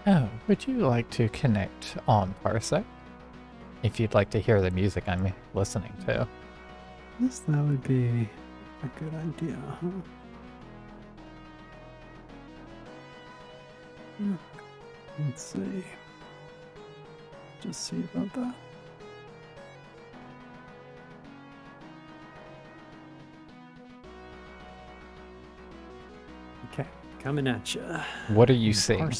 Oh, would you like to connect on Parsec? If you'd like to hear the music I'm listening to. Yes, that would be a good idea, huh? Let's see. Just see about that. Okay, coming at you. What are you seeing?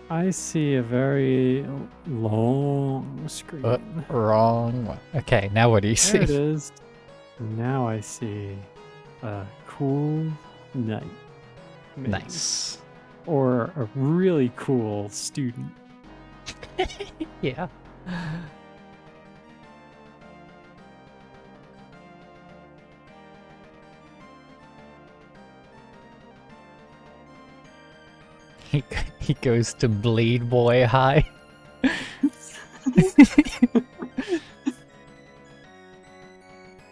I see a very long screen. Wrong one. Okay, now what do you see? There it is. Now I see a cool knight. Maybe. Nice. Or a really cool student. Yeah. He goes to Bleed Boy High.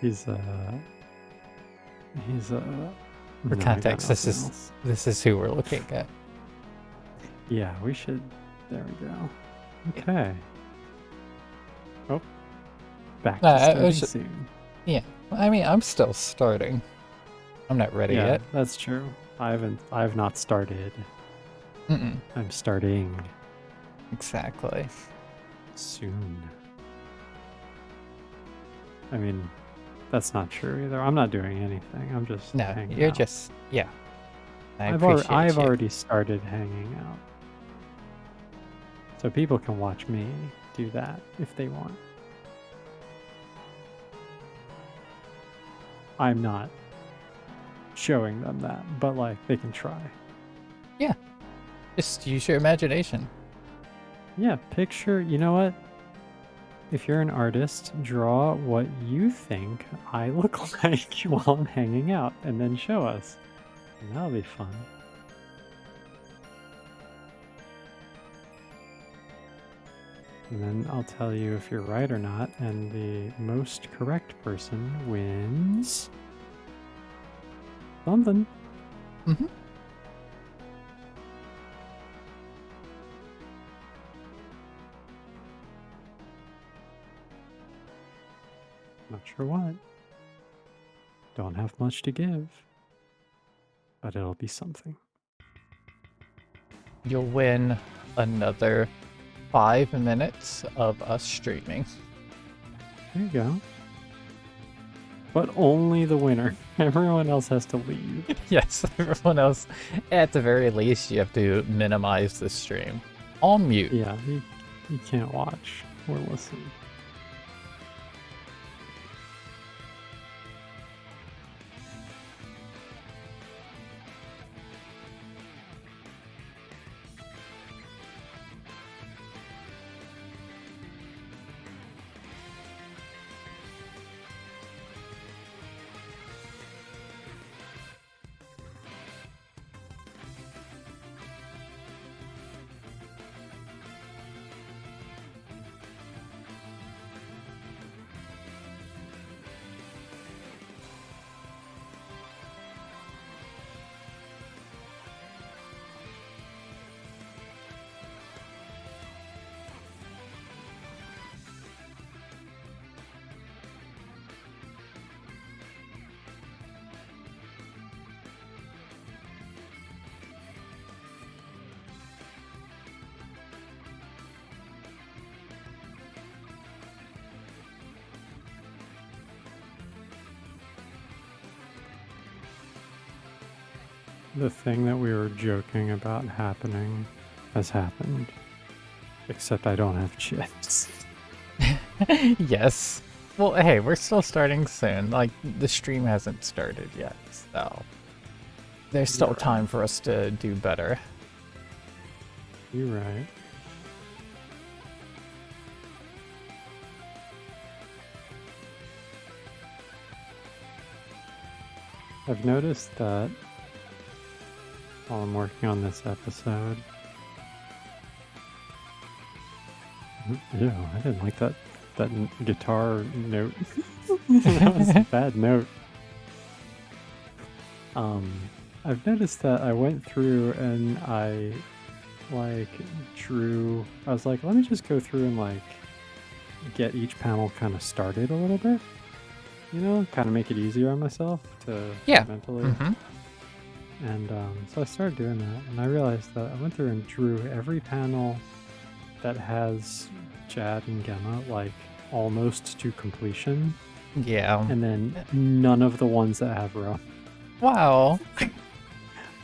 He's For context, this is who we're looking at. Yeah, we should. There we go. Okay. Oh, back to starting soon. Yeah, I mean, I'm still starting. I'm not ready yet. That's true. I've not started. I'm starting. Exactly. Soon. I mean, that's not true either. I'm not doing anything. I'm just hanging you're out. just I've already started hanging out. So people can watch me do that if they want. I'm not showing them that, but like they can try. Yeah. Just use your imagination. Yeah, picture, you know what? If you're an artist, draw what you think I look like while I'm hanging out and then show us. And that'll be fun. And then I'll tell you if you're right or not, and the most correct person wins something. Mm-hmm. Not sure what. Don't have much to give, but it'll be something. You'll win another 5 minutes of us streaming. There you go. But only the winner. Everyone else has to leave. Yes, everyone else. At the very least, you have to minimize the stream. On mute. Yeah, you can't watch or listen. The thing that we were joking about happening has happened. Except I don't have chips. Yes. Well, hey, we're still starting soon. Like, the stream hasn't started yet, so there's still time for us to do better. You're right. I've noticed that while I'm working on this episode. Ew, I didn't like that guitar note. That was a bad note. I've noticed that I went through and I like drew. I was like, let me just go through and like get each panel kind of started a little bit. You know, kind of make it easier on myself to Yeah. mentally. Mm-hmm. And so I started doing that, and I realized that I went through and drew every panel that has Jad and Gemma like almost to completion, Yeah. and then none of the ones that have Ro. Wow.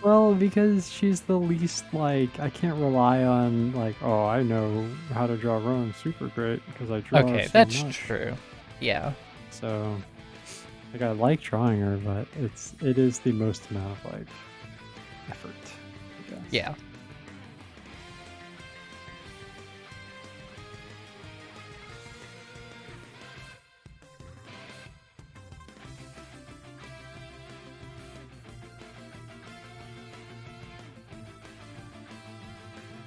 Well, because she's the least like I can't rely on like, oh, I know how to draw Rowan super great because I draw her Okay, so that's much. true. Yeah. So like I like drawing her, but it is the most amount of like effort, I guess. Yeah.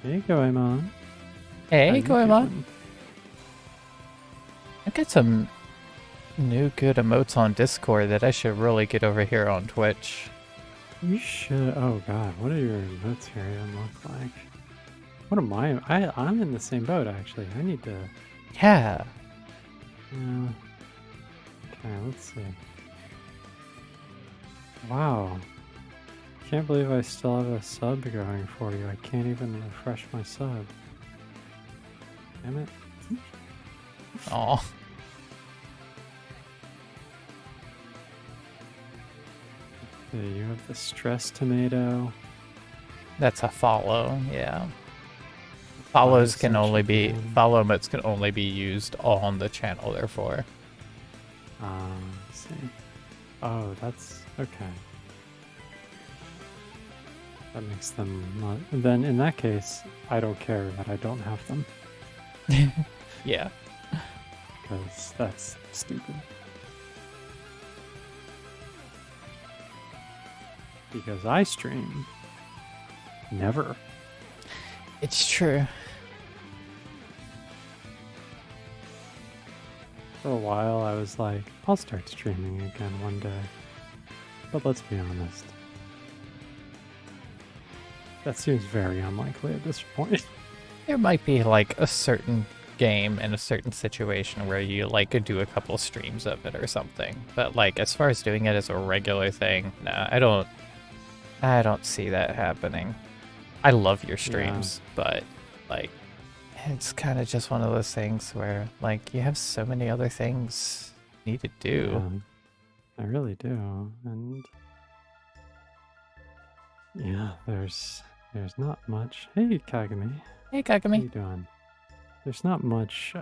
Hey, Goemon. Hey, How you Goemon. doing? I've got some new good emotes on Discord that I should really get over here on Twitch. You should. Oh God, what do your notes here even look like? What am I? I'm in the same boat actually. I need to. Yeah. Okay, let's see. Wow. Can't believe I still have a sub going for you. I can't even refresh my sub. Damn it. Aw. Okay, you have the stress tomato. That's a follow, yeah. Follows can only be follow emotes can only be used on the channel, therefore. Let's see. Oh, that's okay. That makes them not. Then in that case, I don't care that I don't have them Yeah. because that's stupid. Because I stream. Never. It's true. For a while, I was like, I'll start streaming again one day. But let's be honest. That seems very unlikely at this point. There might be like a certain game in a certain situation where you like could do a couple streams of it or something. But like as far as doing it as a regular thing, nah, I don't see that happening. I love your streams, but like it's kind of just one of those things where like you have so many other things you need to do. Yeah, I really do. And yeah, there's not much. Hey, Kagami. Hey, How Kagami. you doing? There's not much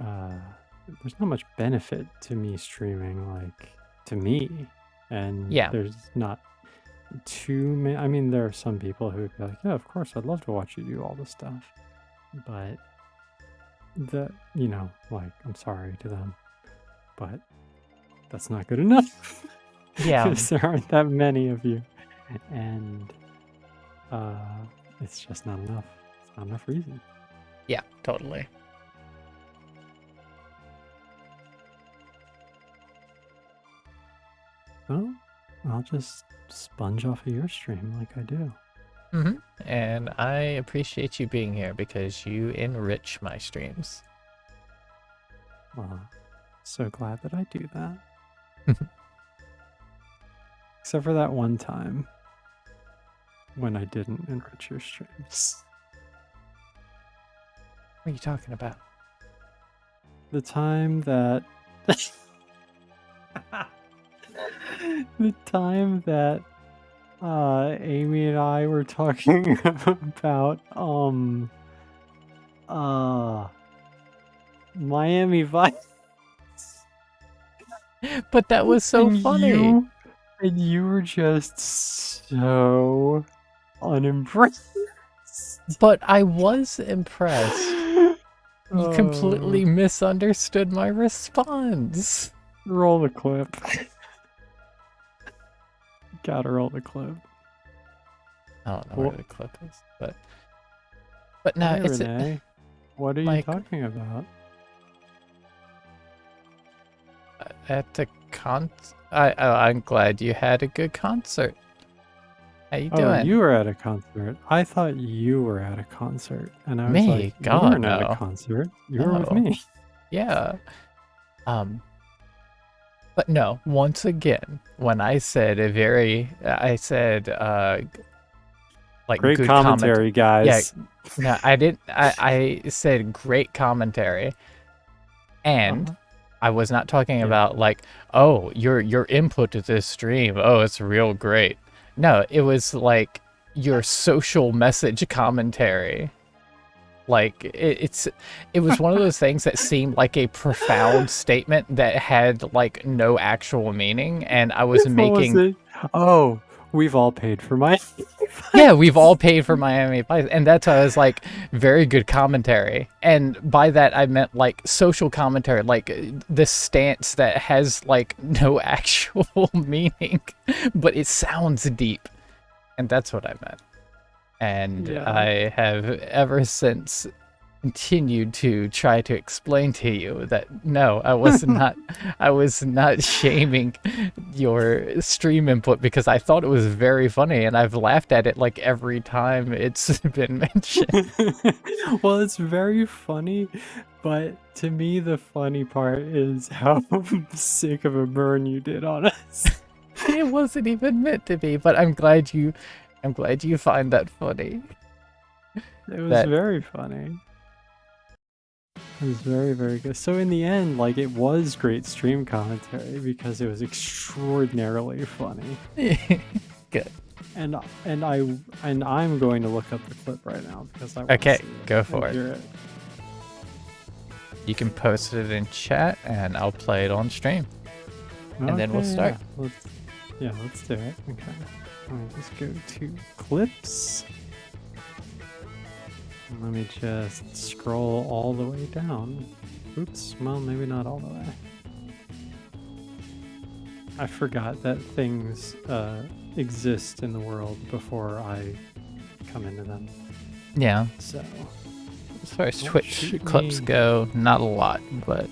benefit to me streaming, like to me. And Yeah. there's not too many. I mean, there are some people who would be like, yeah, of course, I'd love to watch you do all this stuff. But like, I'm sorry to them, but that's not good enough. Yeah. Because there aren't that many of you. And it's just not enough. It's not enough reason. Yeah, totally. Well, I'll just sponge off of your stream like I do. Mm-hmm. And I appreciate you being here because you enrich my streams. Well, so glad that I do that. Except for that one time when I didn't enrich your streams. What are you talking about? The time that Amy and I were talking about Miami Vice. But that was so funny. And you were just so unimpressed. But I was impressed. You completely misunderstood my response. Roll the clip. Gotta roll the clip. I don't know where the clip is, but no, Hey, it's Renee. What are you talking about? At the I'm glad you had a good concert. How you Oh, doing? you were at a concert. I thought you were at a concert. And I was like, Me? you God, weren't at a no. concert. You were with No. me. Yeah. Um, but no, once again, when I said I said, like Great good comment. commentary, Yeah, guys. no, I didn't. I said great commentary, and Uh-huh. I was not talking Yeah. about like, oh, your input to this stream. Oh, it's real great. No, it was like your social message commentary. Like it was one of those things that seemed like a profound statement that had like no actual meaning, and I was What was making. it? Oh, we've all paid for my. Yeah, we've all paid for Miami Vice, and that's why I was like, very good commentary. And by that I meant like social commentary, like this stance that has like no actual meaning, but it sounds deep, and that's what I meant. And Yeah. I have ever since continued to try to explain to you that no, I was not shaming your stream input because I thought it was very funny and I've laughed at it like every time it's been mentioned. Well, it's very funny, but to me, the funny part is how sick of a burn you did on us. It wasn't even meant to be, but I'm glad you find that funny. It was That very funny. It was very, very good. So in the end, like, it was great stream commentary because it was extraordinarily funny. good. And I'm going to look up the clip right now because I want Okay, to see it go and for it. hear it. You can post it in chat and I'll play it on stream. And then we'll Okay, start. Let's do it. Okay. Let me just go to clips. Let me just scroll all the way down. Oops, well, maybe not all the way. I forgot that things exist in the world before I come into them. Yeah. So, As far as Don't Twitch shoot clips me. go, not a lot, but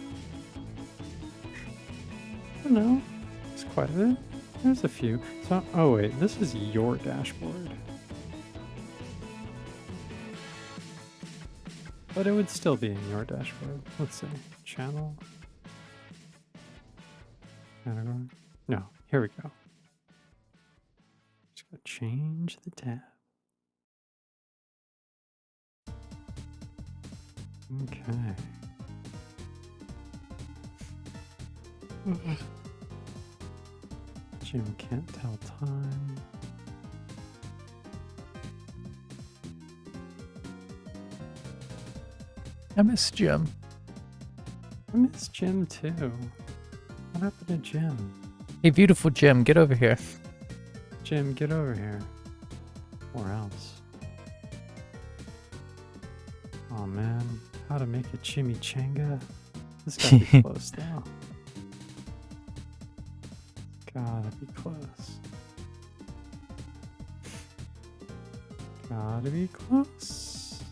I don't know. It's quite a bit. There's a few. So, oh wait, this is your dashboard. But it would still be in your dashboard. Let's see. Channel. Category. No, here we go. Just gotta change the tab. Okay. Jim can't tell time. I miss Jim. I miss Jim too. What happened to Jim? Hey, beautiful Jim, get over here. Jim, get over here. Or else. Oh man, how to make a chimichanga? This gotta be close though. Gotta be close. Gotta be close.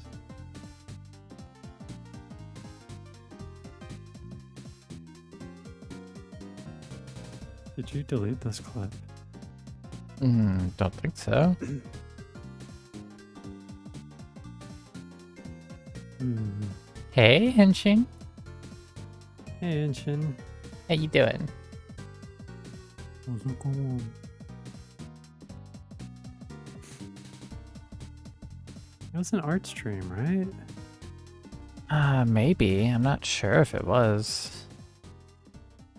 Did you delete this clip? Don't think so. Hmm. Hey, Henshin. Hey, Inshin. How you doing? What's going on? It was an art stream, right? Maybe. I'm not sure if it was.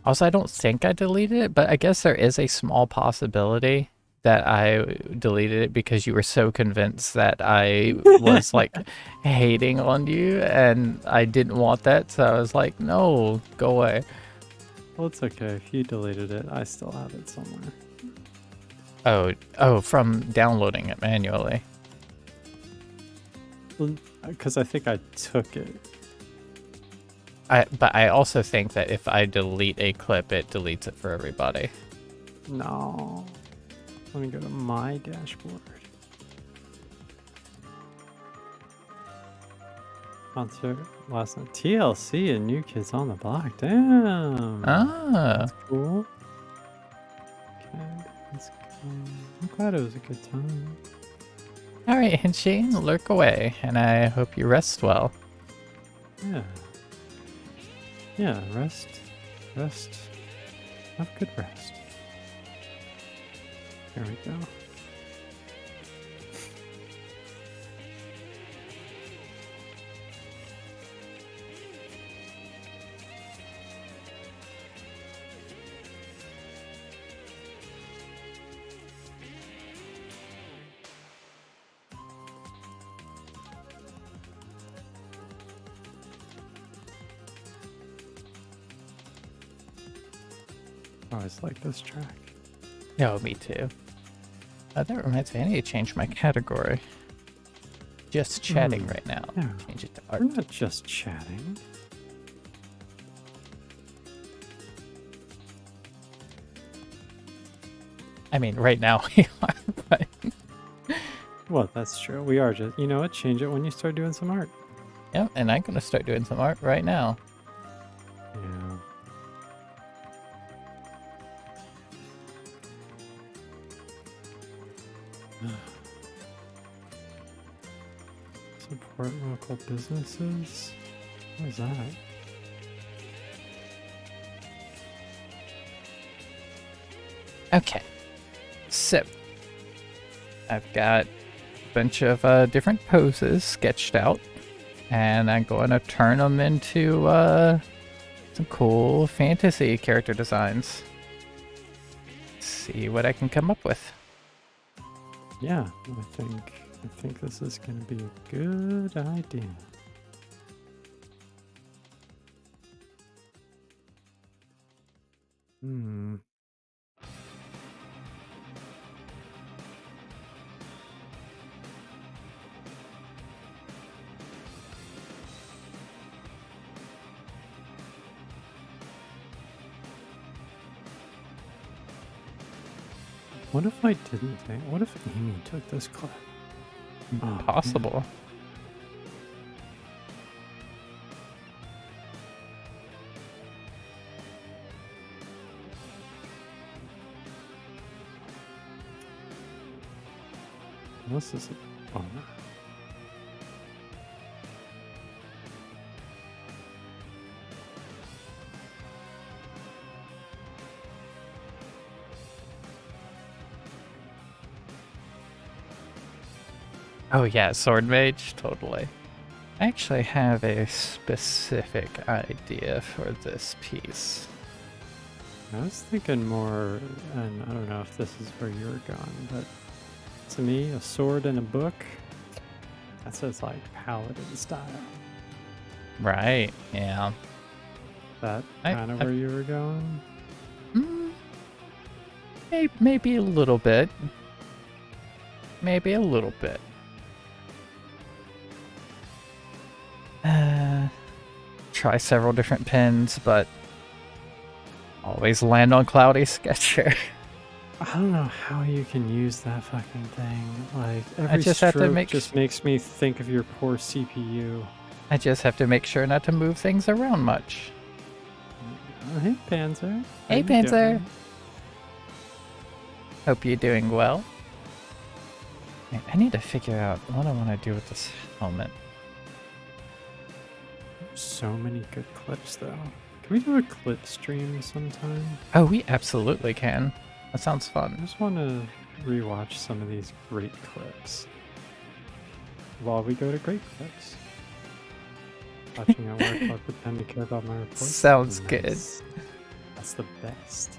Also, I don't think I deleted it, but I guess there is a small possibility that I deleted it because you were so convinced that I was like hating on you and I didn't want that. So I was like, no, go away. Well, it's okay. If you deleted it, I still have it somewhere. Oh, from downloading it manually. Because I think I took it. But I also think that if I delete a clip, it deletes it for everybody. No. Let me go to my dashboard. Concert last night. TLC and New Kids on the Block. Damn. Ah, That's cool. Okay. I'm glad it was a good time. All right, Hinchy, lurk away, and I hope you rest well. Yeah. Yeah, rest. Rest. Have good rest. There we go. I always like this track. Oh, me too. That reminds me, I need to change my category. Just chatting right now. Yeah. Change it to art. We're not just chatting. I mean, right now we are, but Well, that's true. We are just, you know what? Change it when you start doing some art. yeah, and I'm gonna start doing some art right now. Yeah. Support local businesses? What is that? Okay, so I've got a bunch of different poses sketched out, and I'm going to turn them into some cool fantasy character designs. See what I can come up with. Yeah, I think this is gonna be a good idea. Hmm. What if I didn't think? What if Amy took this clip? Oh, man. Possible. This is a bummer. Oh yeah, sword mage, totally. I actually have a specific idea for this piece. I was thinking more, and I don't know if this is where you're going, but to me, a sword and a book, that says like paladin style. Right, yeah. That I- kind of where you were going? Mm, maybe a little bit. Maybe a little bit. Try several different pins, but always land on Cloudy Sketcher. I don't know how you can use that fucking thing. Like every just have to stroke make just makes me think of your poor CPU. I just have to make sure not to move things around much. Oh, hey, Panzer. How Hey, you Panzer. doing? Hope you're doing well. Man, I need to figure out what I want to do with this helmet. So many good clips, though. Can we do a clip stream sometime? Oh, we absolutely can. That sounds I fun. just want to rewatch some of these great clips while we go to great clips. Watching at work while I pretend to care about my reports. Sounds good. Nice. That's the best.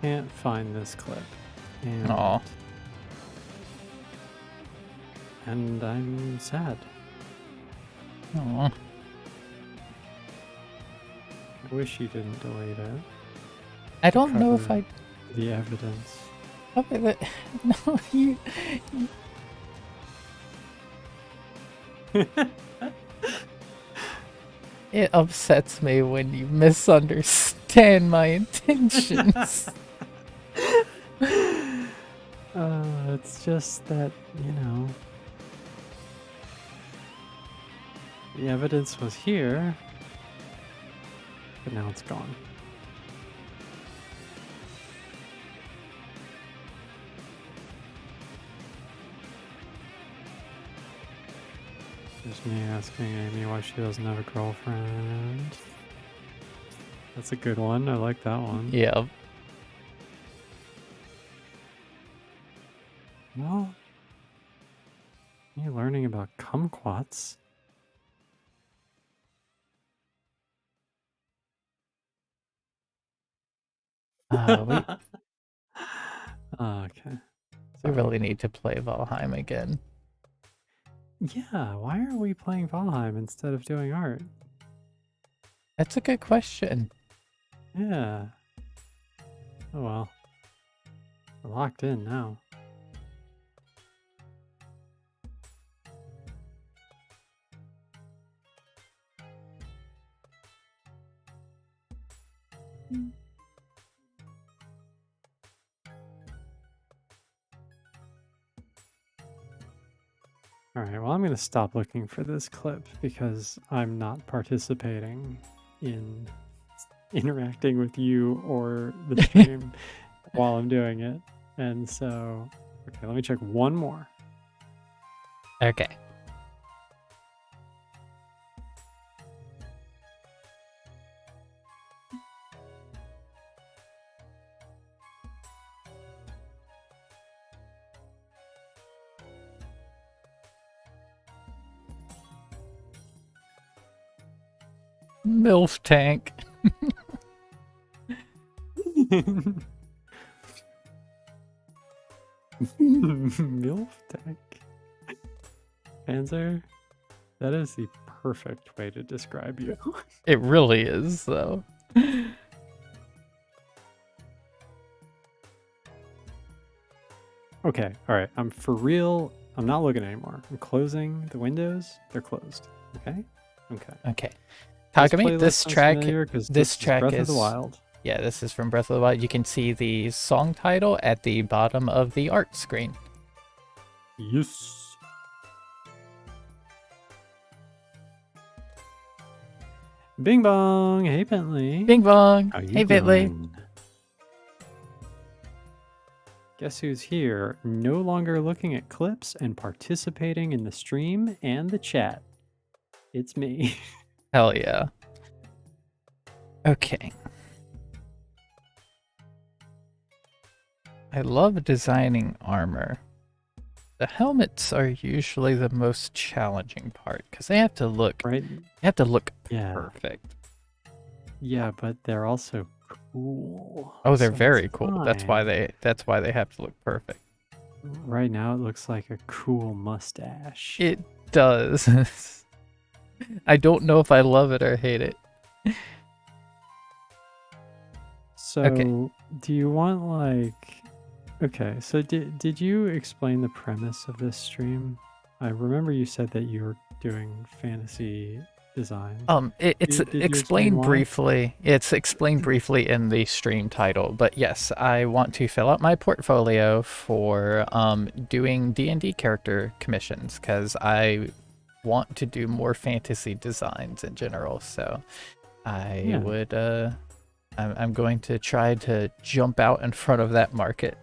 Can't find this clip. And, Aw. and I'm sad. Aw. I wish you didn't delete it. I don't know if Cover I. The evidence. Okay, but no, you. It upsets me when you misunderstand my intentions. It's just that, you know. The evidence was here, but now it's gone. There's me asking Amy why she doesn't have a girlfriend. That's a good one. I like that one. Yeah. Well, you're learning about kumquats. We Okay. we Sorry. really need to play Valheim again. Yeah, why are we playing Valheim instead of doing art? That's a good question. Yeah. Oh well. We're locked in now. Alright, well, I'm going to stop looking for this clip because I'm not participating in interacting with you or the stream while I'm doing it. And so, okay, let me check one more. Okay. MILF tank. MILF tank. Panzer, that is the perfect way to describe you. It really is, though. Okay, alright, I'm for real. I'm not looking anymore. I'm closing the windows. They're closed. Okay? Okay. Okay. Takumi, this track this track Breath is of the Wild. Yeah, this is from Breath of the Wild. You can see the song title at the bottom of the art screen. Yes. Bing bong. Hey Bentley. Bing bong. How you Hey Bentley. doing? Guess who's here? No longer looking at clips and participating in the stream and the chat. It's me. Hell yeah. Okay. I love designing armor. The helmets are usually the most challenging part because they have to look Right? Yeah. perfect. Yeah, but they're also cool. Oh, they're so very it's cool. That's why fine. they have to look perfect. Right now, it looks like a cool mustache. It does. I don't know if I love it or hate it. So, Okay. do you want like? Okay, so did you explain the premise of this stream? I remember you said that you were doing fantasy design. It's Did you explain explained why? briefly. It's explained briefly in the stream title, but yes, I want to fill out my portfolio for doing D&D character commissions because I want to do more fantasy designs in general. So I Yeah. would I'm going to try to jump out in front of that market.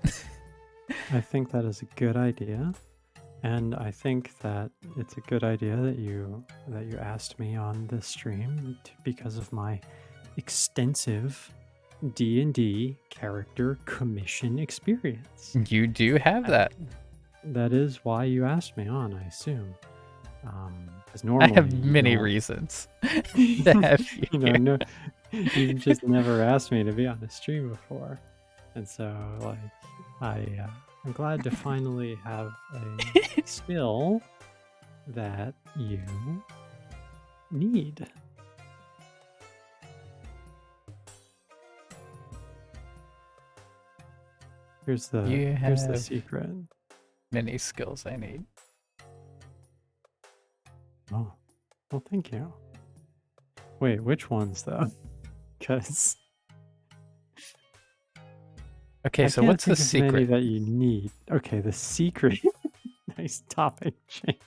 I think that is a good idea, and I think that it's a good idea that you asked me on this stream because of my extensive D&D character commission experience. You do have that. That is why you asked me on, I assume. Because I normally have you many don't- reasons to have you. you know, no, you've just never asked me to be on a stream before, and so like I'm glad to finally have a skill that you need. Here's the here's the have- secret. Many skills I need. Oh, well, thank you. Wait, which ones though? Because Okay, so what's the secret? that you need? Okay, the secret. Nice topic change.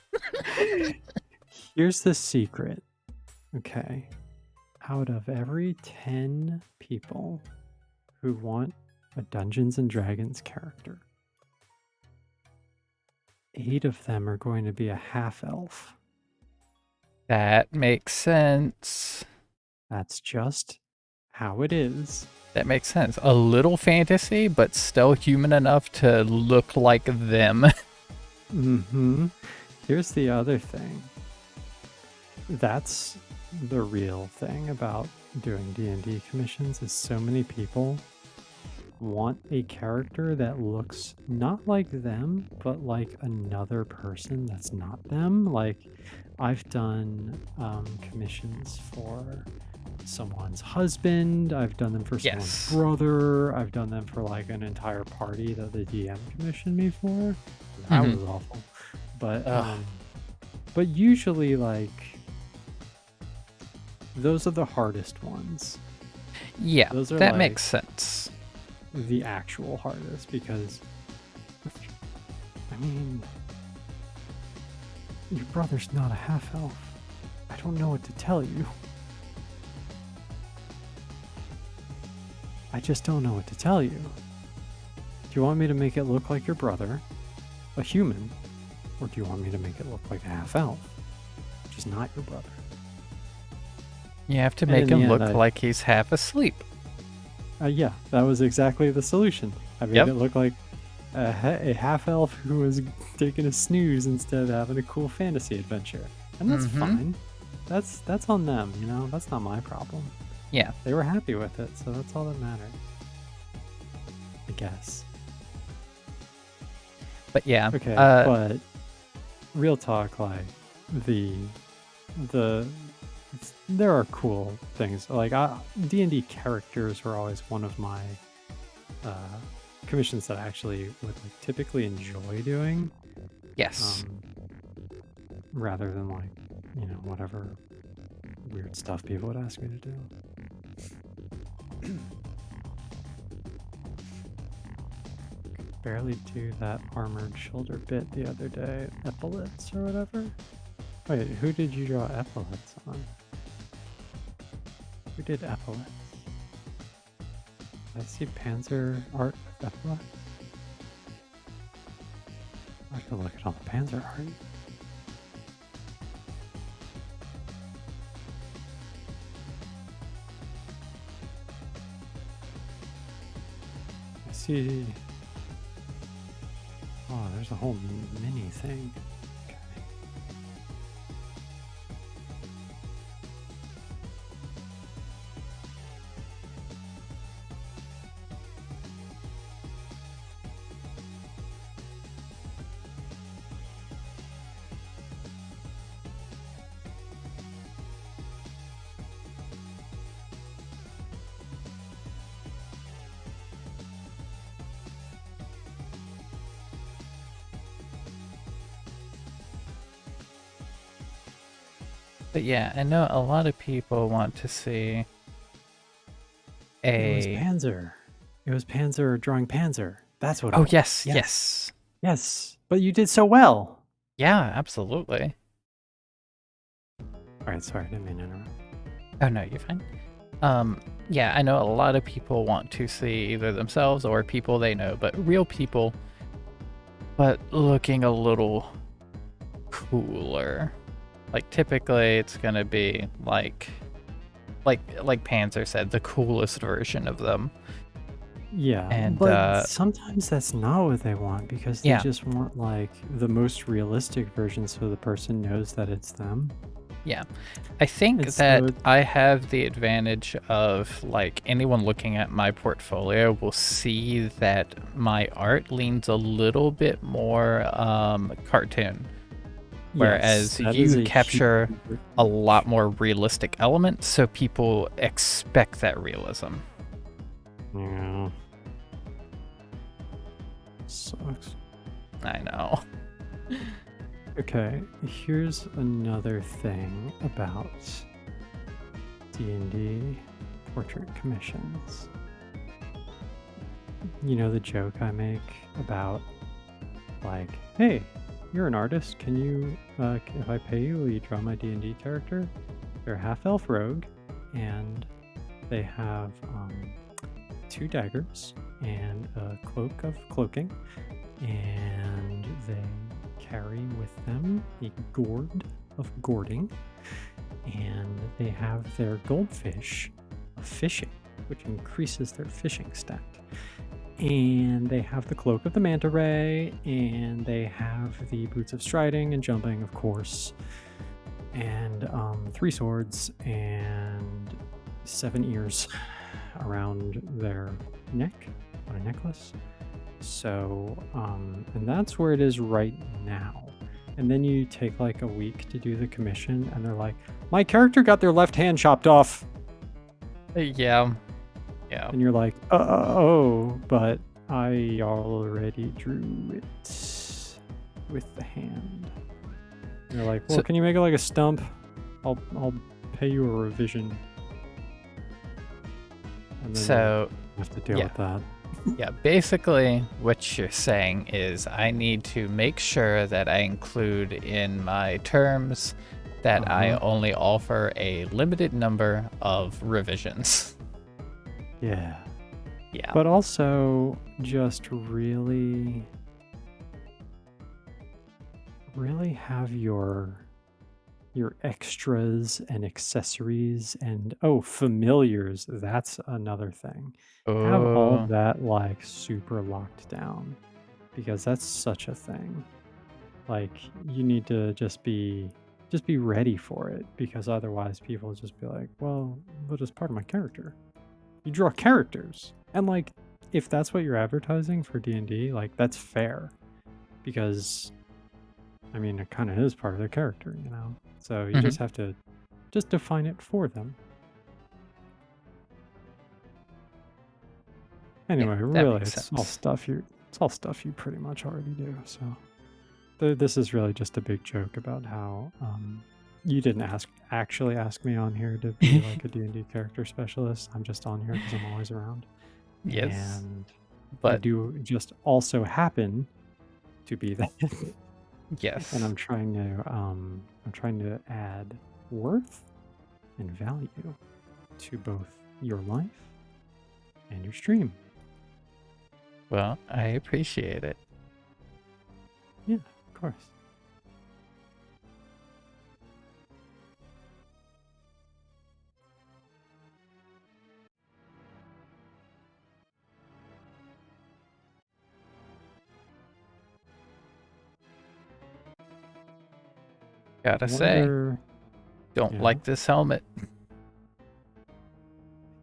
Here's the secret. Okay. Out of every 10 people who want a Dungeons and Dragons character, 8 of them are going to be a half elf. That makes sense. That's just how it is. That makes sense. A little fantasy, but still human enough to look like them. Mm-hmm. Here's the other thing. That's the real thing about doing D&D commissions is so many people want a character that looks not like them, but like another person that's not them. Like, I've done commissions for someone's husband, I've done them for someone's Yes. brother, I've done them for like an entire party that the DM commissioned me for. That Mhm. was awful. But Ugh. but usually like those are the hardest ones. Yeah, Those are that like makes sense. the actual hardest because I mean your brother's not a half elf. I don't know what to tell you. I just don't know what to tell you. Do you want me to make it look like your brother, a human, or do you want me to make it look like a half elf, which is not your brother? You have to And make in the him end, look I- like he's half asleep. Yeah, that was exactly the solution. I made Yep. it look like a half elf who was taking a snooze instead of having a cool fantasy adventure, and that's Mhm. fine. That's on them, you know. That's not my problem. Yeah. They were happy with it, so that's all that matters. I guess. But yeah. Okay, but real talk, like the there are cool things. Like D&D characters were always one of my commissions that I actually would like typically enjoy doing, Yes. rather than like whatever weird stuff people would ask me to do. Barely do that armored shoulder bit the other day, epaulets or whatever. Wait, who did you draw epaulets on? Who did epaulets? Did I see Panzer art with epaulets? I have to look at all the Panzer art. I see. Oh, there's a whole mini thing. Okay. But yeah, I know a lot of people want to see It was a. Panzer. It was Panzer drawing Panzer. That's what it Oh, was. yes, yes. Yes. But you did so well. Yeah, absolutely. Alright, sorry, I didn't mean to interrupt. Oh, no, you're fine. Yeah, I know a lot of people want to see either themselves or people they know, but real people, but looking a little cooler. Like, typically it's gonna be like Panzer said, the coolest version of them. Yeah, And, but sometimes that's not what they want because they Yeah. just want like the most realistic version so the person knows that it's them. Yeah, I think And that so- I have the advantage of like anyone looking at my portfolio will see that my art leans a little bit more cartoon, whereas that is you a capture huge a lot more realistic elements, so people expect that realism. Yeah. Sucks. I know. Okay, here's another thing about D&D portrait commissions. You know the joke I make about like, hey, you're an artist. Can you, if I pay you, will you draw my D&D character? They're half-elf rogue, and they have 2 daggers and a cloak of cloaking, and they carry with them a gourd of gourding, and they have their goldfish of fishing, which increases their fishing stat. And they have the cloak of the manta ray, and they have the boots of striding and jumping, of course, and 3 swords and 7 ears around their neck on a necklace. So, and that's where it is right now. And then you take like a week to do the commission, and they're like, my character got their left hand chopped off. Yeah. And you're like, oh, but I already drew it with the hand. And you're like, well, So- can you make it like a stump? I'll pay you a revision. And then So, you have to deal yeah. with that. yeah, basically what you're saying is I need to make sure that I include in my terms that I only offer a limited number of revisions. Yeah. Yeah. But also just really have your extras and accessories and familiars. That's another thing. Have all of Oh, that like super locked down, because that's such a thing. Like you need to just be ready for it, because otherwise people just be like, well, what is part of my character? You draw characters, and like if that's what you're advertising for D&D, like that's fair, because I mean it kind of is part of their character, you know. So you just have to define it for them. Anyway, that really, makes it's all sense. stuff you pretty much already do. So this is really just a big joke about how you didn't actually ask me on here to be like a D&D character specialist. I'm just on here because I'm always around. Yes, And I but do just also happen to be that. yes. And I'm trying to add worth and value to both your life and your stream. Well, I appreciate it. Yeah, of course. Gotta say, don't Yeah. like this helmet. I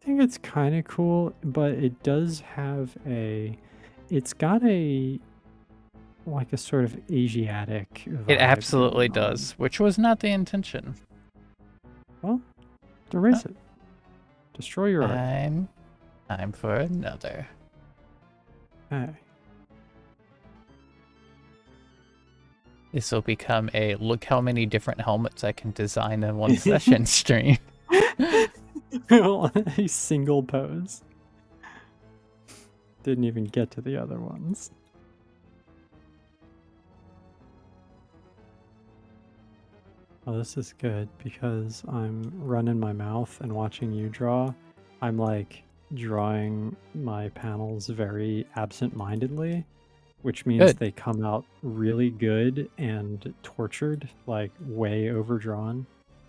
think it's kind of cool, but it does have it's got a like a sort of Asiatic vibe. It absolutely going on. does, which was not the intention. Well, erase it. Destroy your art. Time for another. Hey. This will become a look how many different helmets I can design in one session stream. A single pose. Didn't even get to the other ones. Oh, this is good because I'm running my mouth and watching you draw. I'm like drawing my panels very absent-mindedly, which means Good. they come out really good and tortured, like way overdrawn.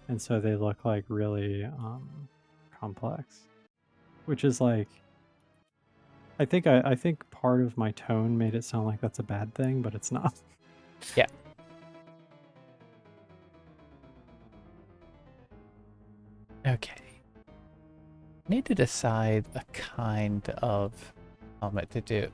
And so they look like really complex, which is like, I think part of my tone made it sound like that's a bad thing, but it's not. Yeah. Okay. Need to decide a kind of helmet to do.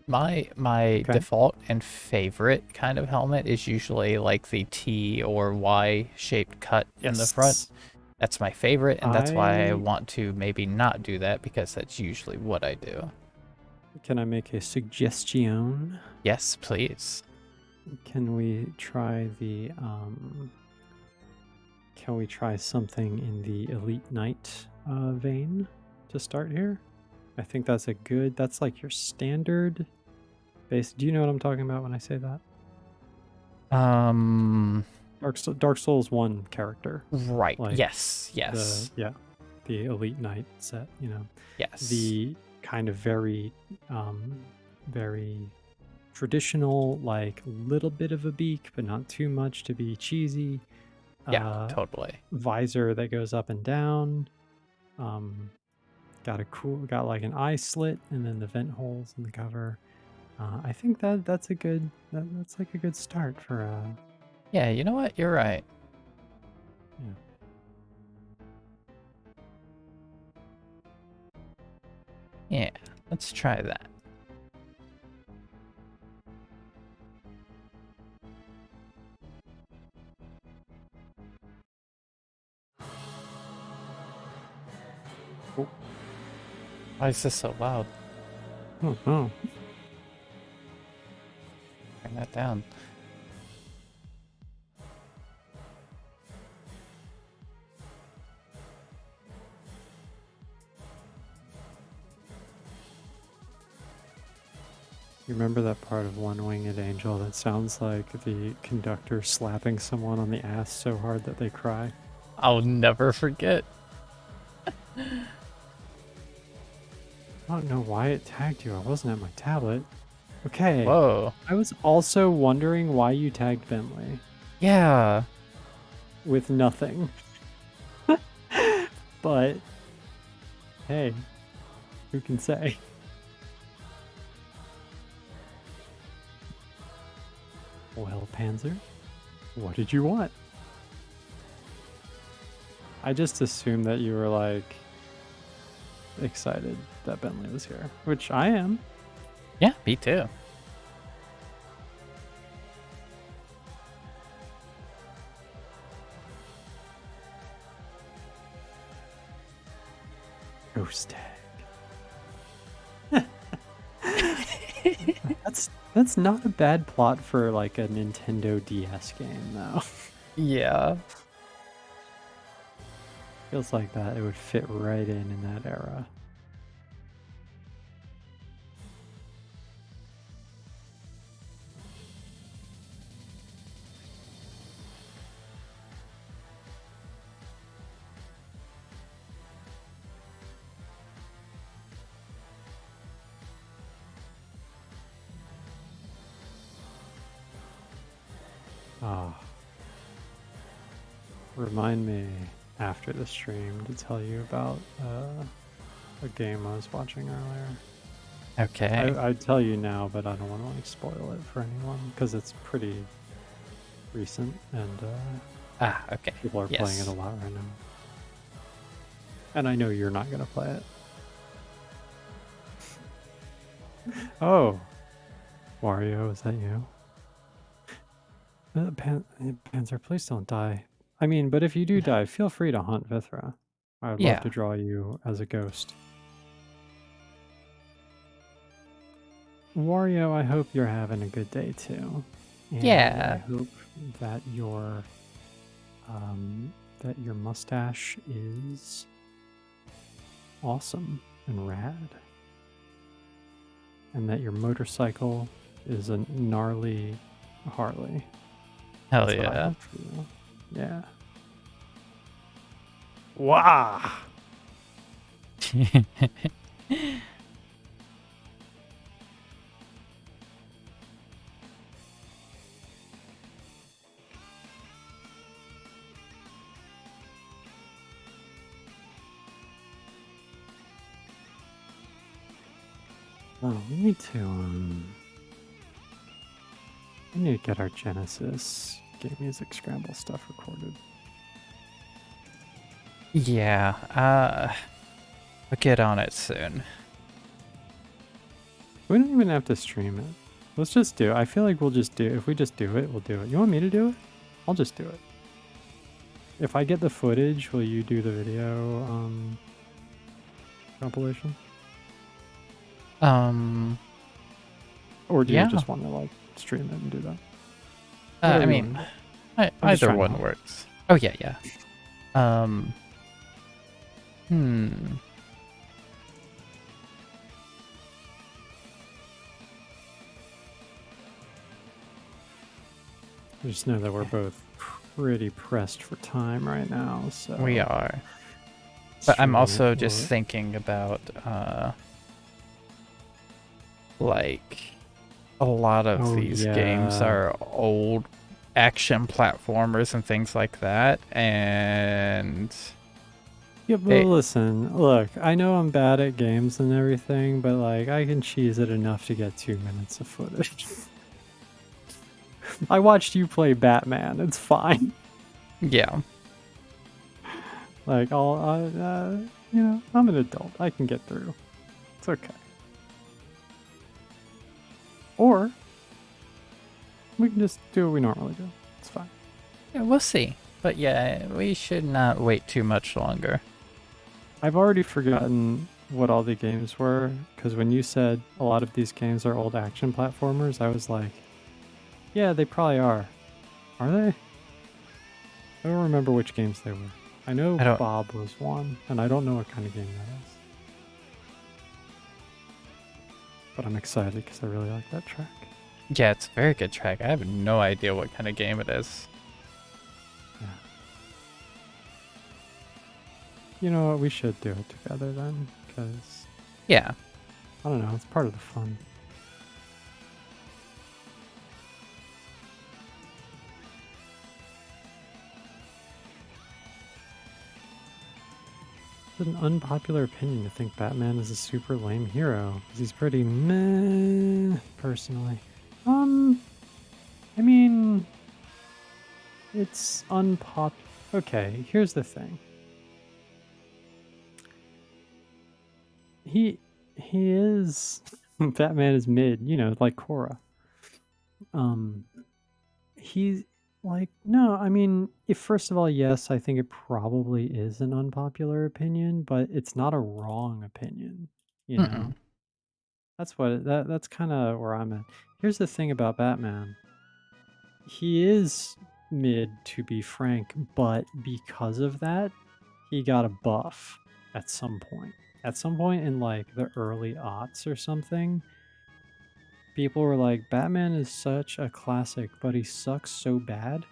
My Okay. default and favorite kind of helmet is usually like the T or Y shaped cut in the front. Yes. That's my favorite, and that's why I I- want to maybe not do that, because that's usually what I do. Can I make a suggestion? Yes, please. Can we try something in the Elite Knight vein to start here? I think that's like your standard base. Do you know what I'm talking about when I say that? Um, Dark Souls 1 character. right. Like Yes. Yes. the Elite Knight set, you know. Yes. The kind of very very traditional, like little bit of a beak, but not too much to be cheesy. Yeah, totally. Visor that goes up and down. Got like an eye slit and then the vent holes in the cover. I think that's a good that's like a good start for Yeah, you know what? You're right. yeah. Yeah, let's try that. Oh, Why is this so loud? oh, oh. Turn that down. You remember that part of One Winged Angel that sounds like the conductor slapping someone on the ass so hard that they cry? I'll never forget. I don't know why it tagged you. I wasn't at my tablet. Okay. Whoa. I was also wondering why you tagged Bentley Yeah. with nothing. But hey, who can say? Well, Panzer, what did you want? I just assumed that you were like excited that Bentley was here, which I am. Yeah, me too. Ghost tag. That's not a bad plot for like a Nintendo DS game though. Yeah. Feels like that it would fit right in that era. Ah. Remind me after the stream to tell you about a game I was watching earlier. Okay. I'd tell you now, but I don't want to like spoil it for anyone because it's pretty recent and Okay. people are playing it a lot right now. And I know you're not gonna play it. Oh, Wario, is that you? Panzer, please don't die. I mean, but if you do die, feel free to haunt Vithra. I would love Yeah. to draw you as a ghost. Wario, I hope you're having a good day too. And Yeah. I hope that your mustache is awesome and rad. And that your motorcycle is a gnarly Harley. Hell That's what I yeah. hope for you. Yeah. Wow. Oh, we need to get our Genesis Game Music Scramble stuff recorded. Yeah. I'll get on it soon. We don't even have to stream it. Let's just do it. I feel like we'll just do it. If we just do it, we'll do it. You want me to do it? I'll just do it. If I get the footage, will you do the video compilation? Or do you just want to like stream it and do that? I mean, either one works. Oh yeah, yeah. Just know that we're both pretty pressed for time right now, so We are. But I'm streaming also it just will- thinking about like a lot of Oh, these games yeah. are old action platformers and things like that, and Yeah, but they listen, look, I know I'm bad at games and everything, but like I can cheese it enough to get 2 minutes of footage. I watched you play Batman. It's fine. yeah. Like I'm an adult. I can get through. It's okay. Or we can just do what we normally do. It's fine. Yeah, we'll see. But yeah, we should not wait too much longer. I've already forgotten what all the games were, because when you said a lot of these games are old action platformers, I was like, yeah, they probably are. Are they? I don't remember which games they were. I know I don't Bob was one, and I don't know what kind of game that is. But I'm excited because I really like that track. Yeah, it's a very good track. I have no idea what kind of game it is. Yeah. You know what? We should do it together then, because Yeah. I don't know. It's part of the fun. It's an unpopular opinion to think Batman is a super lame hero, because he's pretty meh, personally. I mean, it's Okay, here's the thing. He is Batman is mid, like Korra. He's like, no, I mean, if first of all, yes, I think it probably is an unpopular opinion, but it's not a wrong opinion, you Mm-mm. know? That's kind of where I'm at. Here's the thing about Batman. He is mid, to be frank, but because of that, he got a buff at some point. At some point in like the early aughts or something, people were like, Batman is such a classic, but he sucks so bad.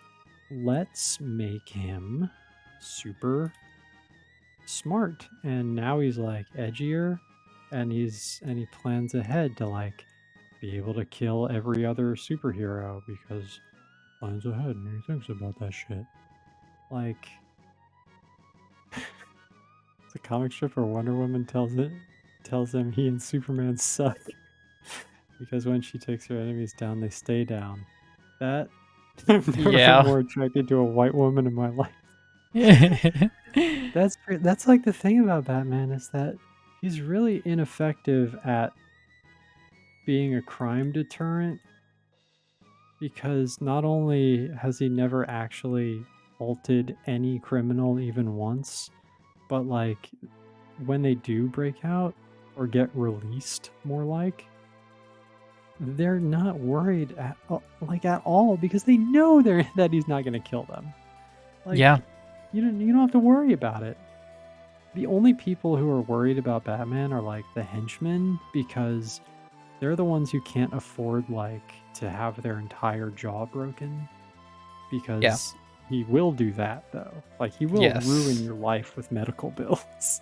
Let's make him super smart. And now he's like edgier, and he plans ahead to like be able to kill every other superhero because plans ahead and he thinks about that shit. Like it's a comic strip where Wonder Woman tells him he and Superman suck because when she takes her enemies down, they stay down. That I've never been Yeah. more attracted to a white woman in my life. Yeah. That's like the thing about Batman is that he's really ineffective at being a crime deterrent because not only has he never actually halted any criminal even once, but like when they do break out or get released more like, they're not worried at all because they know that he's not going to kill them. Like Yeah. you don't have to worry about it. The only people who are worried about Batman are like the henchmen because they're the ones who can't afford like to have their entire jaw broken because he will do that though. Like he will Yes. ruin your life with medical bills.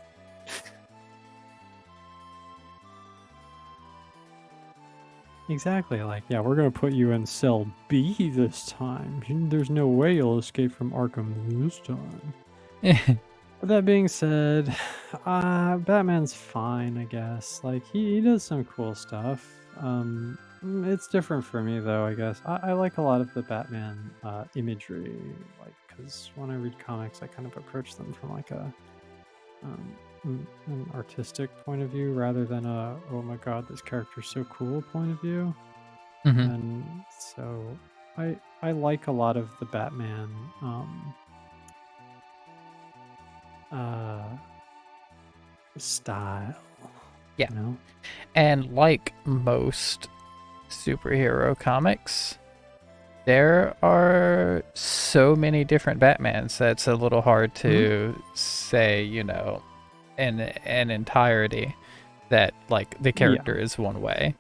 Exactly. Like, yeah, we're gonna put you in cell B this time. There's no way you'll escape from Arkham this time. With that being said, Batman's fine, I guess. Like he does some cool stuff. It's different for me though, I guess. I like a lot of the Batman imagery, like because when I read comics, I kind of approach them from like an artistic point of view rather than a oh my god this character's so cool point of view. Hmm. And so I like a lot of the Batman style. Yeah. You know? And like most superhero comics, there are so many different Batmans that it's a little hard to say, in an entirety that like the character is one way.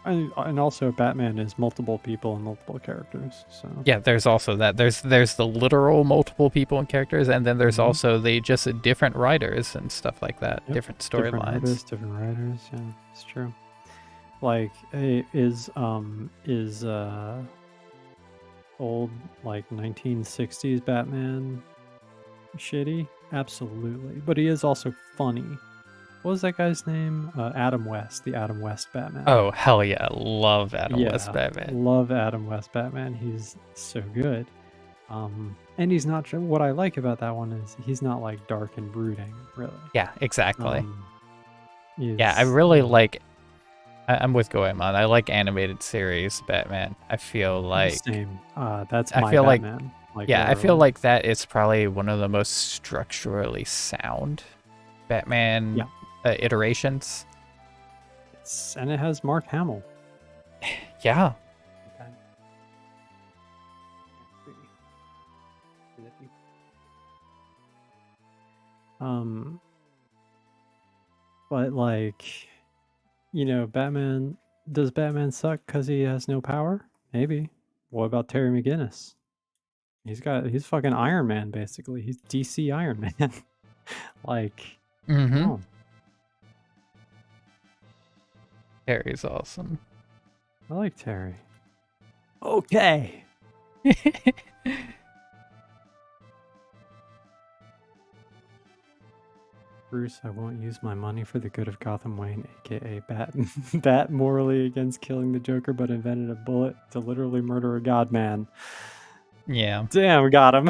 And also Batman is multiple people and multiple characters. So Yeah, there's also that. There's the literal multiple people and characters, and then there's Mhm. also the just different writers and stuff like that, Yep. different Different storylines. artists, different writers. Yeah, it's true. Like, is old like 1960s Batman shitty? Absolutely, but he is also funny. What was that guy's name? Adam West, the Adam West Batman. Oh hell yeah, love Adam West Yeah, Batman. love Adam West Batman. He's so good. And he's not. What I like about that one is he's not like dark and brooding, really. Yeah, exactly. Yeah, I He's, really like. I'm with Goemon. I like animated series Batman. I feel like same. That's I my feel like Batman. Like, yeah, I feel literally. like that is probably one of the most structurally sound Batman Yeah. iterations. And it has Mark Hamill. Yeah. Okay. But like, Batman. Does Batman suck because he has no power? Maybe. What about Terry McGinnis? He's fucking Iron Man, basically. He's DC Iron Man. Like, Mm-hmm. oh, Terry's awesome. I like Terry. Okay. Bruce, I won't use my money for the good of Gotham Wayne, aka Bat morally against killing the Joker, but invented a bullet to literally murder a godman. Yeah. Damn, got him.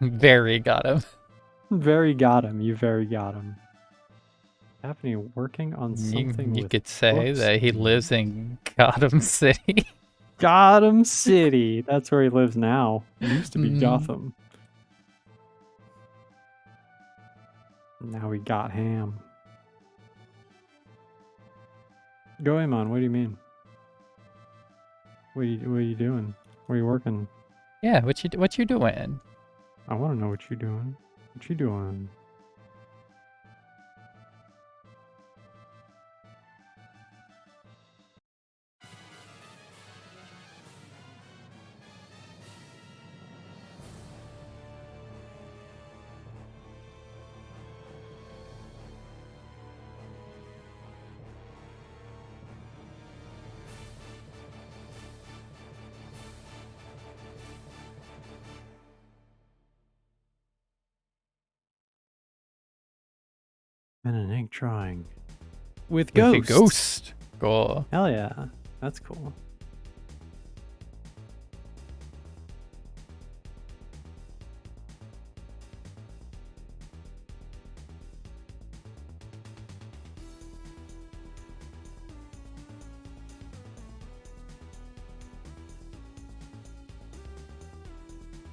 Very got him. Very got him. You very got him. Happening working on something You with could say books that he and- lives in Gotham City. Gotham City. That's where he lives now. It used to be Mhm. Gotham. Now we got Ham. Goemon, what do you mean? What are you doing? Where you working? Yeah, what you doing? I want to know what you're doing. What you doing? Pen and ink drawing. With With the ghosts. ghost. Cool. Hell yeah. That's cool.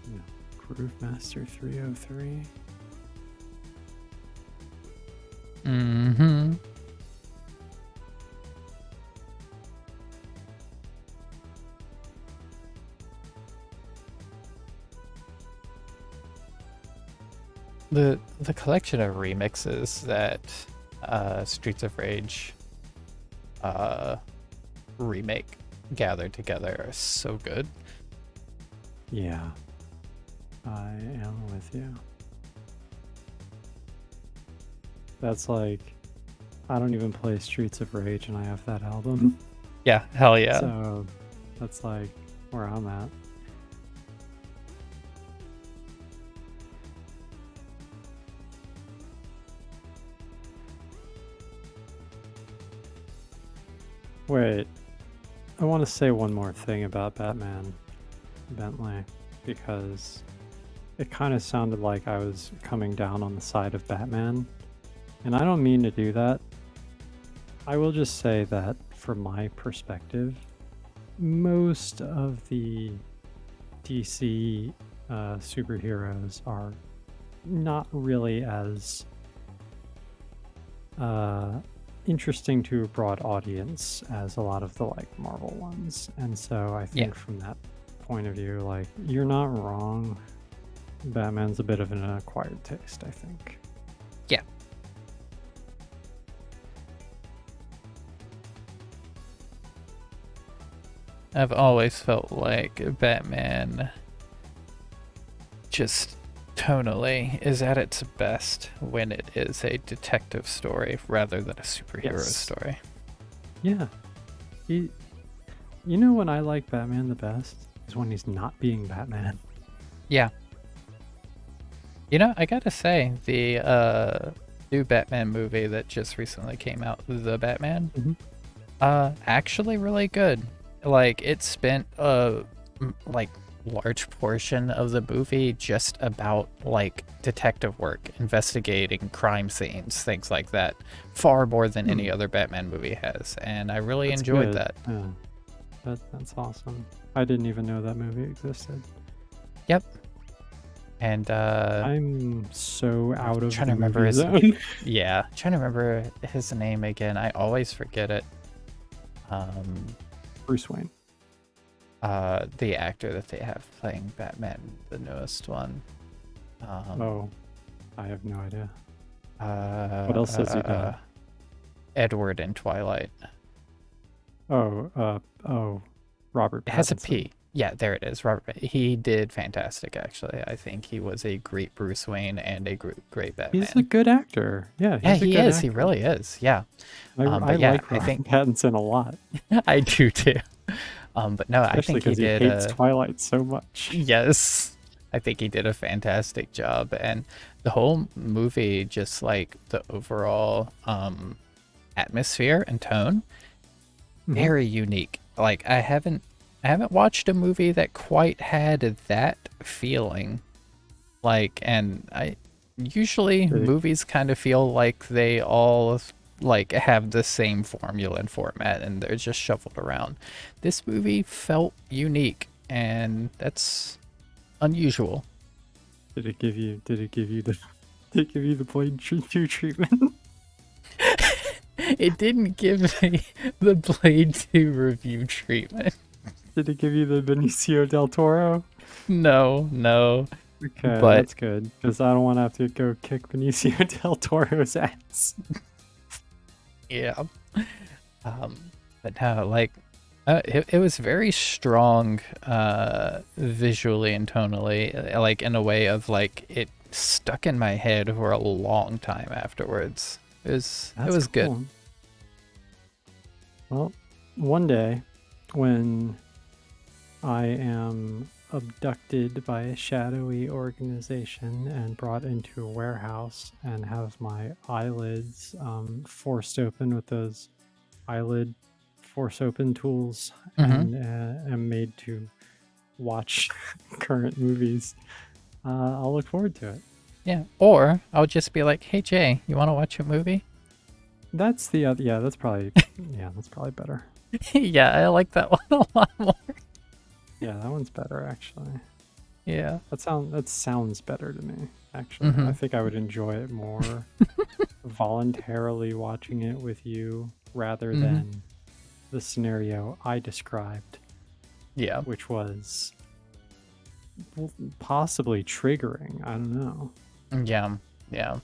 No. Groove Master 303. Mm-hmm. The collection of remixes that Streets of Rage remake gathered together are so good. Yeah. I am with you. That's like, I don't even play Streets of Rage and I have that album. Yeah, hell yeah. So that's like where I'm at. Wait, I want to say one more thing about Batman Bentley, because it kind of sounded like I was coming down on the side of Batman, and I don't mean to do that. I will just say that from my perspective, most of the DC superheroes are not really as interesting to a broad audience as a lot of the like Marvel ones. And so I think from that point of view, like, you're not wrong. Batman's a bit of an acquired taste, I think. Yeah. I've always felt like Batman just tonally is at its best when it is a detective story rather than a superhero Yes. story. Yeah. He, you know when I like Batman the best is when he's not being Batman. Yeah. You know, I gotta say, the new Batman movie that just recently came out, The Batman, Mhm. actually really good. Like, it spent like large portion of the movie just about like detective work, investigating crime scenes, things like that, far more than any Hmm. other Batman movie has, and I really That's enjoyed good. that. Yeah. That's awesome. I didn't even know that movie existed. Yep. And I'm so out of trying the to remember movie his zone. yeah, trying to remember his name again. I always forget it. Bruce Wayne. The actor that they have playing Batman, the newest one. Oh, I have no idea. Uh, What else has he done? Edward in Twilight. Oh, Robert It has a Pattinson. P. Yeah, there it is. Robert. He did fantastic, actually. I think he was a great Bruce Wayne and a great Batman. He's a good actor. Yeah, Yeah, he's a he good is. actor. He really is. Yeah. I But yeah, like I Robert think Pattinson a lot, I do too. But no, I especially think he because he did. hates Twilight so much. Yes, I think he did a fantastic job, and the whole movie, just like the overall atmosphere and tone, Mhm. very unique. Like I haven't watched a movie that quite had that feeling. Like, and I usually Did it, movies kind of feel like they all like have the same formula and format and they're just shuffled around. This movie felt unique, and that's unusual. did it give you? Did it give you the? Did it give you the Blade 2 treatment? It didn't give me the Blade 2 review treatment. Did it give you the Benicio del Toro? No, no. Okay, But that's good because I don't want to have to go kick Benicio del Toro's ass. yeah. Um, but no, like it was very strong visually and tonally, like in a way of like it stuck in my head for a long time afterwards. It That's was good. cool. Well, one day when I am abducted by a shadowy organization and brought into a warehouse and have my eyelids forced open with those eyelid force open tools Hmm. and am made to watch current movies. I'll look forward to it. Yeah. Or I'll just be like, "Hey Jay, you want to watch a movie?" That's the other, yeah, that's probably better. Yeah, I like that one a lot more. Yeah, that one's better actually. Yeah. That sounds better to me, actually. I think I would enjoy it more voluntarily watching it with you rather than the scenario I described, Yeah. which was possibly triggering. I don't know. Yeah. Yeah.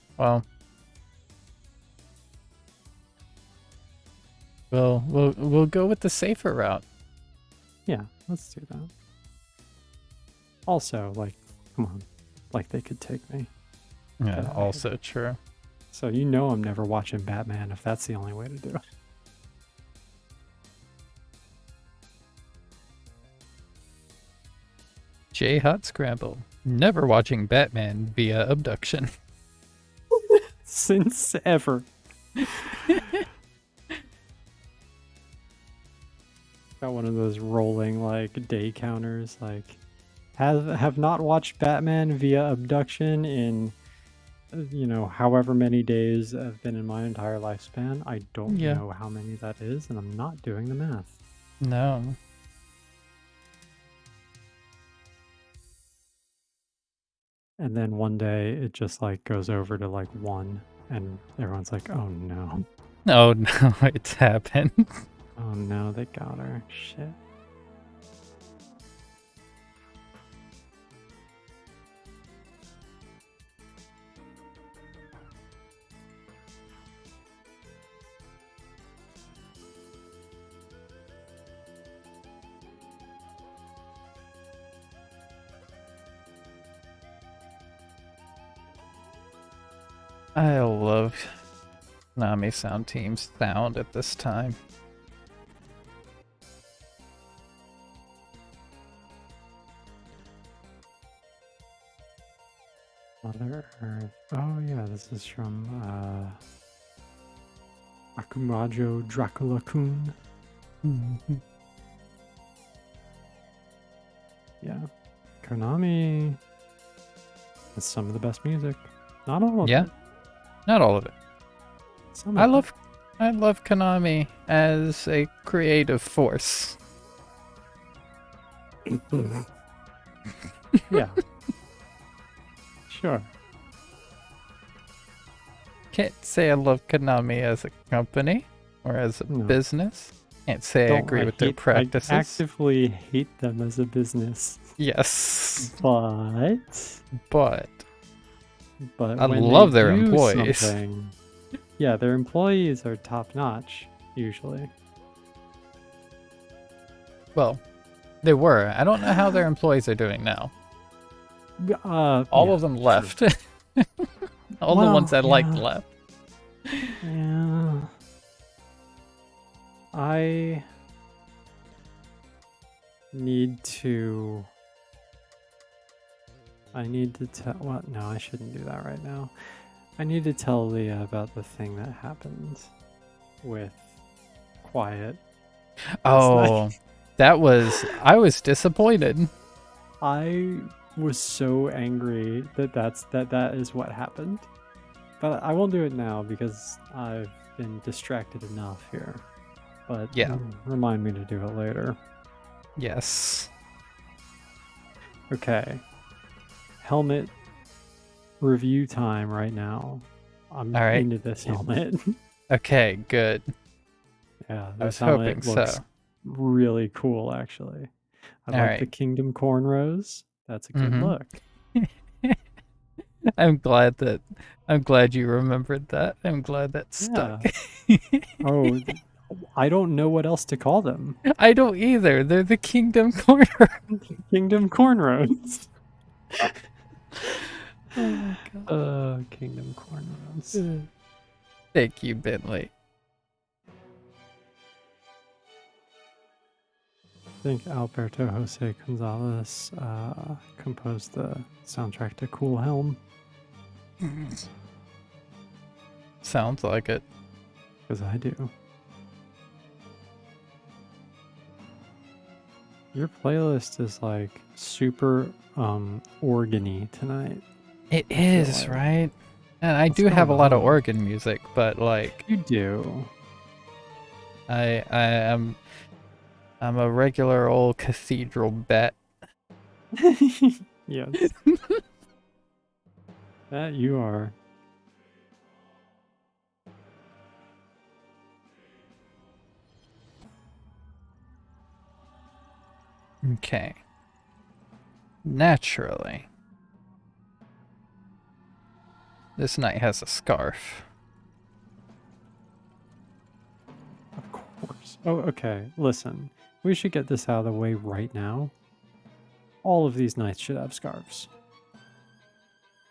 Well, we'll go with the safer route. Yeah, let's do that. Also, like, come on, like they could take me. Yeah, Get out of also true. So you know I'm never watching Batman if that's the only way to do it. Jay Hot Scramble. Never watching Batman via abduction. Since ever. Got one of those rolling like day counters, like have not watched Batman via abduction in however many days have been in my entire lifespan. I don't Yeah. know how many that is, and I'm not doing the math. No. And then one day it just like goes over to like one, and everyone's like, "Oh no, Oh no, it's happened. oh no, they got her." Shit. I love Konami Sound Team's sound at this time. Mother Earth. Oh yeah, this is from Akumajo Dracula-kun. Yeah. Konami has some of the best music. Not all of Yeah, it. not all of it. Some I of love Konami as a creative force. it. Yeah. Sure. Can't say I love Konami as a company or as a No. business. Can't say I agree with their practices. I actively hate them as a business. Yes, But but I when love they their do employees. something, yeah, their employees are top notch usually. Well, they were. I don't know how their employees are doing now. All Yeah, of them true. left. All the ones Well, I liked yeah. left. Yeah. I need to tell what? No, I shouldn't do that right now. I need to tell Leah about the thing that happened with Quiet. Oh, that was. I was disappointed. I was so angry that is what happened. But I won't do it now because I've been distracted enough here. But Yeah. remind me to do it later. Yes. Okay. Helmet review time right now. I'm All right. into this helmet. Okay, good. Yeah, I was this helmet hoping looks so. really cool, actually. I All like the right. Kingdom cornrows. That's a good Mhm. look. I'm glad you remembered that. I'm glad that stuck. Oh, I don't know what else to call them. I don't either. They're the Kingdom Corner. Kingdom cornrows. Oh my god. Kingdom cornrows. Thank you, Bentley. I think Alberto Jose Gonzalez composed the soundtrack to Cool Helm. Sounds like it. Because I do. Your playlist is like super organy tonight. It I feel is, like. right? And I What's do have a going lot of on? organ music, but like You do. I'm a regular old cathedral bet. Yes. That you are. Okay. Naturally. This knight has a scarf. Of course. Oh, okay. Listen, we should get this out of the way right now. All of these knights should have scarves.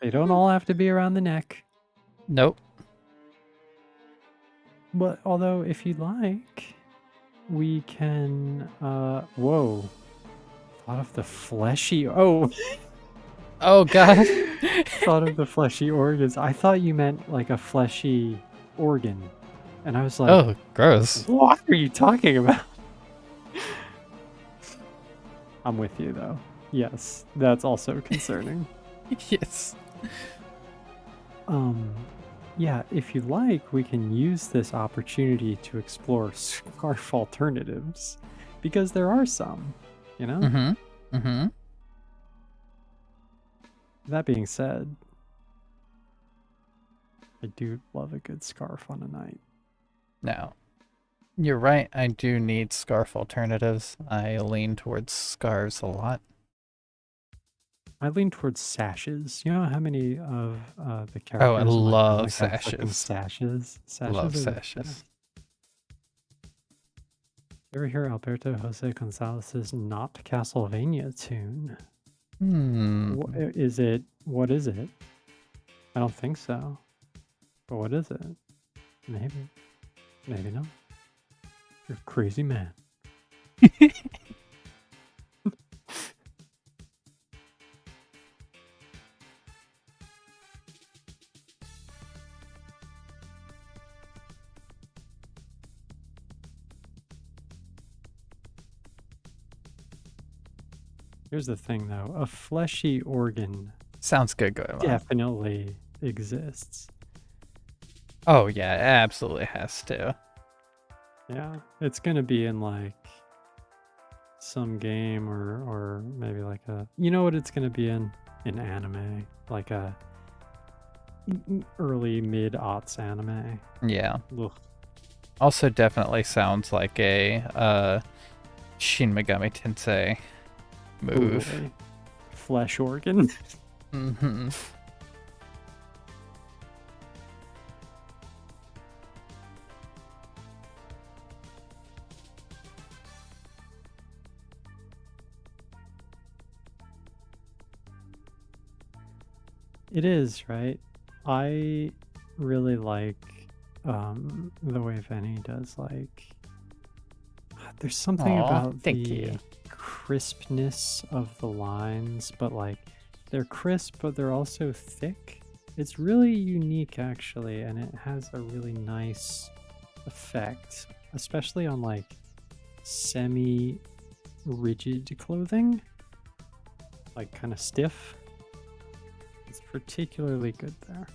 They don't all have to be around the neck. Nope. But although, if you'd like, we can. Whoa. Thought of the fleshy. Oh, Oh god. thought of the fleshy organs. I thought you meant like a fleshy organ. And I was like, Oh, gross. what are you talking about? I'm with you, though. Yes, that's also concerning. Yes. Yeah, if you like, we can use this opportunity to explore scarf alternatives. Because there are some, you know? Mm-hmm. Mm-hmm. That being said, I do love a good scarf on a night. Now, you're right. I do need scarf alternatives. I lean towards scarves a lot. I lean towards sashes. You know how many of the characters Oh, I in my love comic have fucking sashes. sashes? Love are the sashes. best. You ever hear Alberto Jose Gonzalez's Not Castlevania tune? Hmm. Is it? What is it? I don't think so. But what is it? Maybe. Maybe not. You're a crazy man. Here's the thing, though. A fleshy organ Sounds good, Goemon. definitely exists. Oh yeah, it absolutely has to. Yeah, it's gonna be in like some game or maybe like a, you know what it's gonna be in anime, like a early mid-aughts anime. Yeah. Ugh. Also definitely sounds like a Shin Megami Tensei move. Totally. Flesh organ. Mm-hmm. It is, right? I really like the way Venny does, like, there's something Aw, about thank the you. crispness of the lines, but like they're crisp, but they're also thick. It's really unique, actually, and it has a really nice effect, especially on like semi rigid clothing, like kind of stiff. It's particularly good there.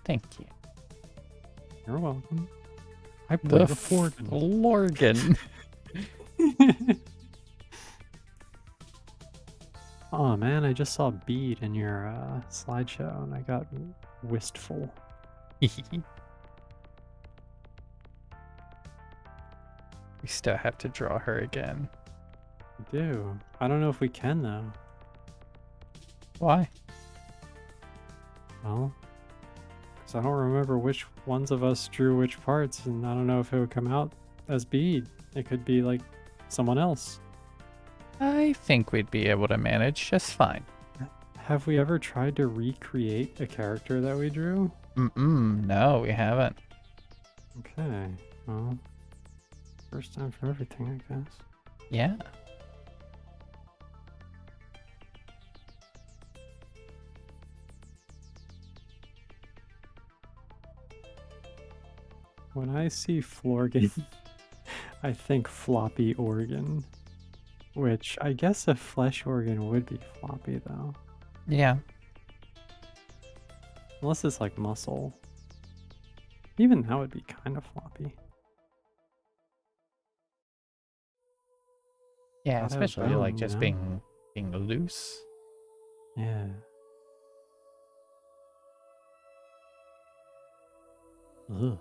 Thank you. You're welcome. I The played a Florgan. Florgan. Oh man, I just saw Bead in your slideshow and I got wistful. We still have to draw her again. We do. I don't know if we can though. Why? Well, because I don't remember which ones of us drew which parts, and I don't know if it would come out as Bead. It could be like someone else. I think we'd be able to manage just fine. Have we ever tried to recreate a character that we drew? No, we haven't. Okay, well, first time for everything, I guess. Yeah. When I see Florgan, I think floppy organ, which I guess a flesh organ would be floppy though. Yeah. Unless it's like muscle. Even that would be kind of floppy. Yeah, Gotta have especially like bone, just you know? being loose. Yeah. Ugh.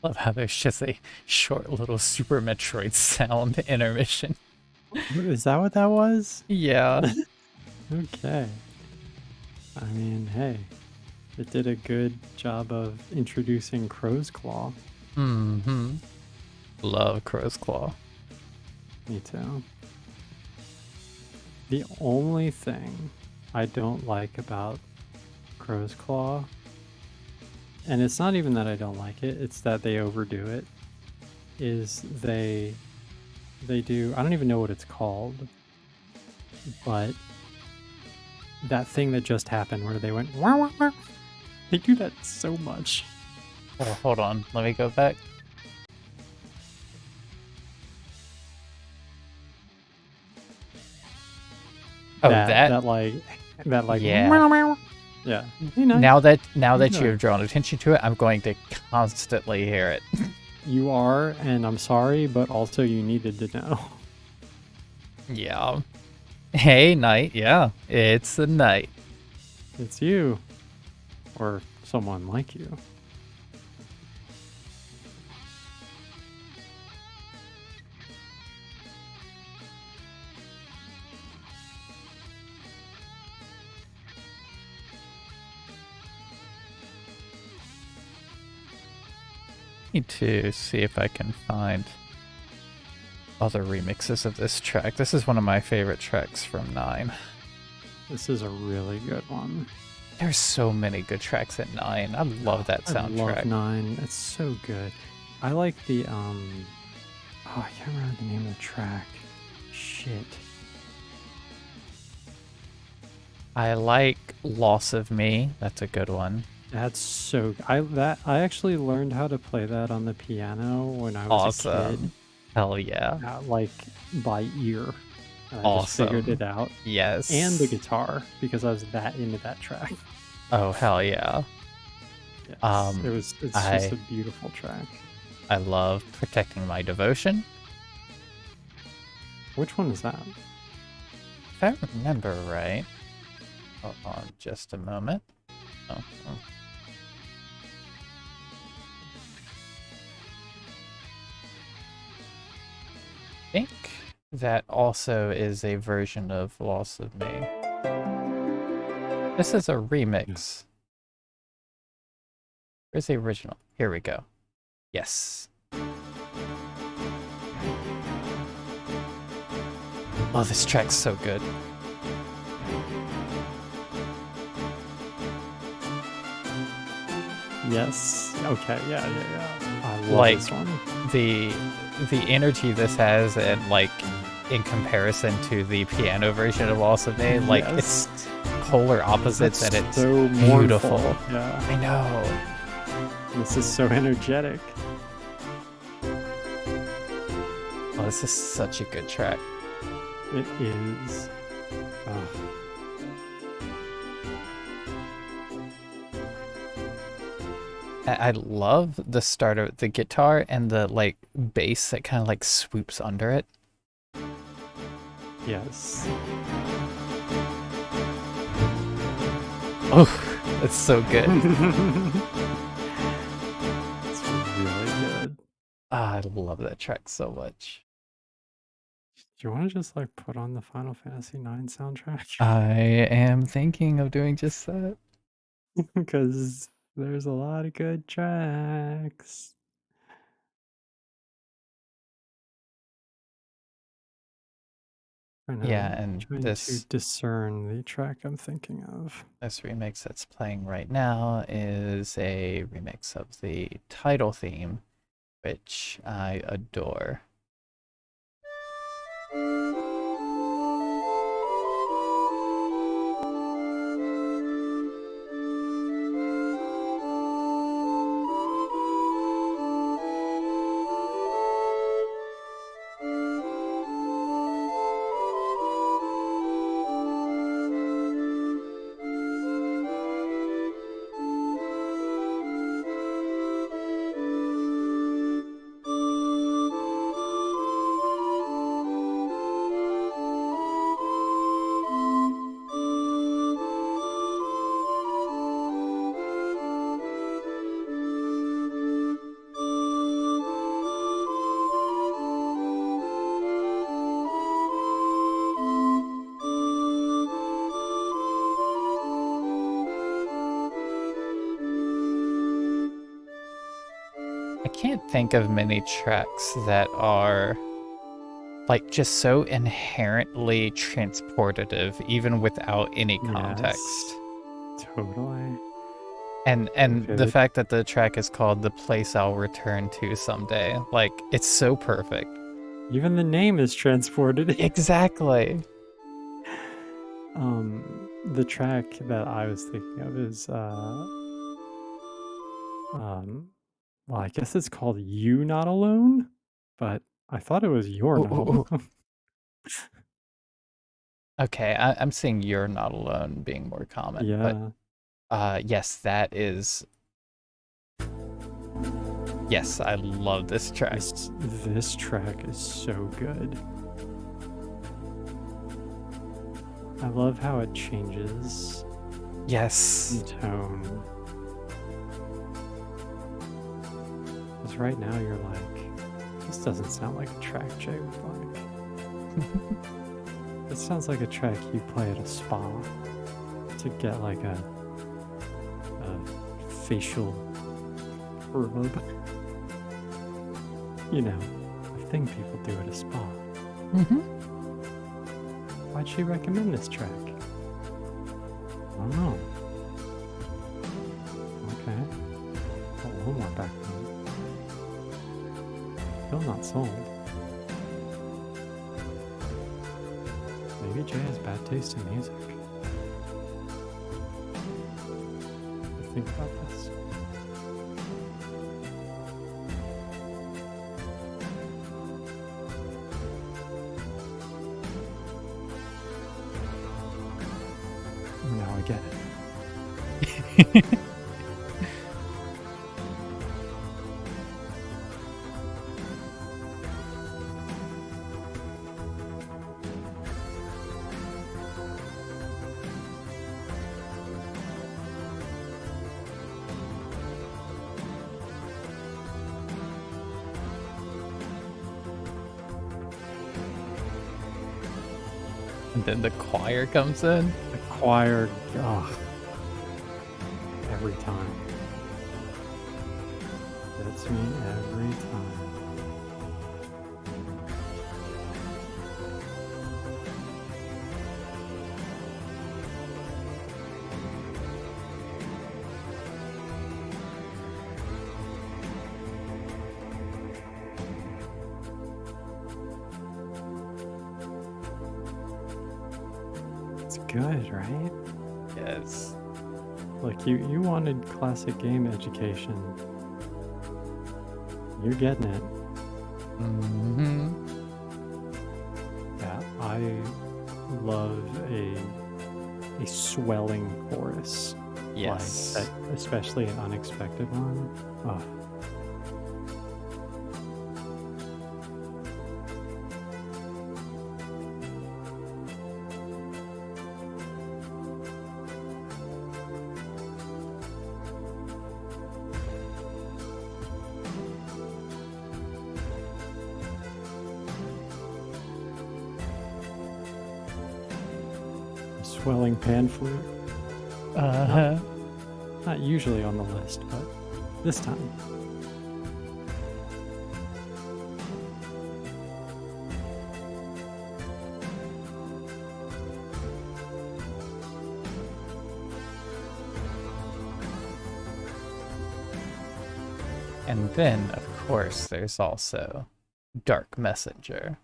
Love how there's just a short little Super Metroid sound intermission. Is that what that was? Yeah. Okay. I mean, hey, it did a good job of introducing Crow's Claw. Mm-hmm. Love Crow's Claw. Me too. The only thing I don't like about Crow's Claw, and it's not even that I don't like it, it's that they overdo it, is they do, I don't even know what it's called, but that thing that just happened where they went wah, wah, wah, they do that so much. Oh, hold on. Let me go back. Oh, that like Yeah. meow, meow. Yeah. Hey, nice. Now that Yeah. you have drawn attention to it, I'm going to constantly hear it. You are, and I'm sorry, but also you needed to know. Yeah. Hey, Knight. Yeah, it's the Knight. It's you. or someone like you. Need to see if I can find other remixes of this track. This is one of my favorite tracks from 9. This is a really good one. There's so many good tracks at 9. I love that soundtrack. I love 9. It's so good. I like the oh, I can't remember the name of the track. Shit. I like Loss of Me. That's a good one. That's so. I actually learned how to play that on the piano when I was a kid. Awesome. Hell yeah. Like by ear. And I just figured Awesome. it out. Yes. And the guitar, because I was that into that track. Oh, hell yeah. Yes, it's just a beautiful track. I love Protecting My Devotion. Which one is that? If I remember right. Hold on just a moment. Oh. I think that also is a version of Loss of Me. This is a remix. Where's the original? Here we go. Yes. Oh, this track's so good. Yes. Okay. Yeah. I love Like, this one. The energy this has, and like in comparison to the piano version of Loss of Me, like it's polar opposites, and it's so beautiful. Mournful. Yeah. I know. This is so energetic. Oh, this is such a good track. It is. Oh. I love the start of the guitar and the like bass that kind of like swoops under it. Yes. Oh, it's so good. It's really good. I love that track so much. Do you want to just like put on the Final Fantasy IX soundtrack? I am thinking of doing just that. Because there's a lot of good tracks. Yeah, and trying this to discern the track I'm thinking of. This remix that's playing right now is a remix of the title theme, which I adore. I can't think of many tracks that are like just so inherently transportative, even without any context. Yes, totally. And Okay, the fact that the track is called The Place I'll Return to Someday, like it's so perfect. Even the name is transported. Exactly. The track that I was thinking of is well, I guess it's called You Not Alone, but I thought it was You're Not Alone. Okay, I'm seeing You're Not Alone being more common. Yeah. But yes, that is. Yes, I love this track. This track is so good. I love how it changes Yes. in tone. right now you're like, this doesn't sound like a track Jay would like. It sounds like a track you play at a spa to get like a facial rub. You know, a thing people do at a spa. Mm-hmm. Why'd she recommend this track? I don't know. Okay. Oh, a little more background. Still not sold. Maybe Jay has bad taste in music. Think about this. Now I get it. And then the choir comes in. The choir, oh, every time. Gets me every time. It's good, right? Yes. Look, you wanted classic game education. You're getting it. Mm-hmm. Yeah, I love a swelling chorus. Yes. Like that, especially an unexpected one. Oh. Swelling pan flute. Uh-huh. Not usually on the list, but this time. And then, of course, there's also Dark Messenger.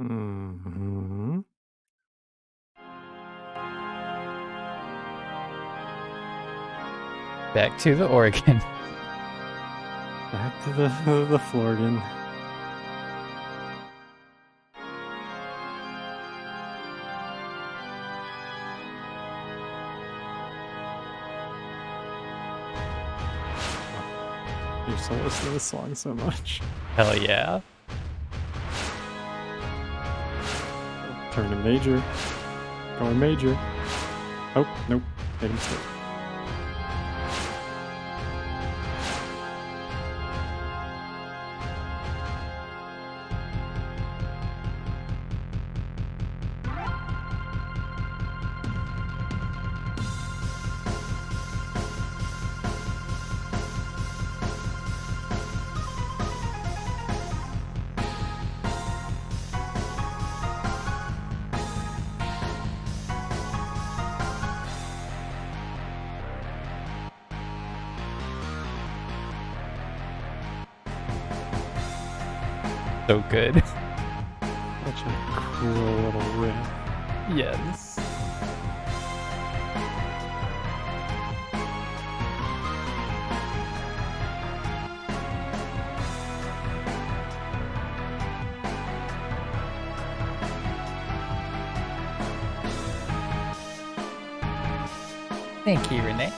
Mm-hmm. Back to the organ. Back to the Florgan. You used to listen to this song so much. Hell yeah. Turn to major. Going major. Oh, nope. Made a mistake. So good. Such a cool little riff. Yes. Thank you, Renee.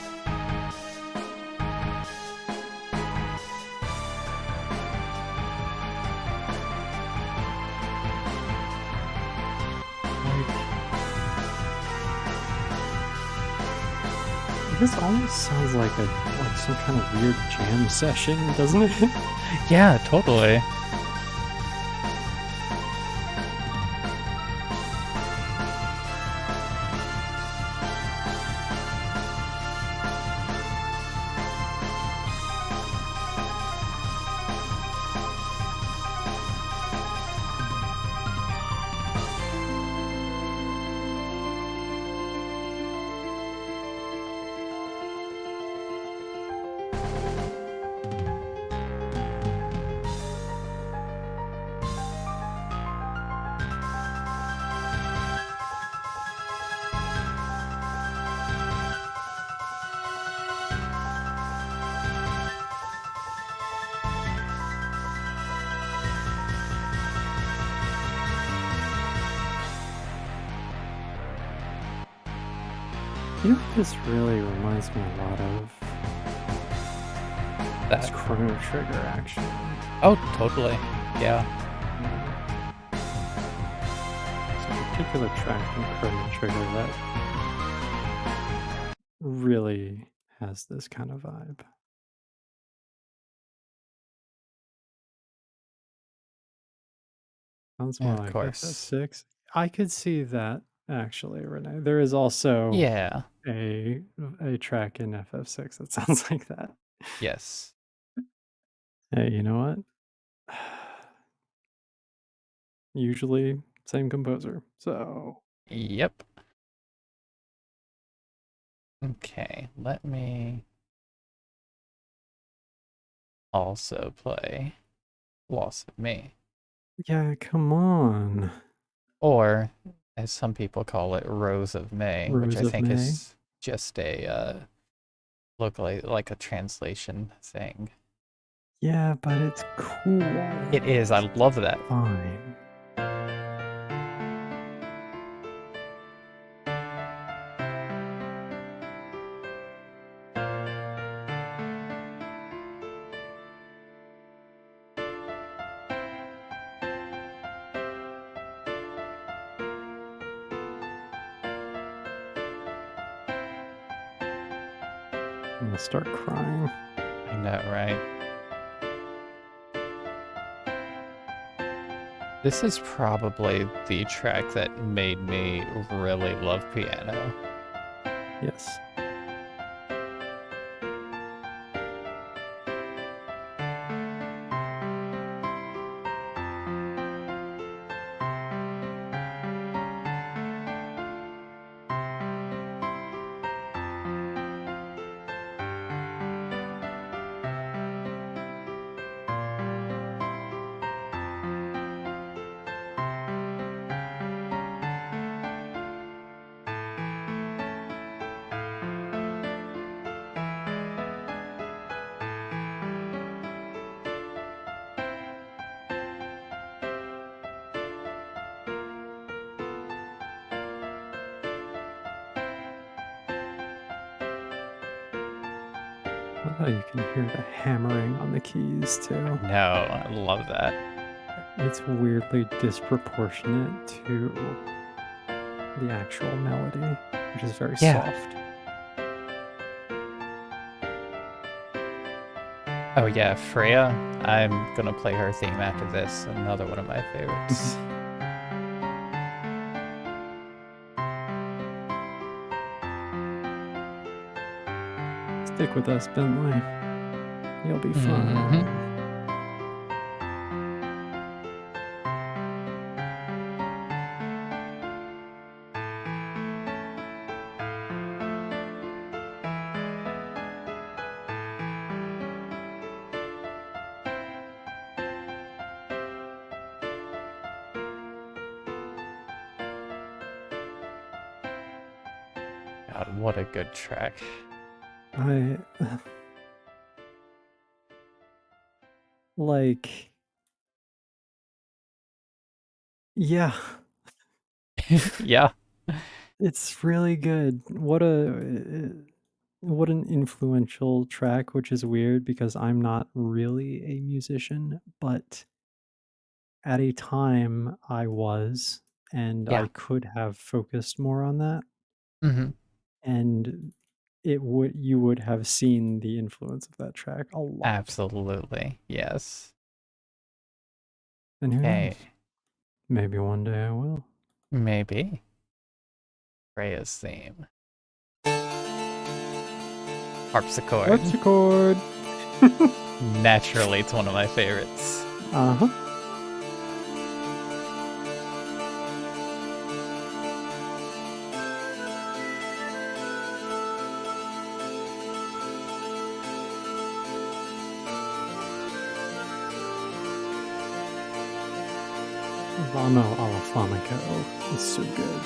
This almost sounds like some kind of weird jam session, doesn't it? Yeah, totally. You know what this really reminds me a lot of? It's That. Chrono Trigger, actually. Oh, totally. Yeah. There's a particular track in Chrono Trigger that really has this kind of vibe. Sounds Yeah, more of like course. FF6. I could see that, actually, Renee. There is also Yeah. a a track in FF6 that sounds like that. Yes. Hey, you know what? Usually same composer. So Yep. Okay, let me also play Loss of Me. yeah, come on. Or, as some people call it, Rose of May, which Rose I of think May. is just a locally like a translation thing. Yeah, but it's cool. It is. I love that. Fine. I'm gonna start crying. I know, right? This is probably the track that made me really love piano. Yes. I love how you can hear the hammering on the keys too. No, I love that. It's weirdly disproportionate to the actual melody, which is very Yeah. soft. Oh yeah, Freya. I'm gonna play her theme after this. Another one of my favorites. Stick with us, Bentley. You'll be Mm-hmm. fine. God, what a good track. I like, yeah, Yeah. it's really good. What an influential track, which is weird because I'm not really a musician, but at a time I was, and Yeah. I could have focused more on that. Mm-hmm. And you would have seen the influence of that track a lot. Absolutely. Yes. And who knows? Okay. Maybe one day I will. Maybe. Freya's theme. Harpsichord. Harpsichord! Naturally, it's one of my favorites. Uh-huh. Vamo alla Flamenco is so good.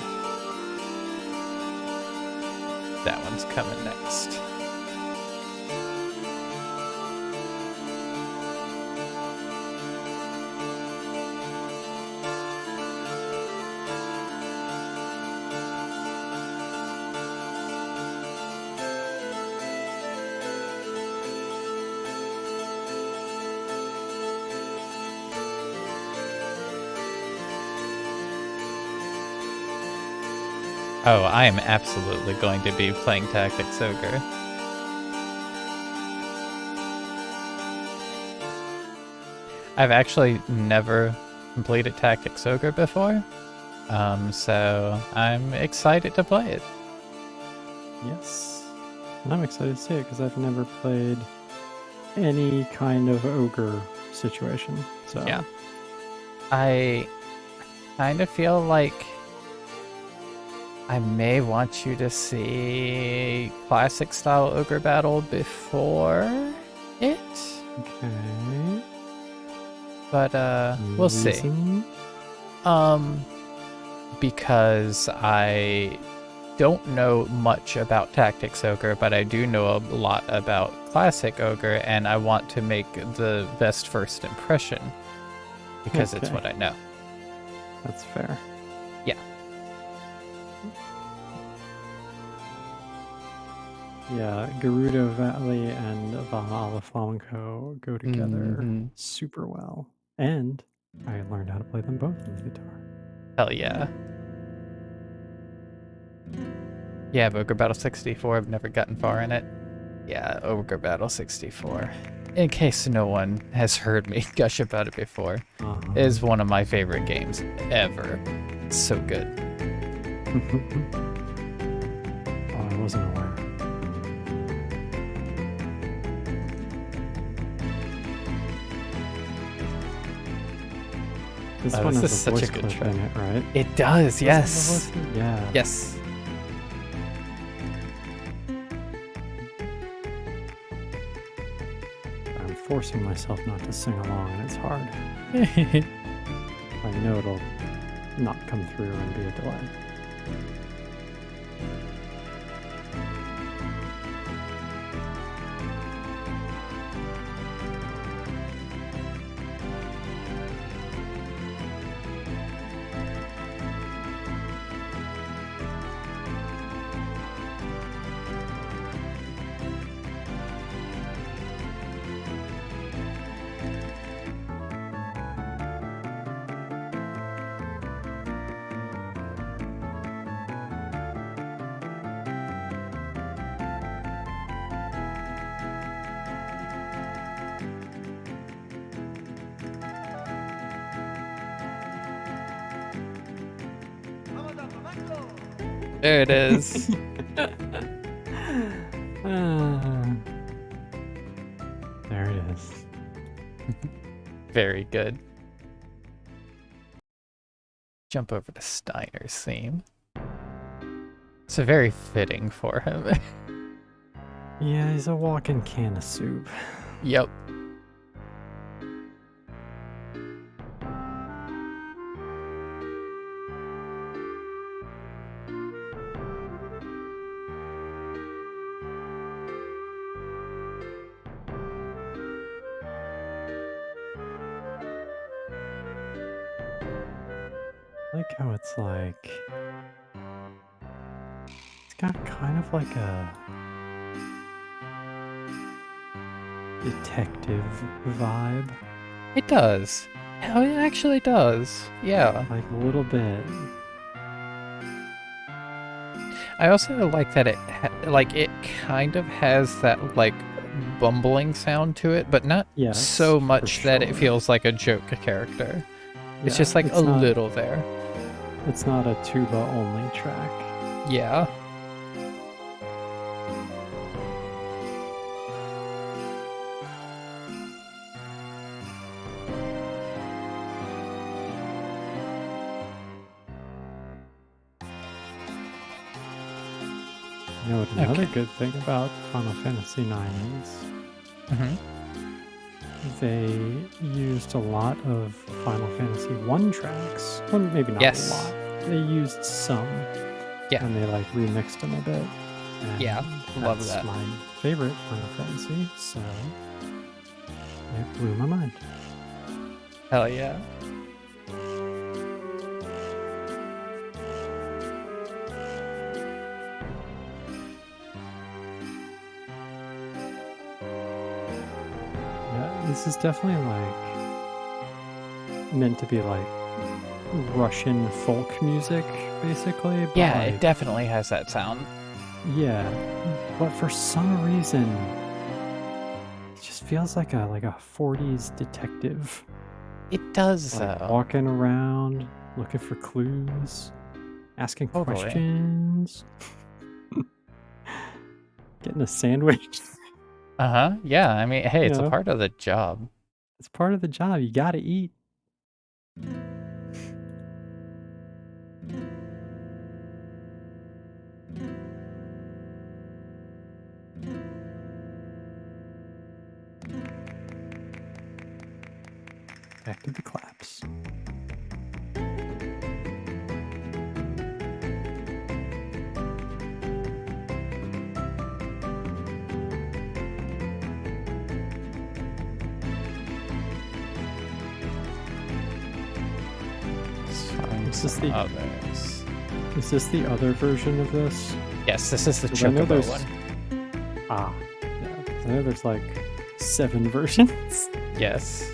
That one's coming next. Oh, I am absolutely going to be playing Tactics Ogre. I've actually never completed Tactics Ogre before, so I'm excited to play it. Yes. And I'm excited to see it because I've never played any kind of ogre situation. So Yeah. I kind of feel like I may want you to see classic style ogre battle before it, Okay. but we'll see. Reason? Because I don't know much about Tactics Ogre, but I do know a lot about Classic Ogre, and I want to make the best first impression because it's Okay. what I know. That's fair. Yeah. Yeah, Gerudo Valley and Valhalla Flamenco go together Mhm. super well. And I learned how to play them both on the guitar. Hell yeah. Yeah, but Ogre Battle 64, I've never gotten far in it. Yeah, Ogre Battle 64. In case no one has heard me gush about it before, is one of my favorite games ever. It's so good. Oh, I wasn't aware. This Oh, one this has is a such a voice good clip track. in it, right? It does, Does it have a yes. voice clip? Yeah. Yes. I'm forcing myself not to sing along, and it's hard. I know it'll not come through and be a delay. There it is. There it is. Very good. Jump over to Steiner's theme. It's a very fitting for him. Yeah, he's a walking can of soup. Yep. I like how it's like... It's got kind of like a... detective vibe. It does. Oh, it actually does. Yeah. Like a little bit. I also like that it kind of has that like bumbling sound to it, but not Yes, so for much that it sure. feels like a joke character. It's Yeah, just like a little there. it's not a tuba only track. Yeah. You know what another Okay. good thing about Final Fantasy IX is? Hmm. They used a lot of Final Fantasy 1 tracks. Well, maybe not a Yes. lot. They used some, Yeah. and they like remixed them a bit. And Yeah. Love that's that. my favorite Final Fantasy, so it blew my mind. Hell yeah. Yeah, this is definitely like meant to be like Russian folk music, basically. But Yeah, like, it definitely has that sound. yeah, but for some reason, it just feels like a 40s detective, It does like though. walking around looking for clues, asking Totally. questions, getting a sandwich. Uh-huh. Yeah, I mean, hey, You it's a know, part of the job. it's part of the job. You gotta eat. Back to the claps. Let's find Is this some the others. is this the other version of this? Yes, this is the 'Cause I know Chocobo there's one. yeah. 'Cause I know there's like 7 versions. Yes.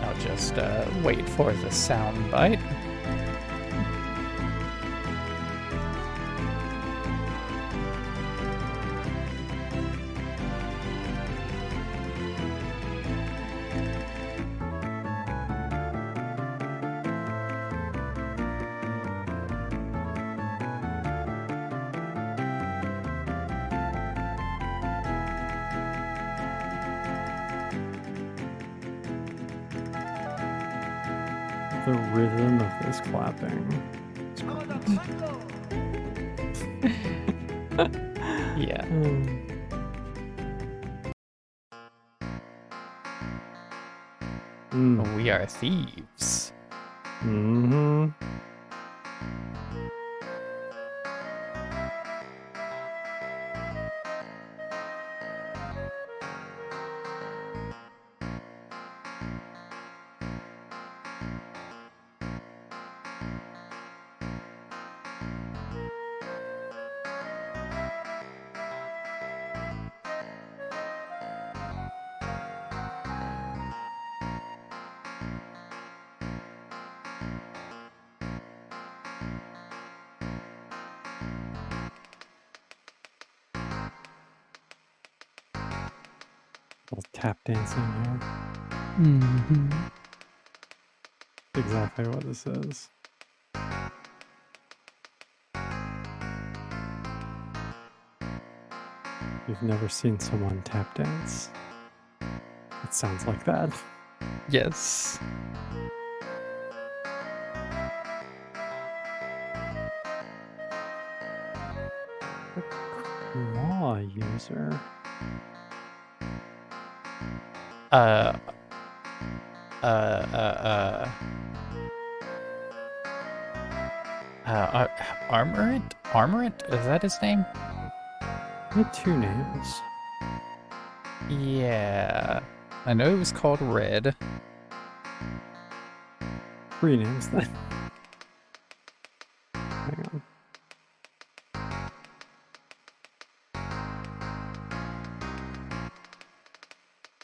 I'll just wait for the sound bite. The rhythm of this clapping. Yeah. We are thieves. Mm-hmm. Little tap dancing here. Mm-hmm. Exactly what this is. You've never seen someone tap dance. It sounds like that. Yes. Claw user. Uh. Uh. Uh. Armorant? Armorant? Is that his name? He had 2 names. Yeah. I know it was called Red. 3 names then. Hang on.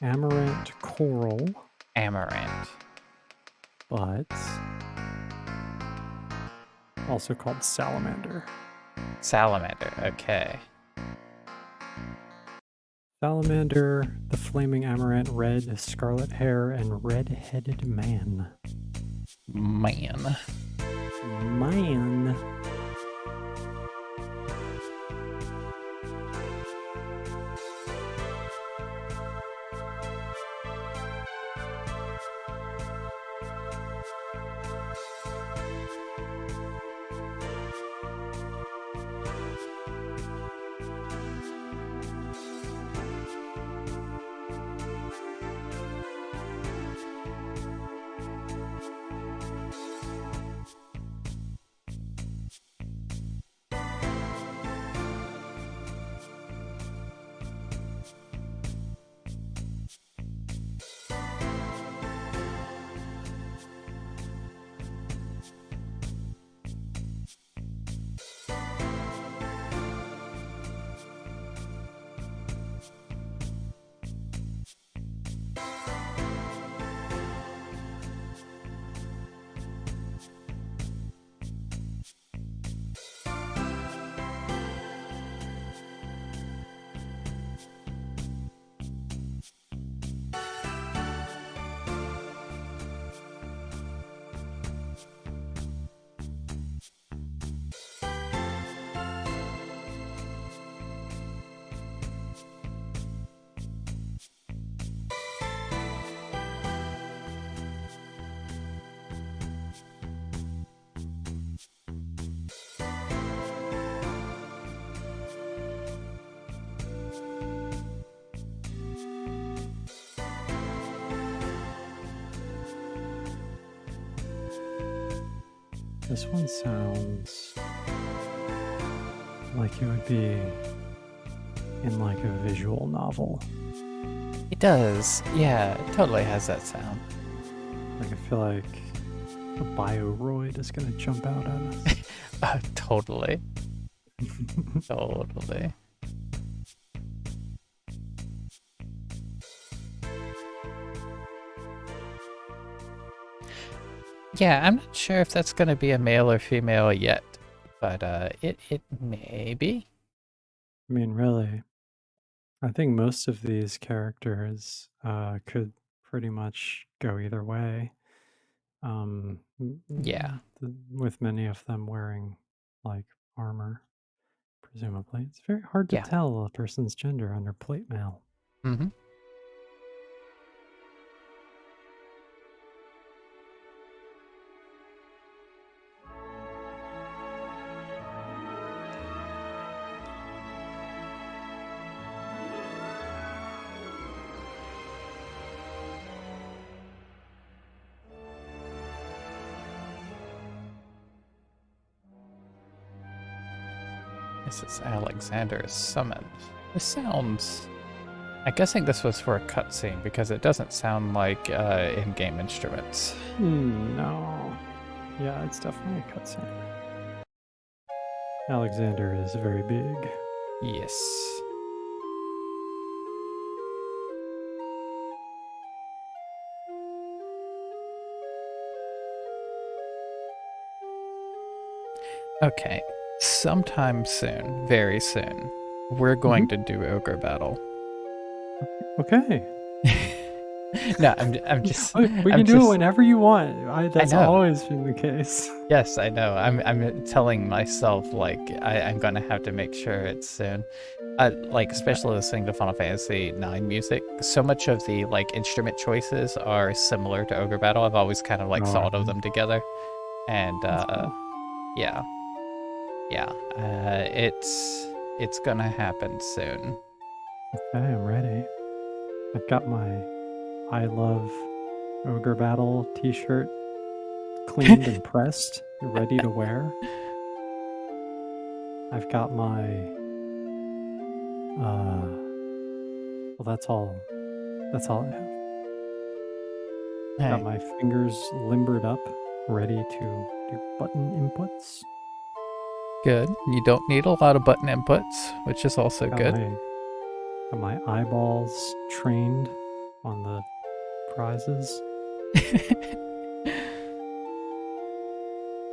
Amaranth coral, Amaranth. but also called salamander. Salamander. Okay. Salamander, the flaming amaranth, red, scarlet hair, and red-headed man. Man. Man. This one sounds like it would be in like a visual novel. It does. Yeah, it totally has that sound. Like I feel like a bioroid is gonna jump out at us. Totally. Totally. Yeah, I'm not sure if that's gonna be a male or female yet, but it may be. I mean, really, I think most of these characters could pretty much go either way. Yeah. With many of them wearing like armor, presumably. It's very hard to Yeah. tell a person's gender under plate mail. Mm-hmm. This is Alexander is summoned. This sounds... I'm guessing this was for a cutscene because it doesn't sound like in-game instruments. No. Yeah, it's definitely a cutscene. Alexander is very big. Yes. Okay. Sometime soon, very soon, we're going to do Ogre Battle. Okay. No, I'm just. We I'm can do just, it whenever you want. That's know. always been the case. Yes, I know. I'm telling myself like I'm gonna have to make sure it's soon. Like especially listening to Final Fantasy IX music. So much of the like instrument choices are similar to Ogre Battle. I've always kind of like thought of them together, and Cool. yeah, it's gonna happen soon. Okay, I'm ready. I've got my I Love Ogre Battle t-shirt cleaned and pressed, ready to wear. I've got my well, that's all I have. Hey, Got my fingers limbered up, ready to do button inputs. good. You don't need a lot of button inputs, which is also good. Got my eyeballs trained on the prizes.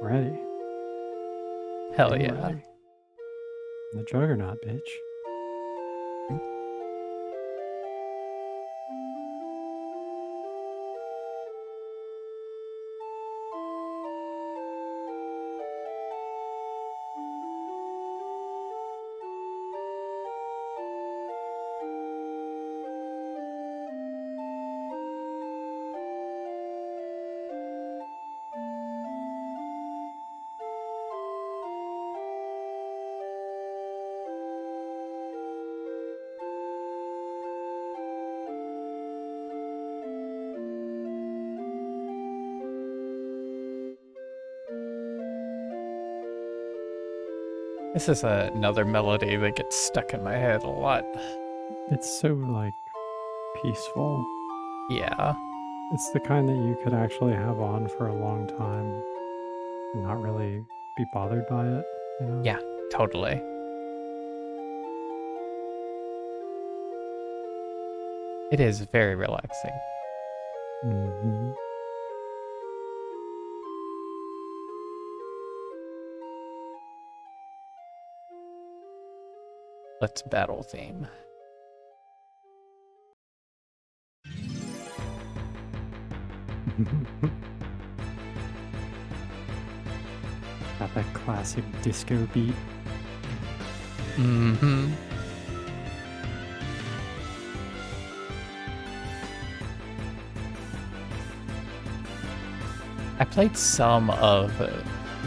Ready. Hell Stay yeah. ready. The Juggernaut, bitch. This is another melody that gets stuck in my head a lot. It's so, like, peaceful. Yeah. It's the kind that you could actually have on for a long time and not really be bothered by it, you know? Yeah, totally. It is very relaxing. Mm-hmm. Let's battle theme. Got that classic disco beat. Mm-hmm. I played some of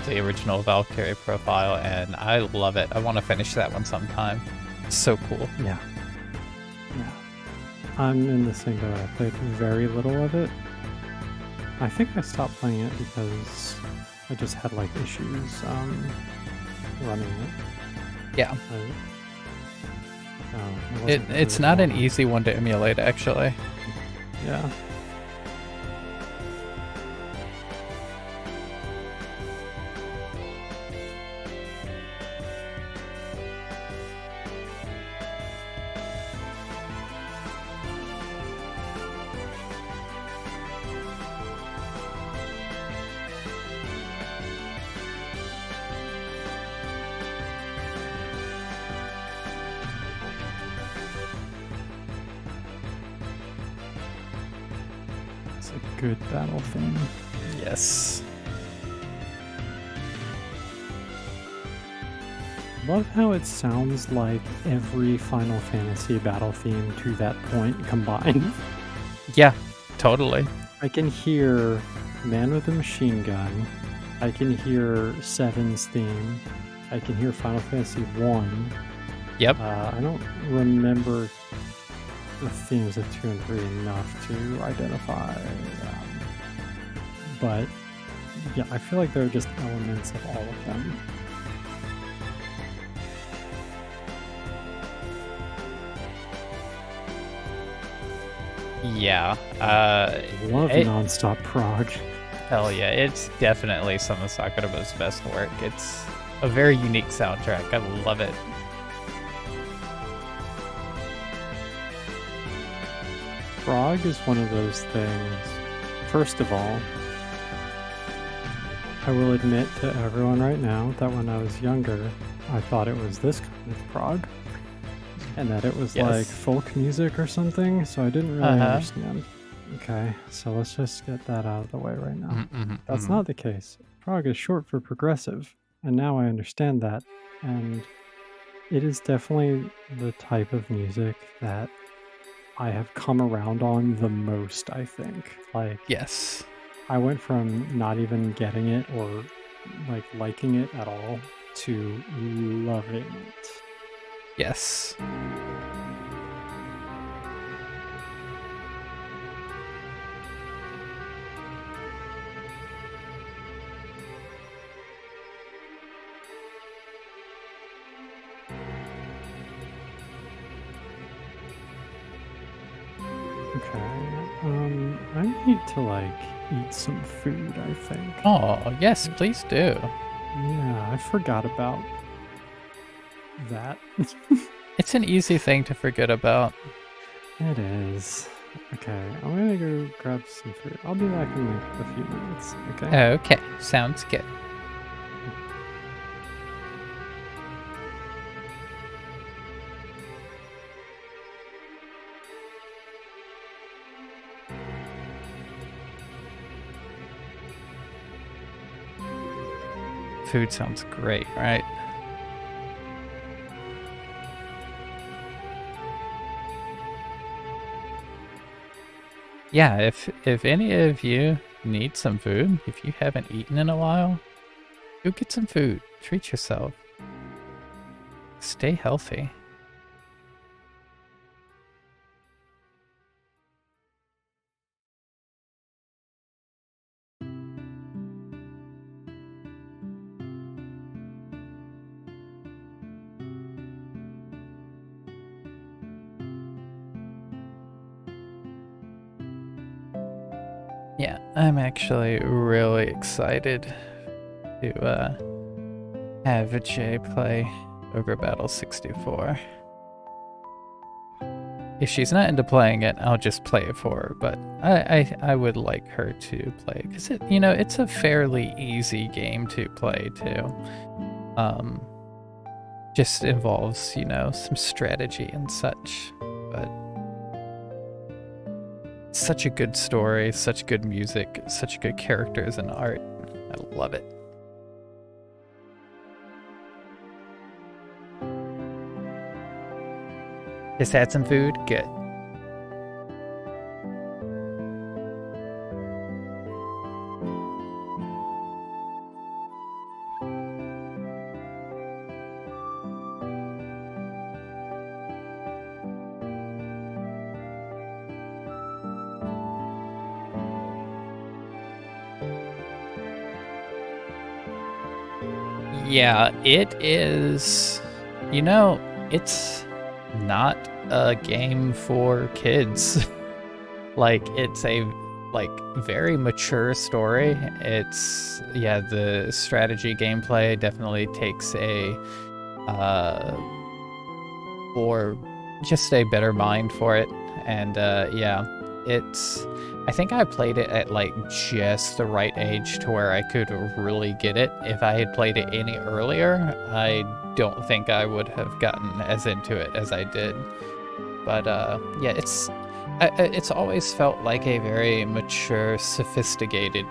the original Valkyrie profile, and I love it. I want to finish that one sometime. It's so cool. Yeah. Yeah. I'm in the same boat. I played very little of it. I think I stopped playing it because I just had like issues running it. Yeah. It It's not an easy one to emulate, actually. Yeah. It's a good battle theme. Yes. Love how it sounds like every Final Fantasy battle theme to that point combined. Yeah, totally. I can hear Man with a Machine Gun. I can hear Seven's theme. I can hear Final Fantasy 1. Yep. I don't remember the themes of 2 and 3 enough to identify. But yeah, I feel like there are just elements of all of them. Yeah. Love nonstop prog. Hell yeah, it's definitely some of Sakura's best work. It's a very unique soundtrack. I love it. Prog is one of those things. First of all, I will admit to everyone right now that when I was younger, I thought it was this kind of prog. And that it was Yes. like folk music or something, so I didn't really understand. Okay, so let's just get that out of the way right now. That's not the case. Prog is short for progressive, and now I understand that. And it is definitely the type of music that I have come around on the most, I think. Like, Yes. I went from not even getting it or like liking it at all to loving it. Yes. Okay, I need to like eat some food, I think. Oh, yes, please do. Yeah, I forgot about that. It's an easy thing to forget about. It is. Okay, I'm gonna go grab some food. I'll be back in like a few minutes, okay? Okay, sounds good. Food sounds great, right? Yeah, if any of you need some food, if you haven't eaten in a while, go get some food. Treat yourself. Stay healthy. Yeah, I'm actually really excited to have Jay play Ogre Battle 64. If she's not into playing it, I'll just play it for her, but I would like her to play it, because it's a fairly easy game to play too. Just involves, some strategy and such, but such a good story, such good music, such good characters and art. I love it. Just had some food? Good. Yeah, it is. It's not a game for kids. Like, it's a very mature story. The strategy gameplay definitely takes or just a better mind for it. And I think I played it at just the right age to where I could really get it. If I had played it any earlier, I don't think I would have gotten as into it as I did. But it's always felt like a very mature, sophisticated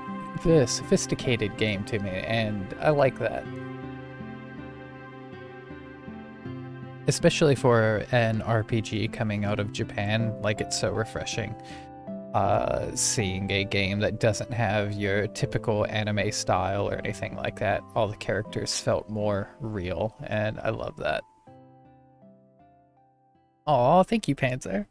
game to me, and I like that. Especially for an RPG coming out of Japan, it's so refreshing. Seeing a game that doesn't have your typical anime style or anything like that. All the characters felt more real, and I love that. Aw, thank you, Panzer.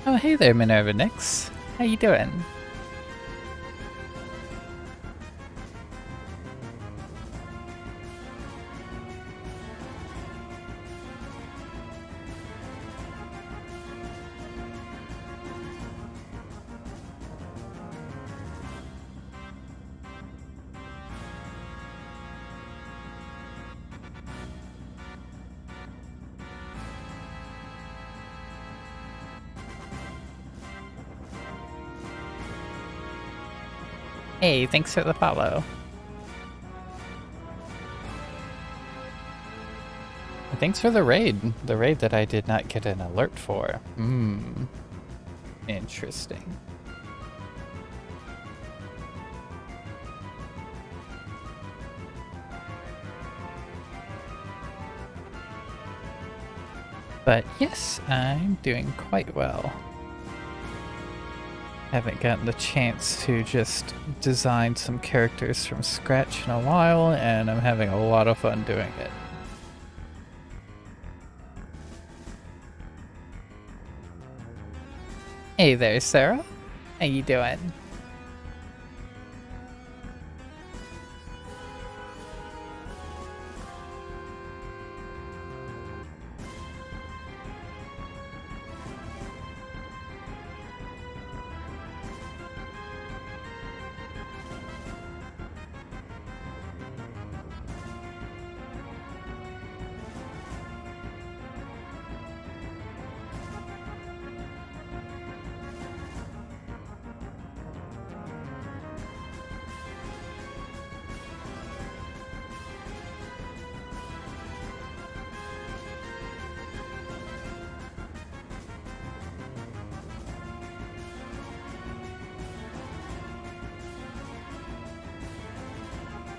Oh, hey there, Minerva Nix. How you doing? Hey, thanks for the follow. Thanks for the raid that I did not get an alert for. Interesting. But yes, I'm doing quite well. Haven't gotten the chance to just design some characters from scratch in a while, and I'm having a lot of fun doing it. Hey there, Sarah. How you doing?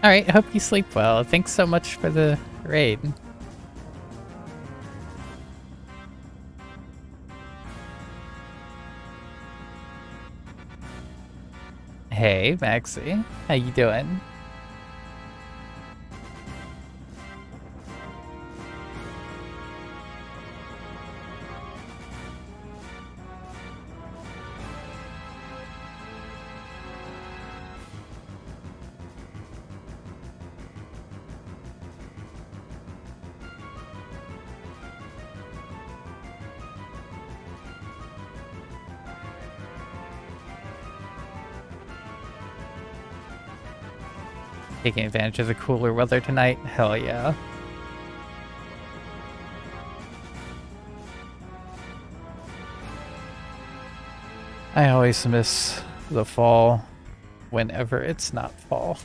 Alright, hope you sleep well. Thanks so much for the raid. Hey, Maxie. How you doing? Taking advantage of the cooler weather tonight? Hell yeah. I always miss the fall whenever it's not fall.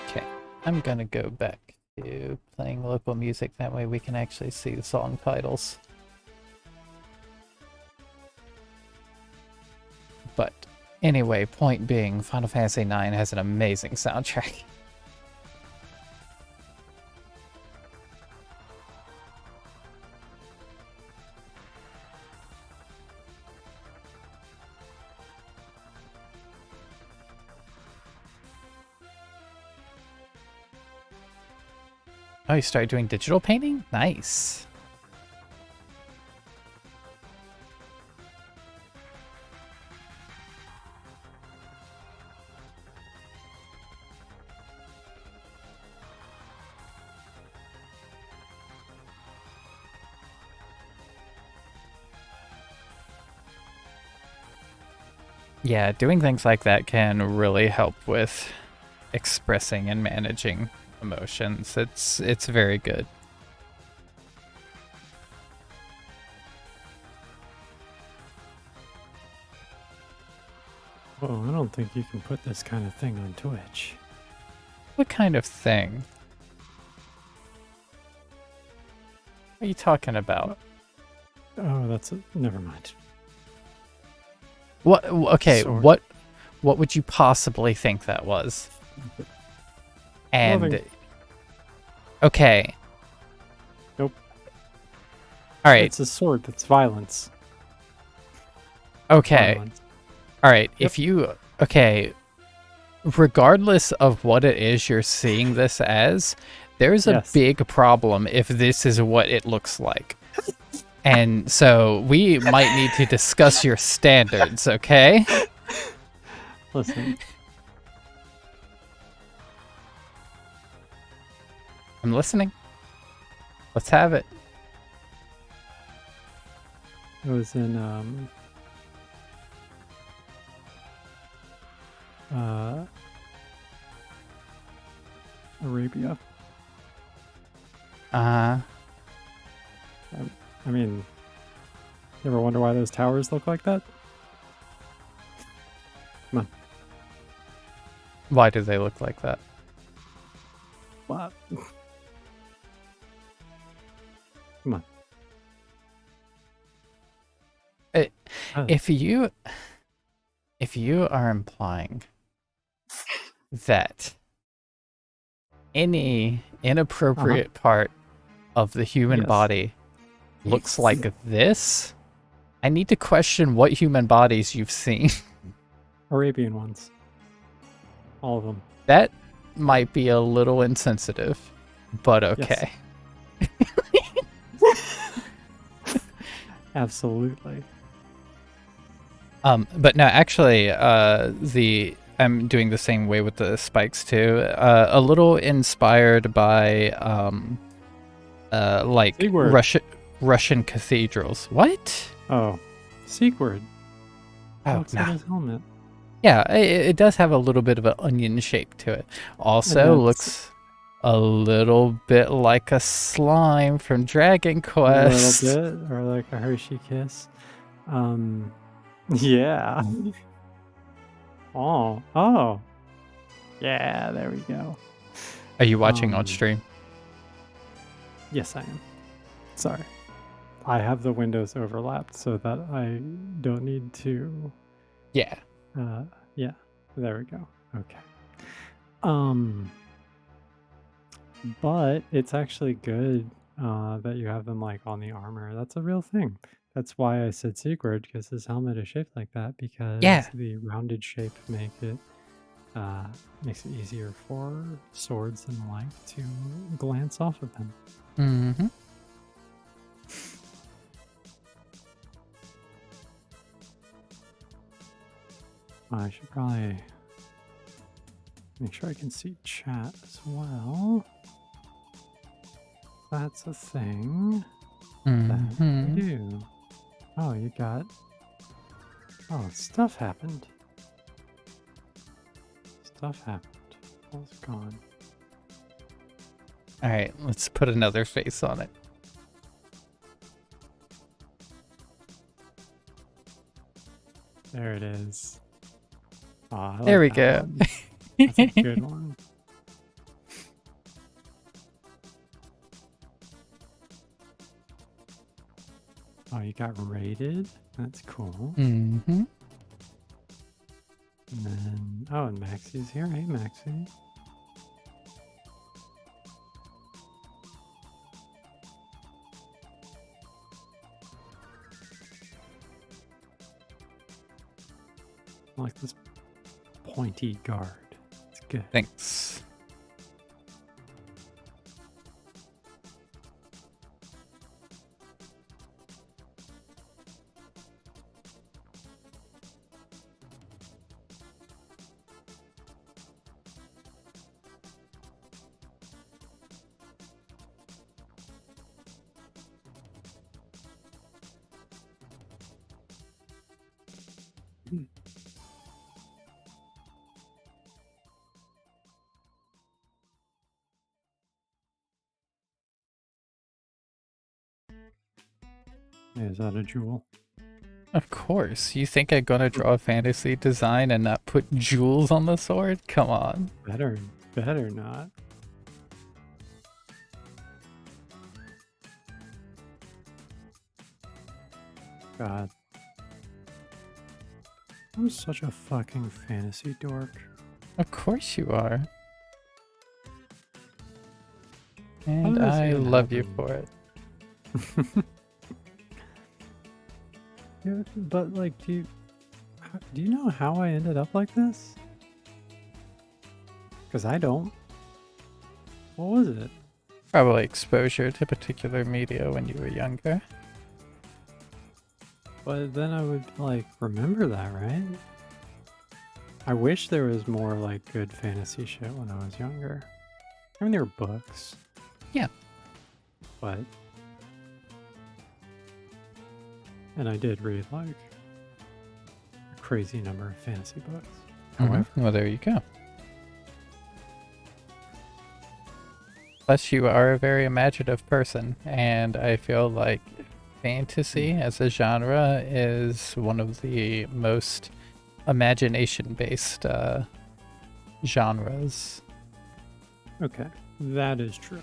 Okay, I'm gonna go back to playing local music, that way we can actually see the song titles. But anyway, point being, Final Fantasy IX has an amazing soundtrack. Oh, you started doing digital painting? Nice. Yeah, doing things like that can really help with expressing and managing emotions. It's very good. Oh, I don't think you can put this kind of thing on Twitch. What kind of thing? What are you talking about? Oh, never mind. What? Okay, Sword. what would you possibly think that was? And Nothing. okay. Nope. All right. It's a sword that's violence. Okay. Violence. All right. Yep. If you okay, regardless of what it is you're seeing this as, there's a Yes. big problem if this is what it looks like. And so we might need to discuss your standards, okay? Listen, I'm listening. Let's have it. I was in Arabia. Uh, I mean, you ever wonder why those towers look like that? why do they look like that? Well, Come on. It, Oh, if you are implying that any inappropriate part of the human Yes. body looks like this, I need to question what human bodies you've seen. Arabian ones. All of them. That might be a little insensitive, but okay. Absolutely. But no, actually, I'm doing the same way with the spikes too. A little inspired by like Sigurd. Russian cathedrals. What? Oh, Sigurd. Oh, Looks like his helmet. Yeah, it does have a little bit of an onion shape to it. Also looks a little bit like a slime from Dragon Quest. A little bit, or like a Hershey Kiss. Yeah. Oh. Yeah, there we go. Are you watching on stream? Yes, I am. Sorry. I have the windows overlapped so that I don't need to. Yeah. Yeah. There we go. Okay. But it's actually good that you have them like on the armor. That's a real thing. That's why I said Sigurd, because his helmet is shaped like that, because the rounded shape makes it easier for swords and the like to glance off of them. Mm-hmm. I should probably make sure I can see chat as well. That's a thing that we do. Oh, you got... Oh, stuff happened. Stuff happened. All is gone. Alright, let's put another face on it. There it is. Oh, there we go. That's a good one. Oh, you got raided? That's cool. Mm-hmm. And then, oh, and Maxie's here. Hey, Maxie. I like this pointy guard. It's good. Thanks. Is that a jewel? Of course. You think I'm gonna draw a fantasy design and not put jewels on the sword? Come on. Better not. God. I'm such a fucking fantasy dork. Of course you are. And I love you for it. Yeah, but like, do you know how I ended up like this? Because I don't. What was it? Probably exposure to particular media when you were younger. But then I would like remember that, right? I wish there was more like good fantasy shit when I was younger. I mean, there were books. Yeah. But... And I did read like a crazy number of fantasy books. However, well, there you go. Plus, you are a very imaginative person, and I feel like fantasy as a genre is one of the most imagination-based genres. Okay, that is true.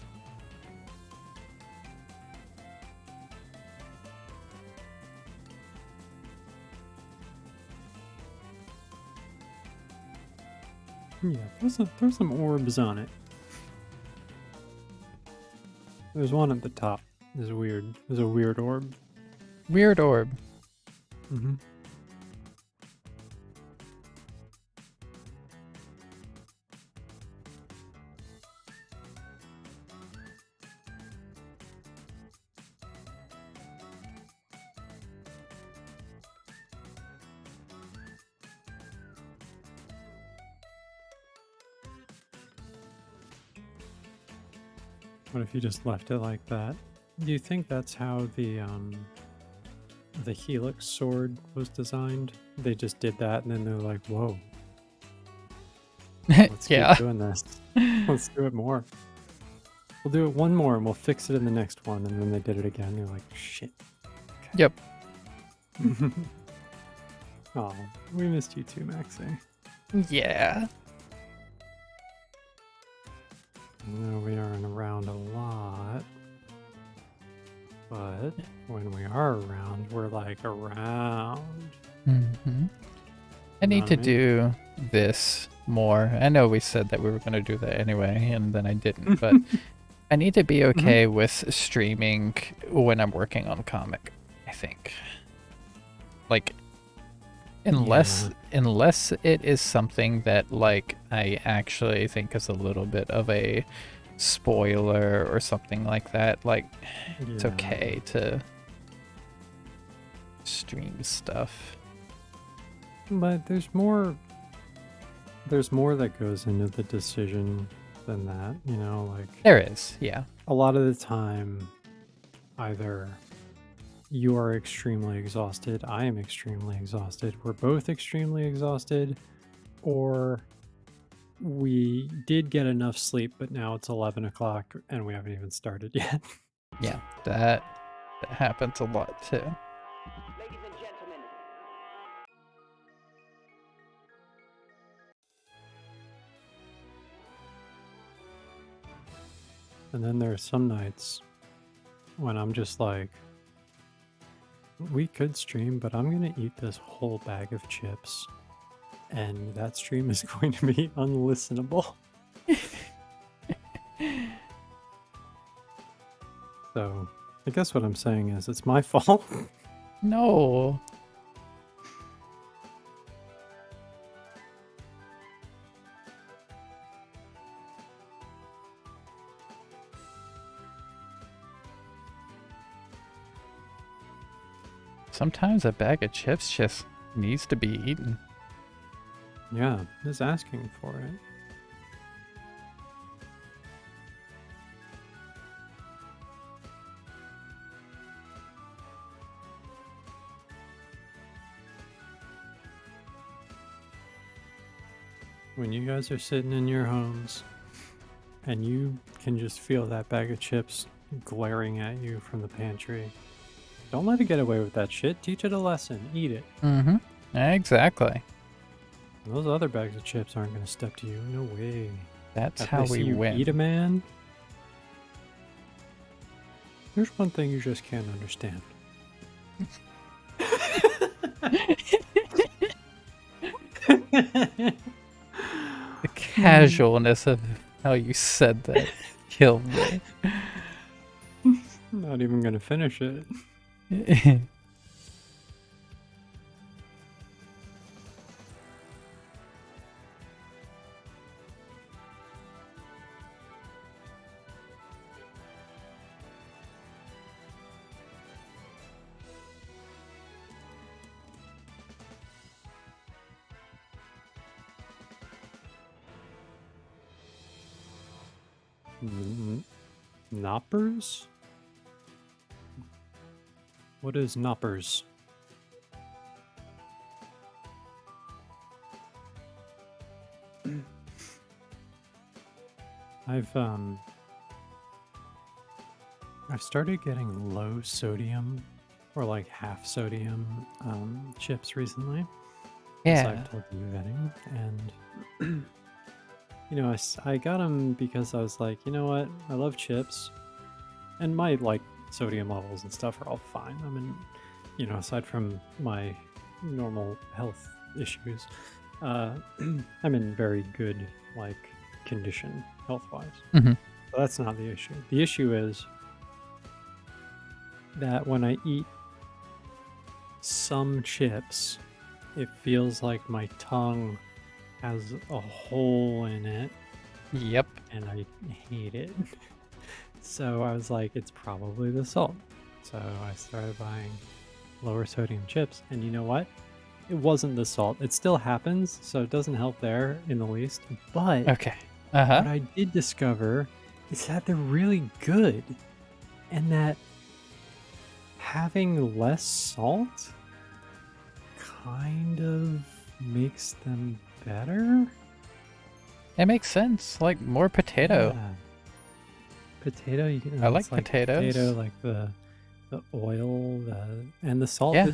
Yeah, throw some orbs on it. There's one at the top. There's weird. There's a weird orb. Weird orb. Mm-hmm. What if you just left it like that? Do you think that's how the Helix sword was designed? They just did that and then they're like, whoa, let's keep Yeah. doing this. Let's do it more. We'll do it one more and we'll fix it in the next one. And then they did it again. They're like, shit. Yep. Oh, we missed you too, Maxie. Yeah. I know we aren't around a lot. But when we are around, we're like around. Mm-hmm. I need to do this more. I know we said that we were going to do that anyway, and then I didn't, but I need to be okay with streaming when I'm working on comic, I think. Like, unless it is something that, like, I actually think is a little bit of a spoiler or something like that, like, it's okay to stream stuff. But there's more that goes into the decision than that, you know, like There is, yeah. a lot of the time either you are extremely exhausted, I am extremely exhausted, we're both extremely exhausted, or we did get enough sleep, but now it's 11 o'clock and we haven't even started yet. Yeah, that happens a lot too. Ladies and gentlemen. And then there are some nights when I'm just like, we could stream, but I'm going to eat this whole bag of chips. And that stream is going to be unlistenable. So, I guess what I'm saying is it's my fault. No. Sometimes a bag of chips just needs to be eaten. Yeah, just asking for it. When you guys are sitting in your homes and you can just feel that bag of chips glaring at you from the pantry, don't let it get away with that shit. Teach it a lesson. Eat it. Mm-hmm. Exactly. Those other bags of chips aren't going to step to you. No way. That's After how they see we you win. eat a man. There's one thing you just can't understand. The casualness of how you said that killed me. Not even going to finish it. Knoppers? What is knoppers? I've started getting low sodium or like half sodium chips recently. As Yeah. I've told you, vetting, and you know, I got them because I was like, you know what, I love chips, and my like sodium levels and stuff are all fine. I mean, you know, aside from my normal health issues, I'm in very good like condition health-wise. Mhm. But that's not the issue. The issue is that when I eat some chips, it feels like my tongue has a hole in it, Yep. and I hate it. So I was like, it's probably the salt. So I started buying lower sodium chips, and you know what? It wasn't the salt. It still happens, so it doesn't help there in the least. But Okay. Uh-huh. what I did discover is that they're really good, and that having less salt kind of makes them better. It makes sense. Like more potato. Yeah. Potato, you can. I like It's like potatoes. potato, like the oil, and the salt. Yeah.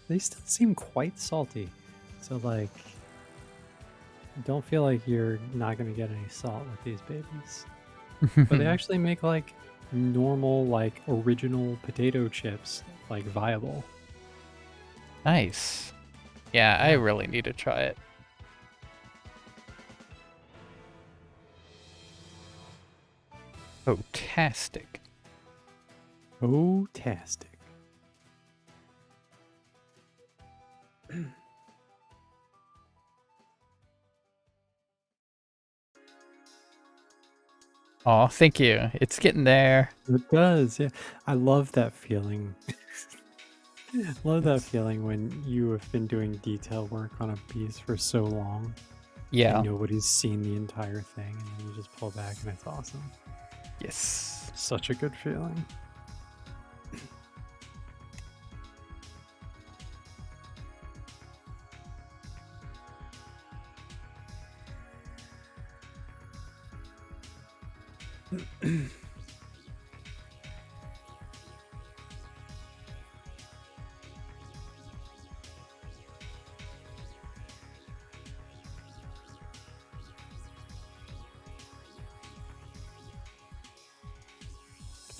They still seem quite salty. So like, don't feel like you're not gonna get any salt with these babies. But they actually make like normal, like original potato chips like viable. Nice. Yeah, I really need to try it. Fantastic. Oh, tastic. Oh, thank you. It's getting there. It does, yeah. I love that feeling. Love that feeling when you have been doing detail work on a piece for so long Yeah. and nobody's seen the entire thing, and then you just pull back and it's awesome. Yes. Such a good feeling.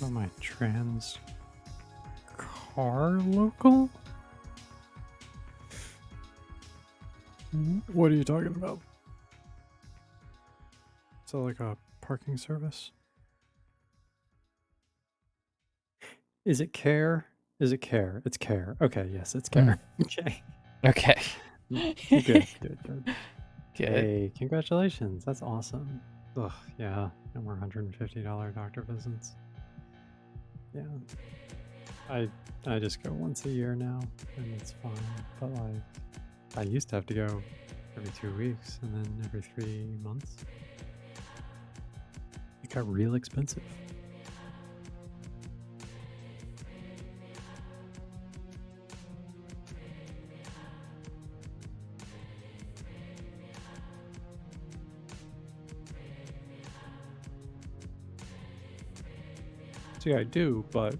Oh, my trans car local? What are you talking about? Is that like a parking service? Is it care? Is it care? It's care. Okay, yes, it's care. Okay. Okay. Good, good, good. Good. Hey, congratulations. That's awesome. Ugh, yeah. No more $150 doctor visits. Yeah. I just go once a year now, and it's fine. But like, I used to have to go every 2 weeks and then every 3 months. It got real expensive. See, I do, but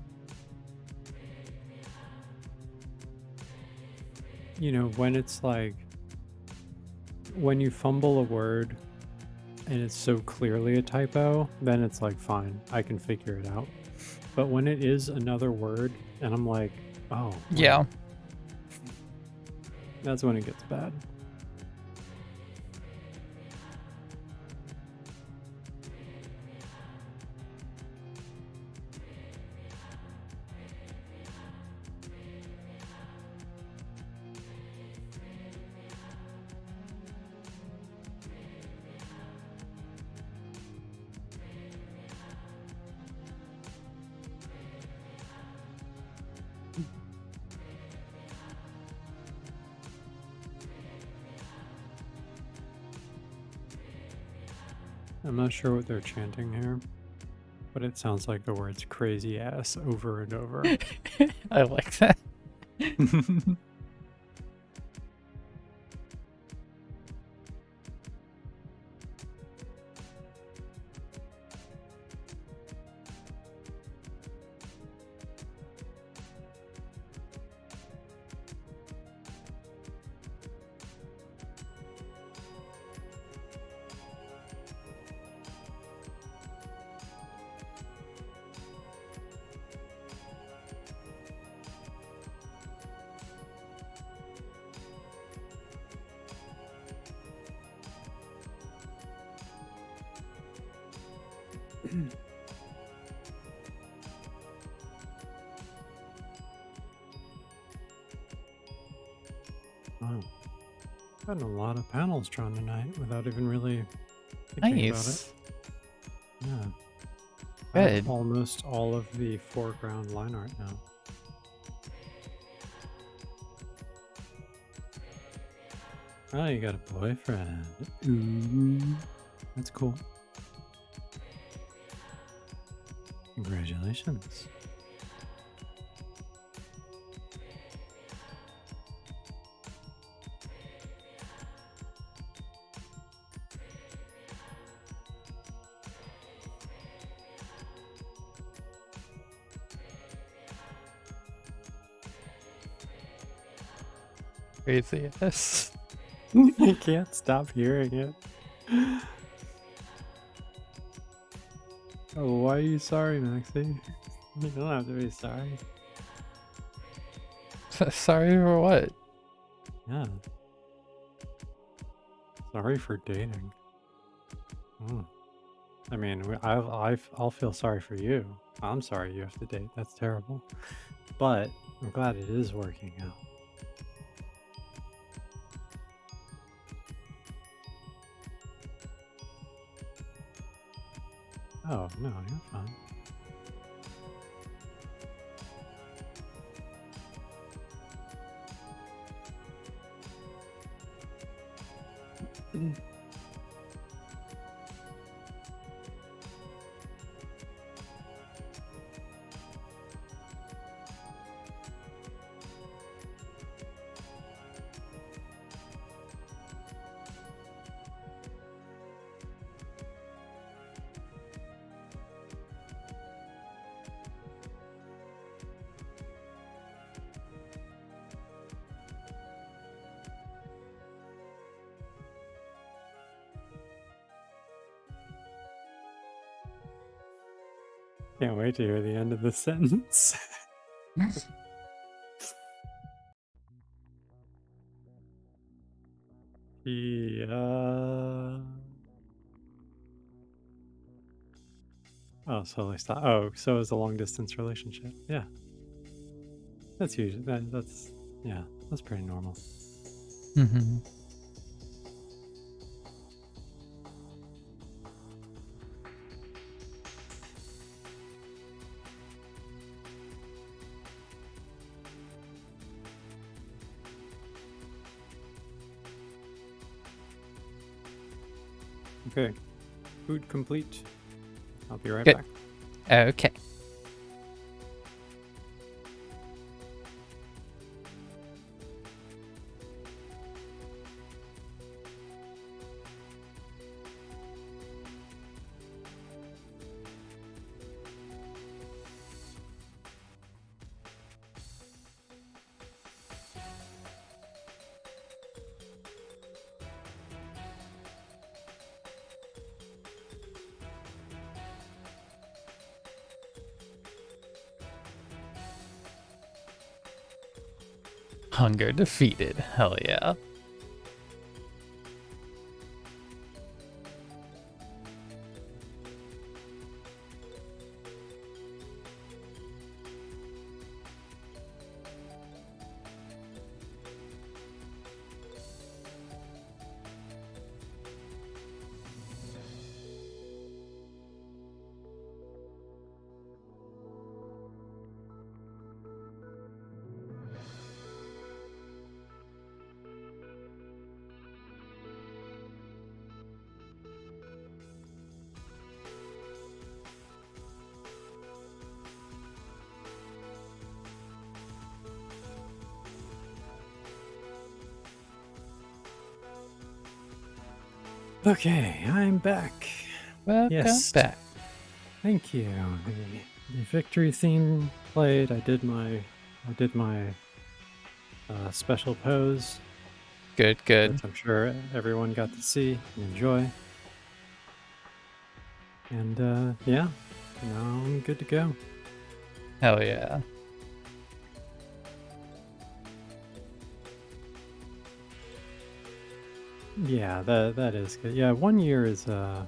you know, when it's like when you fumble a word and it's so clearly a typo, then it's like fine, I can figure it out. But when it is another word and I'm like, oh, wait, Yeah. that's when it gets bad. I'm not sure what they're chanting here, but it sounds like the words crazy ass over and over. I like that. Wow. Gotten a lot of panels drawn tonight without even really thinking about it. Nice. Yeah. I have Good. almost all of the foreground line art now. Oh, you got a boyfriend. Ooh. That's cool. Congratulations. Craziness. I can't stop hearing it. Oh, why are you sorry, Maxie? You don't have to be sorry. Sorry for what? Yeah. Sorry for dating. Hmm. I mean, I'll feel sorry for you. I'm sorry you have to date. That's terrible. But I'm glad it is working out. Oh, no, you're fine. Can't wait to hear the end of the sentence. Yeah. Oh, slowly stop. Oh, so is a long distance relationship. Yeah. That's usually that's yeah, that's pretty normal. Mm-hmm. Okay. Food complete. I'll be right Good. back. Okay. Hunger defeated. Hell yeah. Okay, I'm back. Welcome Yes. back. Thank you. The victory theme played. I did my special pose, Good, good. which I'm sure everyone got to see and enjoy. And yeah, now I'm good to go. Hell yeah. Yeah, that is good. Yeah, 1 year is a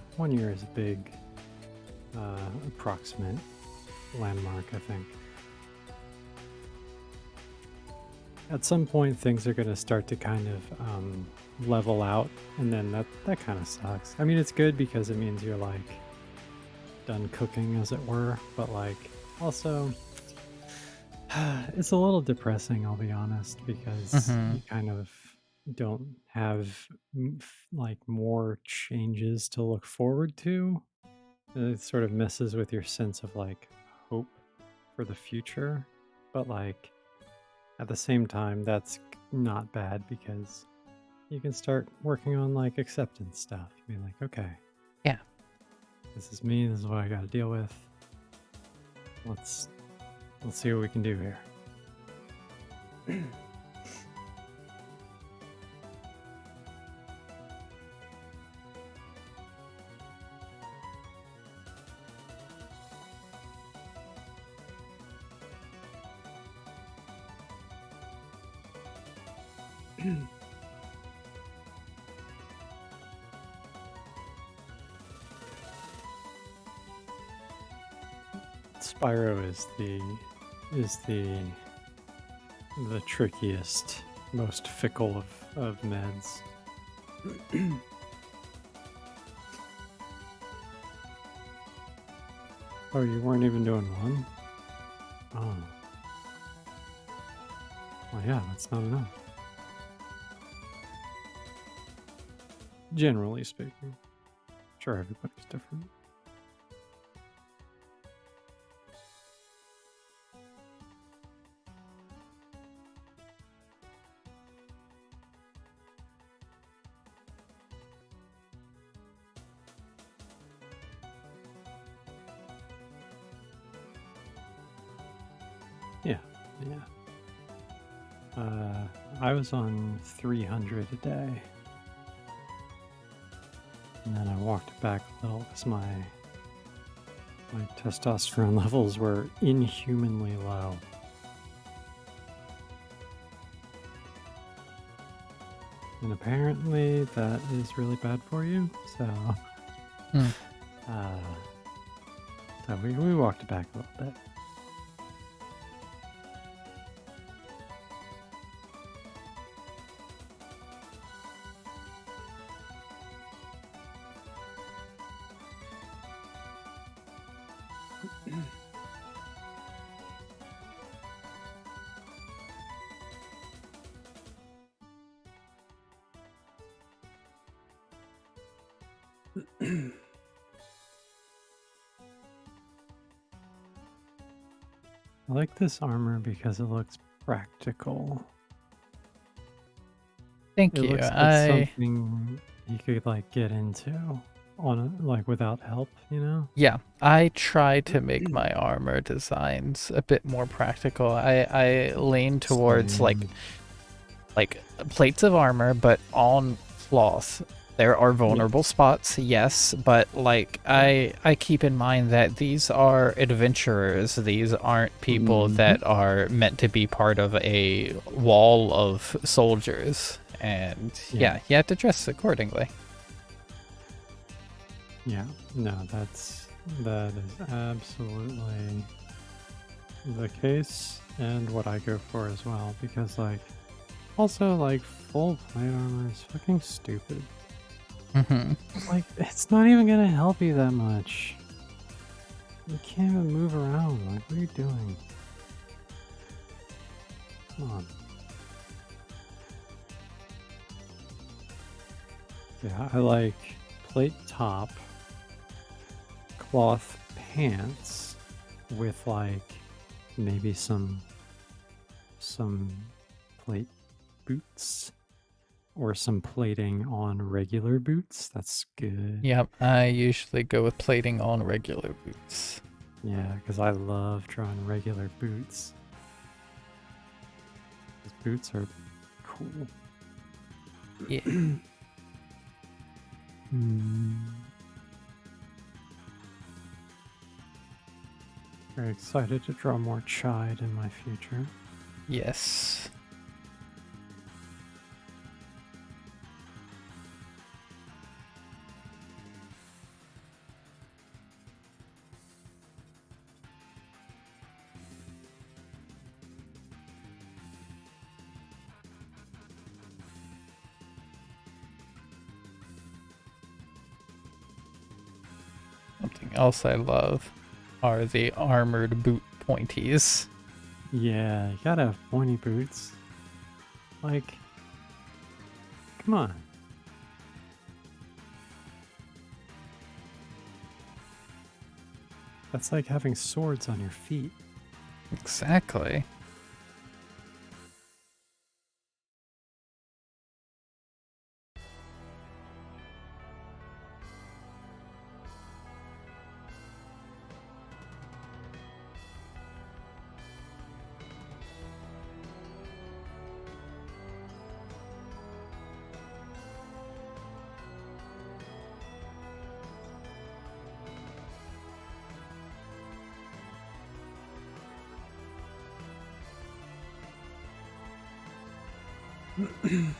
big approximate landmark, I think. at some point things are going to start to kind of level out, and then that kind of sucks. I mean, it's good because it means you're like done cooking, as it were, but like also it's a little depressing, I'll be honest, because Mm-hmm. you kind of don't have like more changes to look forward to. And it sort of messes with your sense of like hope for the future, but like at the same time, that's not bad because you can start working on like acceptance stuff. Be like, okay, Yeah. this is me. This is what I got to deal with. Let's see what we can do here. Spyro is the trickiest, most fickle of meds. Oh, you weren't even doing one? Oh. Well, yeah, that's not enough. Generally speaking. Sure, everybody's different. Yeah. I was on 300 a day. And then I walked back a little because my testosterone levels were inhumanly low. And apparently that is really bad for you. So, Hmm. so we walked back a little bit. I like this armor because it looks practical. Thank It you. looks like something you could like get into like without help, you know? Yeah, I try to make my armor designs a bit more practical. I lean towards Same. like plates of armor, but on cloth. There are vulnerable Yes. spots, yes, but like I keep in mind that these are adventurers. These aren't people Mhm. that are meant to be part of a wall of soldiers. And Yeah. yeah, you have to dress accordingly. Yeah. No, that is absolutely the case and what I go for as well, because like also like full plate armor is fucking stupid. Hmm. Like it's not even gonna help you that much. You can't even move around. Like what are you doing? Come on. Yeah, I like plate top, cloth pants with like maybe some plate boots or some plating on regular boots. That's good. Yep, I usually go with plating on regular boots. Yeah, because I love drawing regular boots. These boots are cool. Yeah. Very excited to draw more Chide in my future. Yes. Something else I love are the armored boot pointies. Yeah, you gotta have pointy boots. Like, come on. That's like having swords on your feet. Exactly. I'm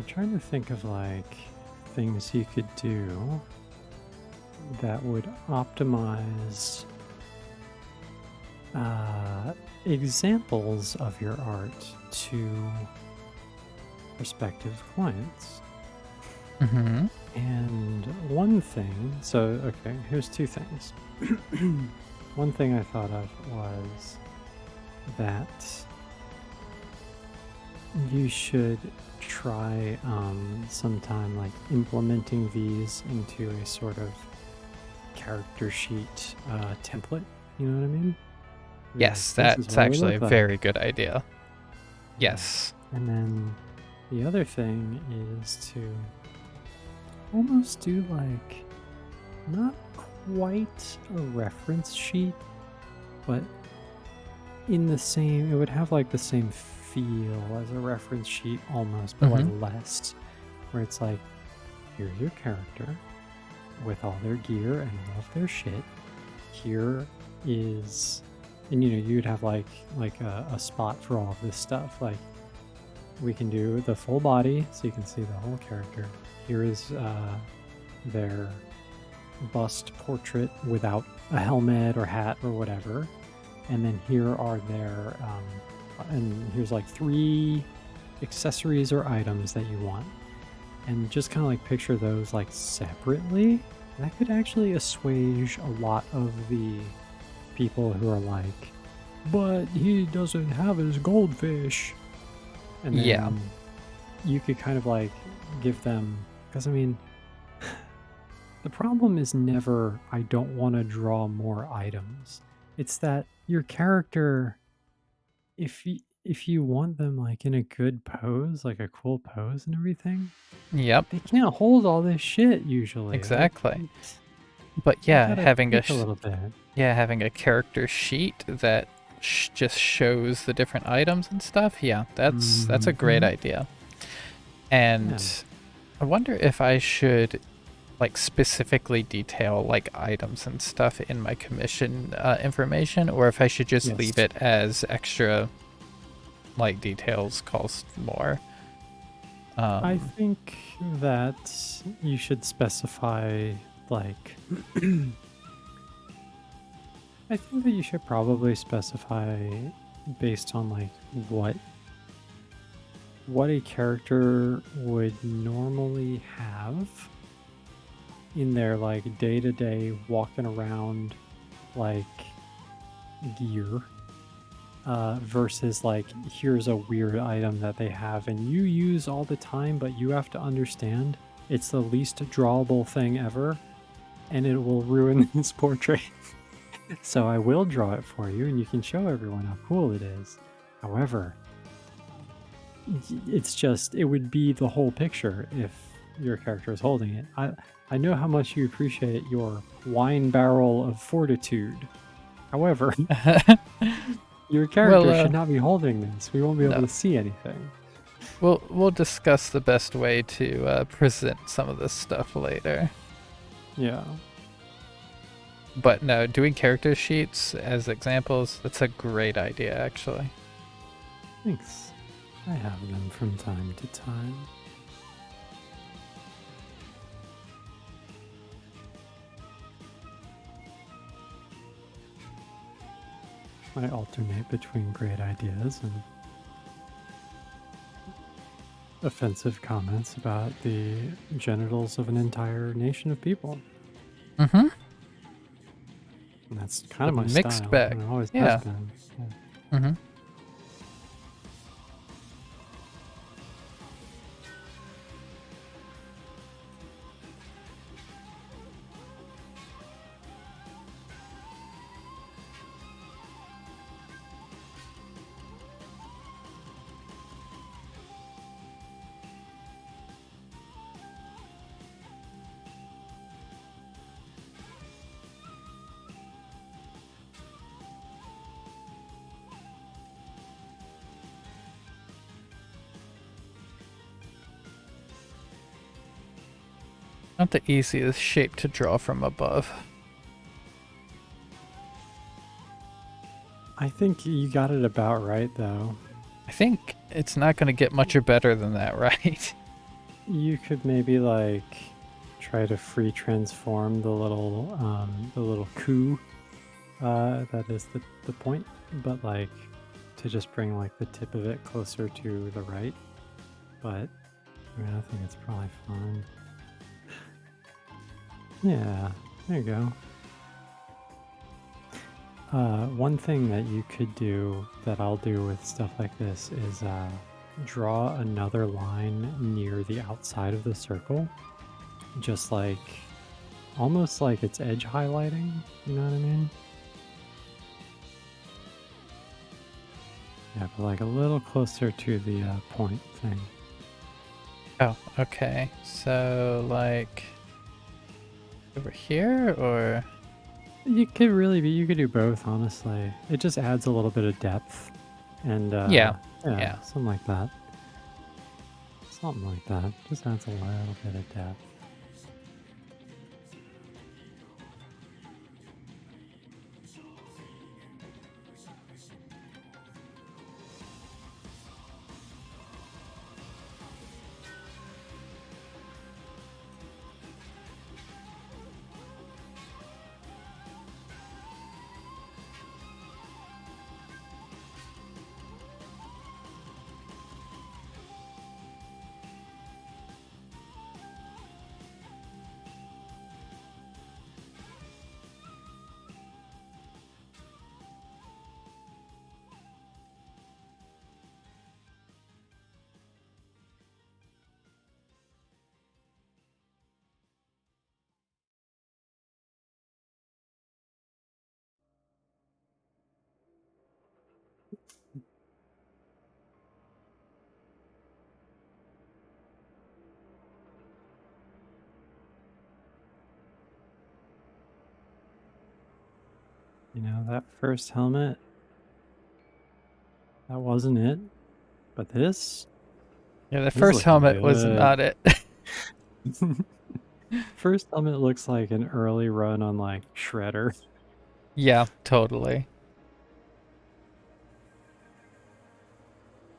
trying to think of like things you could do that would optimize examples of your art to prospective clients. Mm-hmm. And one thing, so okay, here's two things. One thing I thought of was that you should try sometime like implementing these into a sort of character sheet template. You know what I mean? Be like, Yes, "This is that's what it actually a look like." very good idea. Yeah. Yes. And then the other thing is to almost do like not quite a reference sheet, but in the same, it would have like the same feel as a reference sheet almost, but like less, where it's like, here's your character with all their gear and all of their shit. Here is, and you know, you'd have like a spot for all of this stuff. Like we can do the full body so you can see the whole character. Here is their bust portrait without a helmet or hat or whatever. And then here are their, and here's like 3 accessories or items that you want. And just kind of like picture those like separately. That could actually assuage a lot of the people who are like, but he doesn't have his goldfish. And then Yeah. you could kind of like give them, because I mean, the problem is never, I don't want to draw more items. It's that your character, if you want them like in a good pose, like a cool pose and everything, Yep. they can't hold all this shit usually. Exactly. Like, But you yeah, gotta having tweak a little bit. having a character sheet that just shows the different items and stuff. Yeah, that's a great Mhm. idea. And Yeah. I wonder if I should like specifically detail like items and stuff in my commission information, or if I should just leave Yes. it as extra like details cost more. I think that you should specify like I think that you should probably specify based on like what a character would normally have in their like day-to-day walking around like gear versus like here's a weird item that they have and you use all the time, but you have to understand it's the least drawable thing ever and it will ruin this portrait. So I will draw it for you and you can show everyone how cool it is. However, it's just, it would be the whole picture if your character is holding it. I know how much you appreciate your wine barrel of fortitude. However, your character should not be holding this. We won't be able no. to see anything. We'll discuss the best way to present some of this stuff later. Yeah. But no, doing character sheets as examples, that's a great idea, actually. Thanks. I have them from time to time. I alternate between great ideas and offensive comments about the genitals of an entire nation of people. Mm-hmm. And that's kind of my Mixed style. bag. And it always Yeah. has been. Yeah. Mm-hmm. Not the easiest shape to draw from above. I think you got it about right, though. I think it's not going to get much better than that, right? You could maybe like try to free transform the little coup. That is the point, but like to just bring like the tip of it closer to the right. But I mean, I think it's probably fine. Yeah, there you go. One thing that you could do that I'll do with stuff like this is draw another line near the outside of the circle. Just like, almost like it's edge highlighting, you know what I mean? Yeah, but like a little closer to the point thing. Oh, okay. So, like, over here, or? You could really be, you could do both, honestly. It just adds a little bit of depth. And Yeah. something like that. Something like that. Just adds a little bit of depth. You know, that first helmet, that wasn't it. But this, Yeah, the this first looks helmet was good. not it. First helmet looks like an early run on like Shredder. Yeah, totally.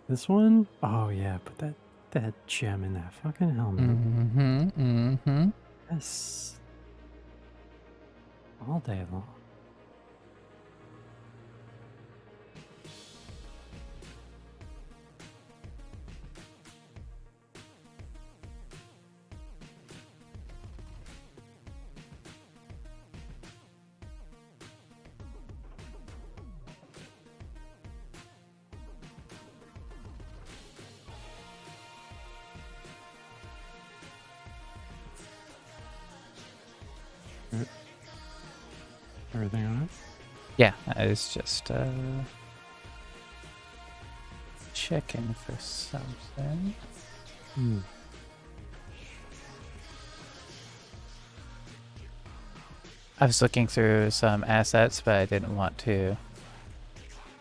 This one, oh yeah, put that gem in that fucking helmet. Mm-hmm, mm-hmm. Yes, all day long. Everything on it? Yeah, I was just checking for something. Hmm. I was looking through some assets, but I didn't want to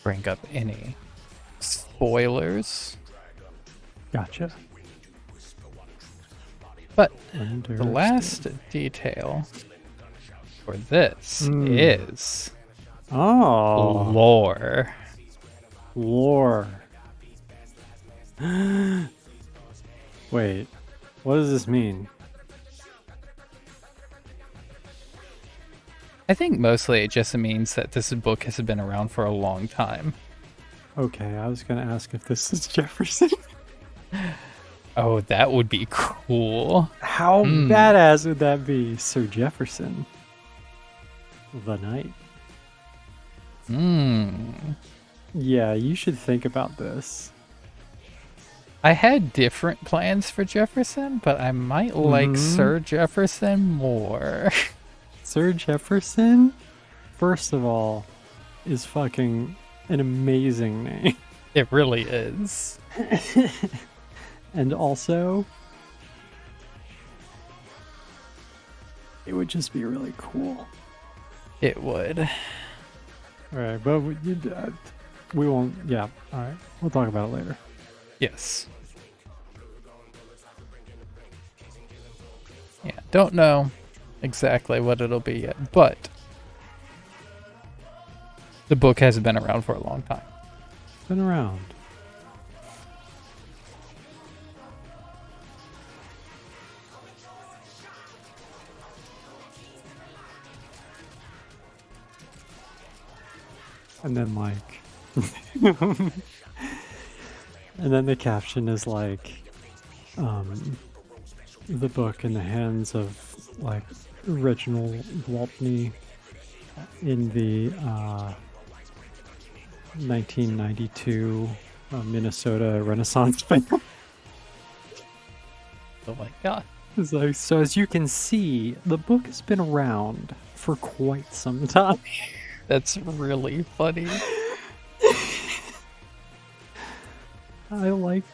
bring up any spoilers. Gotcha. But the last detail for this is lore. Lore. Wait, what does this mean? I think mostly it just means that this book has been around for a long time. Okay, I was gonna ask if this is Jefferson. Oh, that would be cool. How Hmm. badass would that be? Sir Jefferson, the knight. Hmm. Yeah, you should think about this. I had different plans for Jefferson, but I might like Sir Jefferson more. Sir Jefferson, first of all, is fucking an amazing name. It really is. And also, it would just be really cool. It would. Alright, but we won't. Yeah, alright. We'll talk about it later. Yes. Yeah, don't know exactly what it'll be yet, but the book has been around for a long time. It's been around. And then, like. And then the caption is like, the book in the hands of, like, Reginald Gwaltney in the 1992 Minnesota Renaissance Fair. Oh my god. It's like, so as you can see, the book has been around for quite some time. That's really funny. I like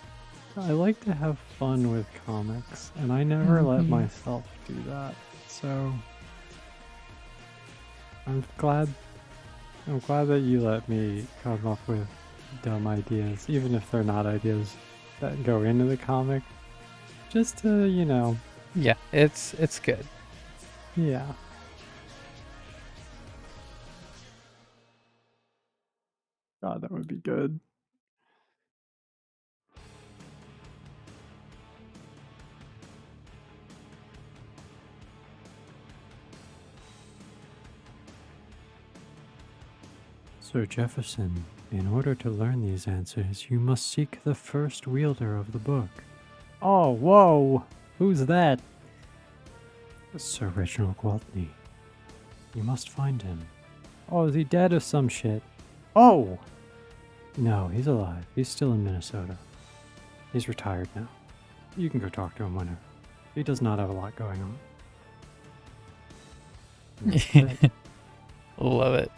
to have fun with comics, and I never let myself do that. So I'm glad that you let me come up with dumb ideas, even if they're not ideas that go into the comic. Just to, Yeah, it's good. yeah. God, that would be good. Sir Jefferson, in order to learn these answers, you must seek the first wielder of the book. Oh, whoa! Who's that? Sir Reginald Gwaltney. You must find him. Oh, is he dead or some shit? Oh! No, he's alive. He's still in Minnesota. He's retired now. You can go talk to him whenever. He does not have a lot going on. And that's it. Love it.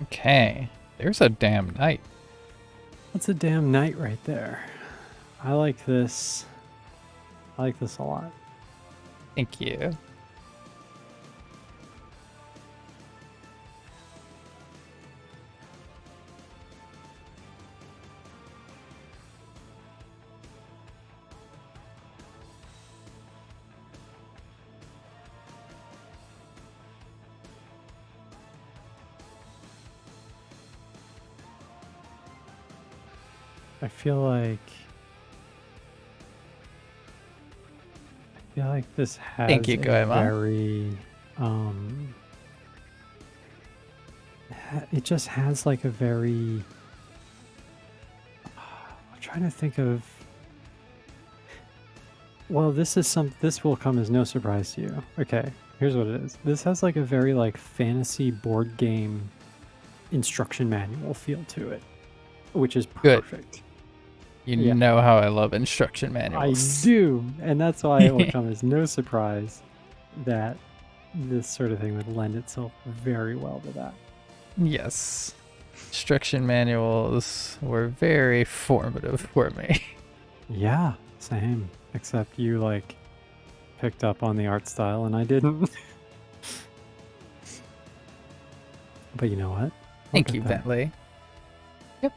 Okay, there's a damn knight. That's a damn knight right there. I like this. I like this a lot. Thank you. I feel like this has Thank you, a Goemon. very it just has like a very I'm trying to think of well, this will come as no surprise to you. Okay, here's what it is. This has like a very like fantasy board game instruction manual feel to it, which is Good. perfect. You Yeah. know how I love instruction I manuals. do, and that's why it will come as no surprise that this sort of thing would lend itself very well to that. Yes. Instruction manuals were very formative for me. Yeah, same. Except you like picked up on the art style and I didn't. But you know what? Thank Look you, at that. Bentley. Yep.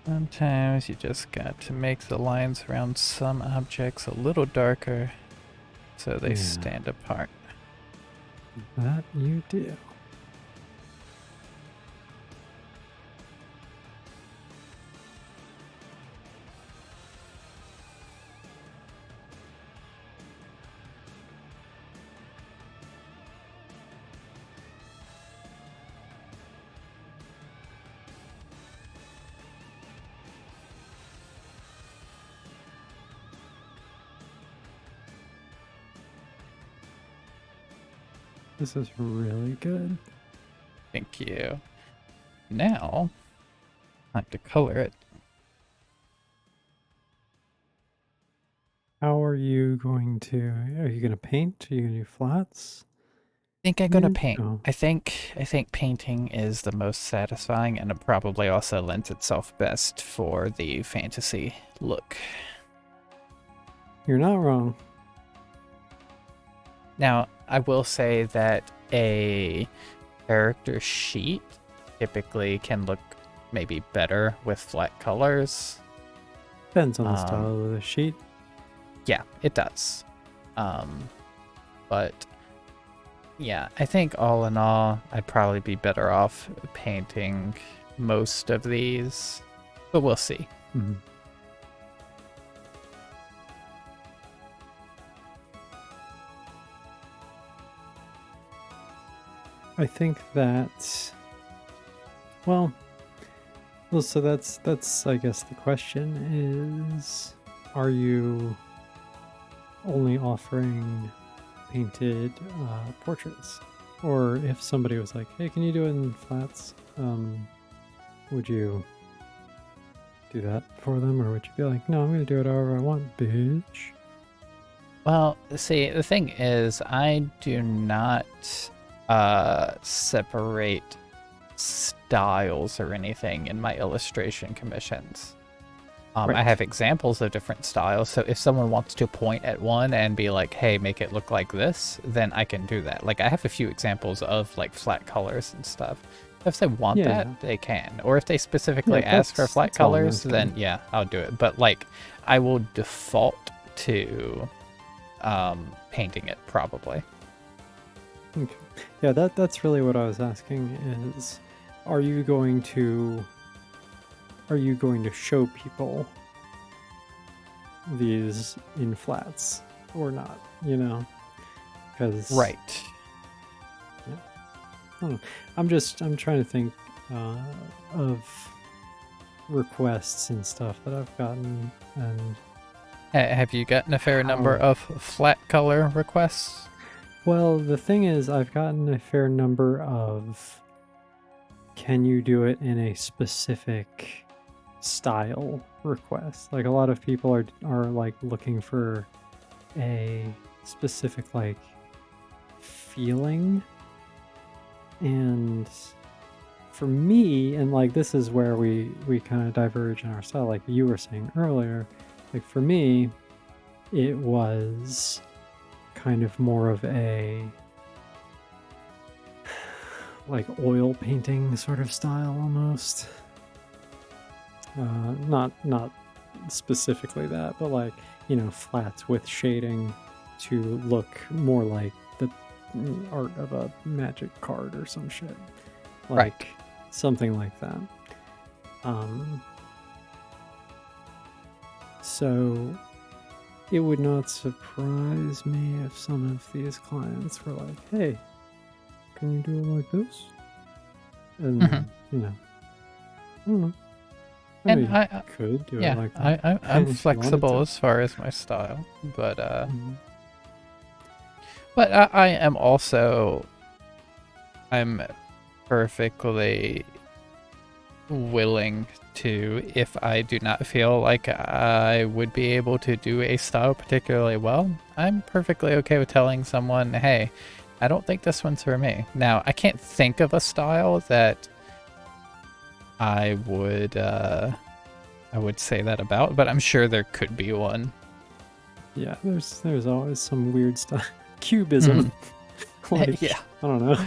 Sometimes you just got to make the lines around some objects a little darker so they Yeah. stand apart. That you do. This is really good. Thank you. Now, time to color it. How are you going to? Are you going to paint? Are you going to do flats? I think I'm gonna Yeah, paint. oh. I think painting is the most satisfying, and it probably also lends itself best for the fantasy look. You're not wrong. Now, I will say that a character sheet typically can look maybe better with flat colors. Depends on the style of the sheet. Yeah, it does. But yeah, I think all in all, I'd probably be better off painting most of these, but we'll see. Mhm. I think that, well, so that's I guess the question is, are you only offering painted portraits? Or if somebody was like, hey, can you do it in flats? Would you do that for them? Or would you be like, no, I'm going to do it however I want, bitch? Well, see, the thing is, I do not separate styles or anything in my illustration commissions. I Right. have examples of different styles, so if someone wants to point at one and be like, hey, make it look like this, then I can do that. Like, I have a few examples of, like, flat colors and stuff. If they want Yeah. that, they can. Or if they specifically Yeah, ask for that's- flat that's all I'm colors, then asking. yeah, I'll do it. But, like, I will default to painting it, probably. Okay. Yeah, that's really what I was asking is, are you going to show people these in flats or not, you know? Because Right. I'm trying to think of requests and stuff that I've gotten, and Have you gotten a fair number How- of flat color requests? well, the thing is, I've gotten a fair number of, can you do it in a specific style requests? Like, a lot of people are like looking for a specific like feeling, and for me, and like this is where we kind of diverge in our style, like you were saying earlier, like for me it was kind of more of a like oil painting sort of style almost. Not specifically that, but like, you know, flats with shading to look more like the art of a magic card or some shit. Like something like that. So it would not surprise me if some of these clients were like, hey, can you do it like this? And Mhm. you know, I don't know. And Maybe I could do yeah, it like that. I'm if you wanted flexible to. as far as my style, but Mhm. I am also, I'm perfectly willing to, if I do not feel like I would be able to do a style particularly well, I'm perfectly okay with telling someone, hey, I don't think this one's for me. Now, I can't think of a style that I would say that about, but I'm sure there could be one. Yeah, there's always some weird stuff. Cubism. Like, Yeah. I don't know.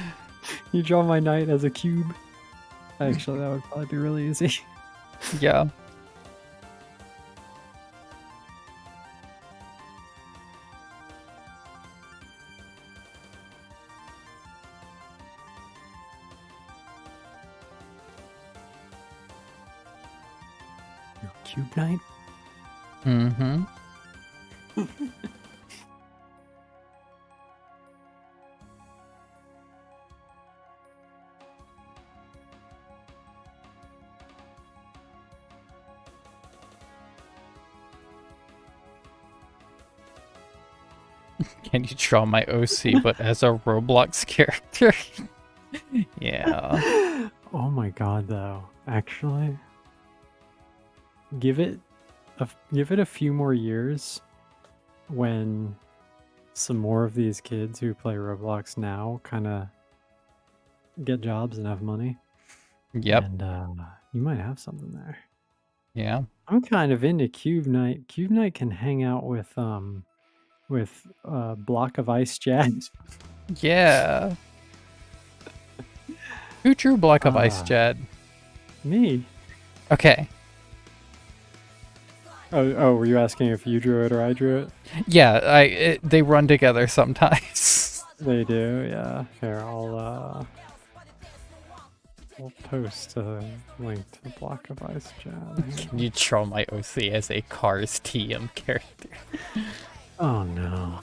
You draw my knight as a cube. Actually, that would probably be really easy. Yeah. Cube knight? Mm-hmm. Can you draw my OC but as a Roblox character? Yeah. Oh my god, though. Actually, give it a few more years when some more of these kids who play Roblox now kind of get jobs and have money. Yep. And you might have something there. Yeah. I'm kind of into Cube Knight. Cube Knight can hang out with Block of Ice Jad. Yeah. Who drew Block of Ice, Ah. Jad? Me. Okay. Oh, were you asking if you drew it or I drew it? Yeah, they run together sometimes. They do, yeah. Here, I'll post a link to Block of Ice Jad. Can you draw my OC as a Cars TM character? Oh no.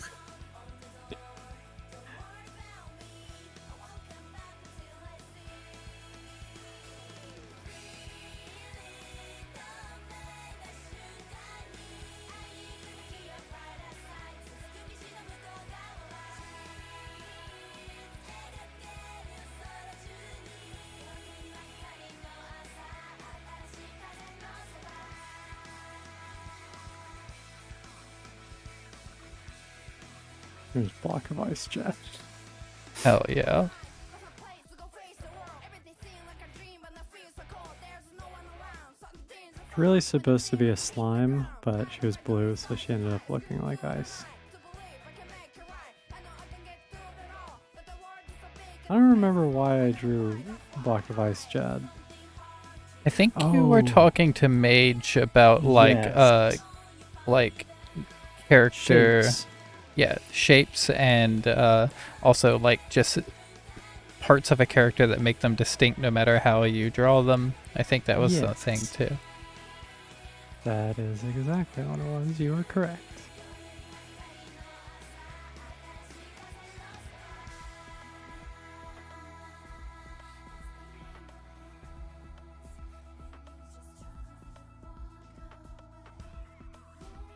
There's Block of Ice Jad. Hell yeah. Really supposed to be a slime, but she was blue, so she ended up looking like ice. I don't remember why I drew Block of Ice Jad. I think you were Oh. talking to Mage about Yes. like character Shapes. shapes and also like just parts of a character that make them distinct no matter how you draw them. I think that was the thing Yes. too. That is exactly what it was. You are correct.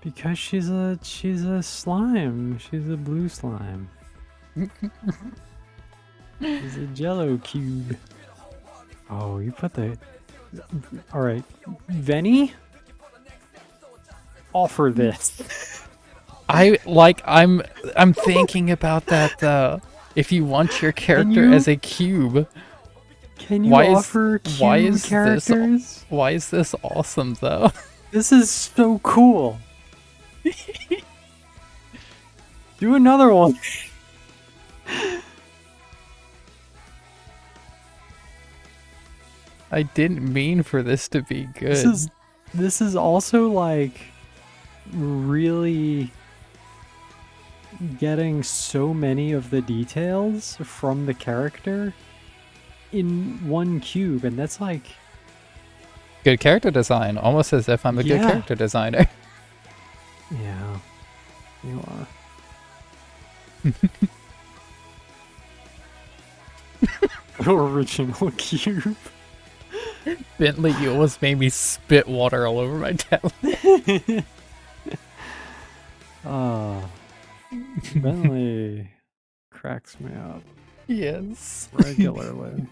Because she's a slime. She's a blue slime. She's a Jello cube. Oh, you put the. All right, Venny. Offer this. I'm thinking about that though. If you want your character you- as a cube, Can you Why is- offer cube why is this- characters? why is this awesome though? This is so cool. Do another one. I didn't mean for this to be good. This is also like really getting so many of the details from the character in one cube, and that's like Good character design, almost as if I'm a good Yeah. character designer. yeah, you are. Original cube. Bentley, you almost made me spit water all over my tablet. Bentley cracks me up Yes. regularly.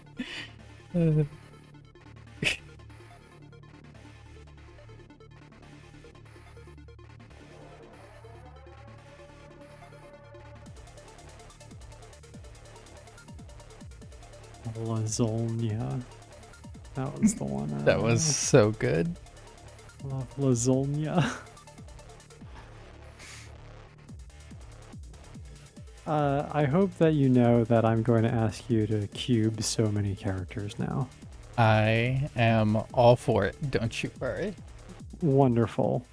Uh, Lasagna. That was the one. That was so good. Love lasagna. I hope that you know that I'm going to ask you to cube so many characters now. I am all for it. Don't you worry. Wonderful.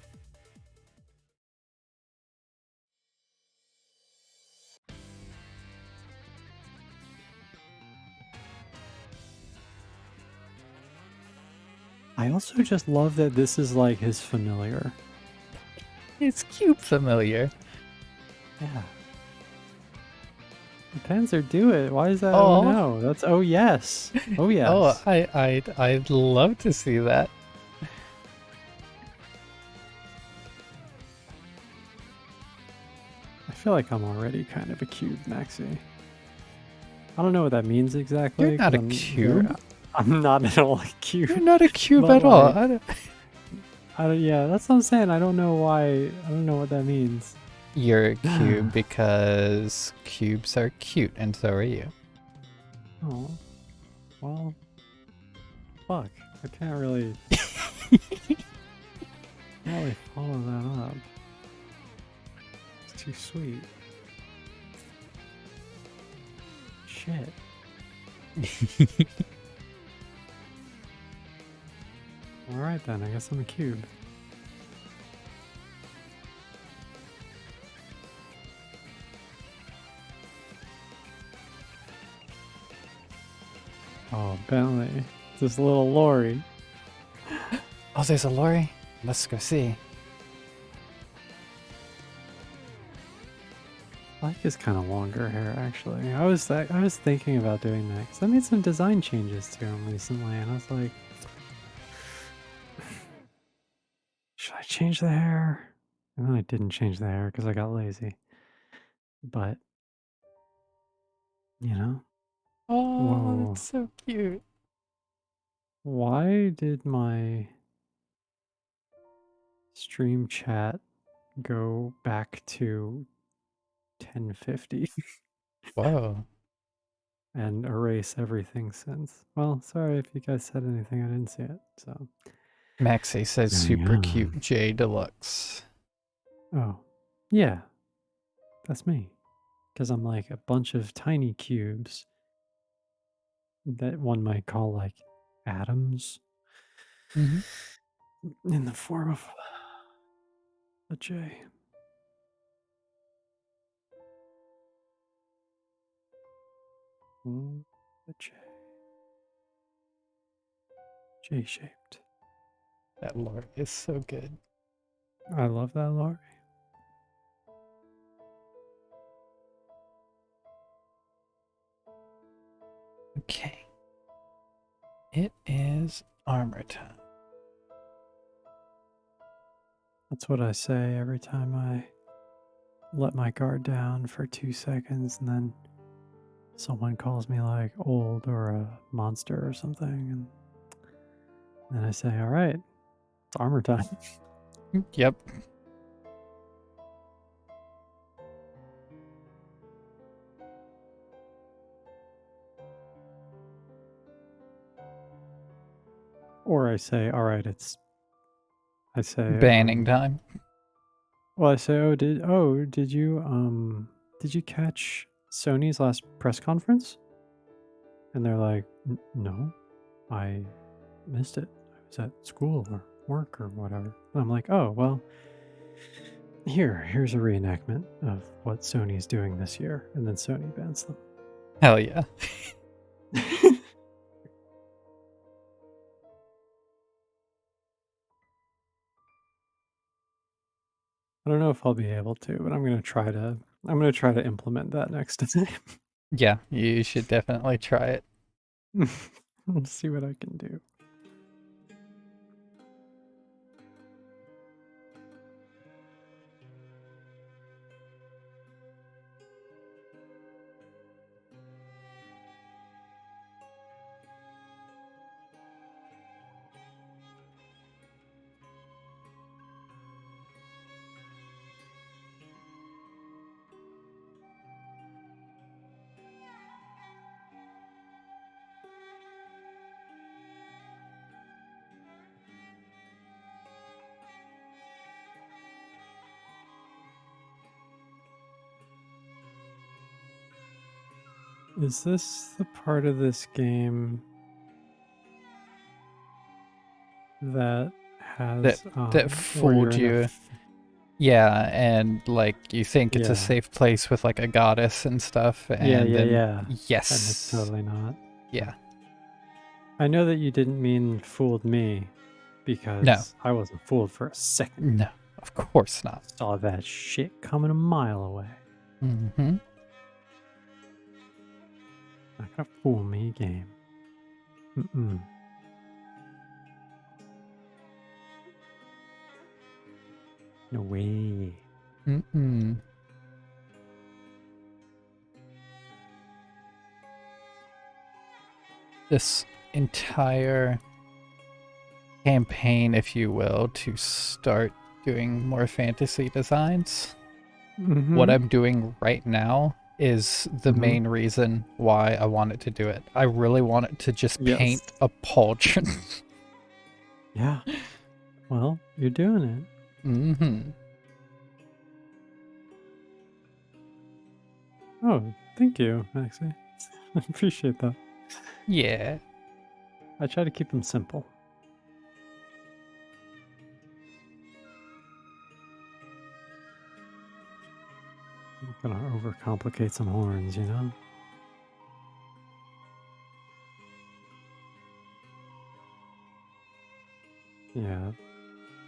I also just love that this is like his familiar. It's cube familiar. Yeah. The Panzer do it. Why is that? Oh. Oh no, that's oh yes. Oh yes. Oh, I'd love to see that. I feel like I'm already kind of a cube, Maxi. I don't know what that means exactly. You're not a 'cause cube. I'm not at all a cube. You're not a cube But, at all. like, I don't... Yeah, that's what I'm saying. I don't know why. I don't know what that means. You're a cube because cubes are cute, and so are you. Oh, well, fuck. I can't really follow that up. It's too sweet. Shit. Alright then, I guess I'm a cube. Oh, Bentley. This little Lori. Oh, there's a lorry. Let's go see. I like his kind of longer hair, actually. I was thinking about doing that because I made some design changes to him recently, and I was like, should I change the hair? And then I didn't change the hair because I got lazy. But you know, Oh, whoa! it's so cute. Why did my stream chat go back to 1050 Whoa. and erase everything since? Well, sorry if you guys said anything, I didn't see it. So, Maxie says There we super go. cute J Deluxe. oh, yeah, that's me. Because I'm like a bunch of tiny cubes that one might call like atoms Mm-hmm. in the form of a J. A J. J shaped. That lorry is so good. I love that lorry. Okay. It is armor time. That's what I say every time I let my guard down for 2 seconds and then someone calls me like old or a monster or something. And then I say, all right, it's armor time. Yep. Or I say, all right, I say, Banning time. well, I say, did you catch Sony's last press conference? And they're like, no, I missed it. I was at school or work or whatever. And I'm like, oh, well, here's a reenactment of what Sony's doing this year. And then Sony bans them. Hell yeah. I don't know if I'll be able to, but I'm gonna try to implement that next time. Yeah, you should definitely try it. We'll see what I can do. Is this the part of this game that has that where fooled you're in a you. Yeah, and like you think it's a Yeah. safe place with like a goddess and stuff, and yeah, then and it's yes, totally not. yeah, I know that you didn't mean fooled me, no, because I wasn't fooled for a second. no, of course not. Saw that shit coming a mile away. Mm-hmm. Not gonna fool me, game. Mm-mm. No way. Mm-mm. This entire campaign, if you will, to start doing more fantasy designs. What I'm doing right now is the Mhm. main reason why I wanted to do it. I really wanted to just Yes. paint a pauldron. Yeah. Well, you're doing it. Mm-hmm. Oh, thank you, Maxie. I appreciate that. Yeah. I try to keep them simple. I'm gonna overcomplicate some horns, you know? Yeah.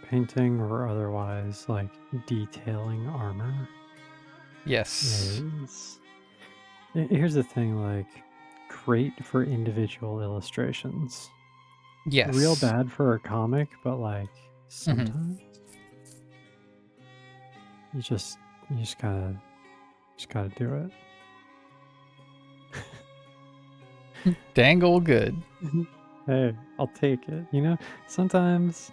Painting or otherwise, like detailing armor Yes. is. Here's the thing, like, great for individual illustrations. Yes. Real bad for a comic, but like sometimes you just gotta do it. Dangle good. Hey, I'll take it. You know, sometimes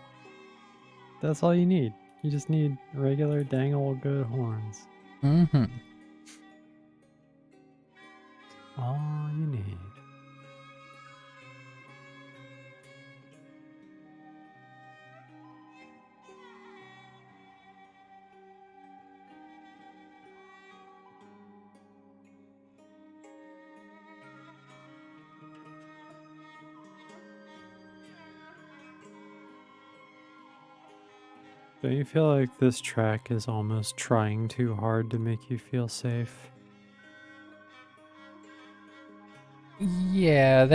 that's all you need. You just need regular dang old good horns. Mm-hmm. All you need. Don't you feel like this track is almost trying too hard to make you feel safe? Yeah,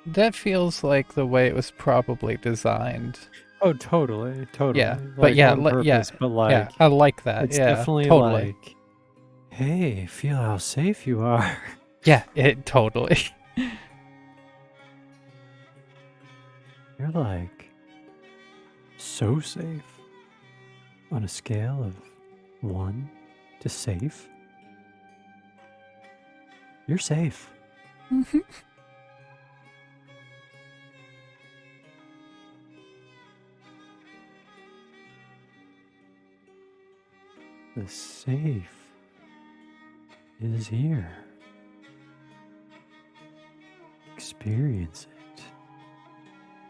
that feels like the way it was probably designed. Oh, totally, totally. Yeah, but Like yeah, on purpose, but like yeah, I like that. it's Yeah, definitely totally. like, hey, feel how safe you are. Yeah, it totally. You're like so safe. On a scale of 1 to safe, you're safe. The safe is here. Experience it.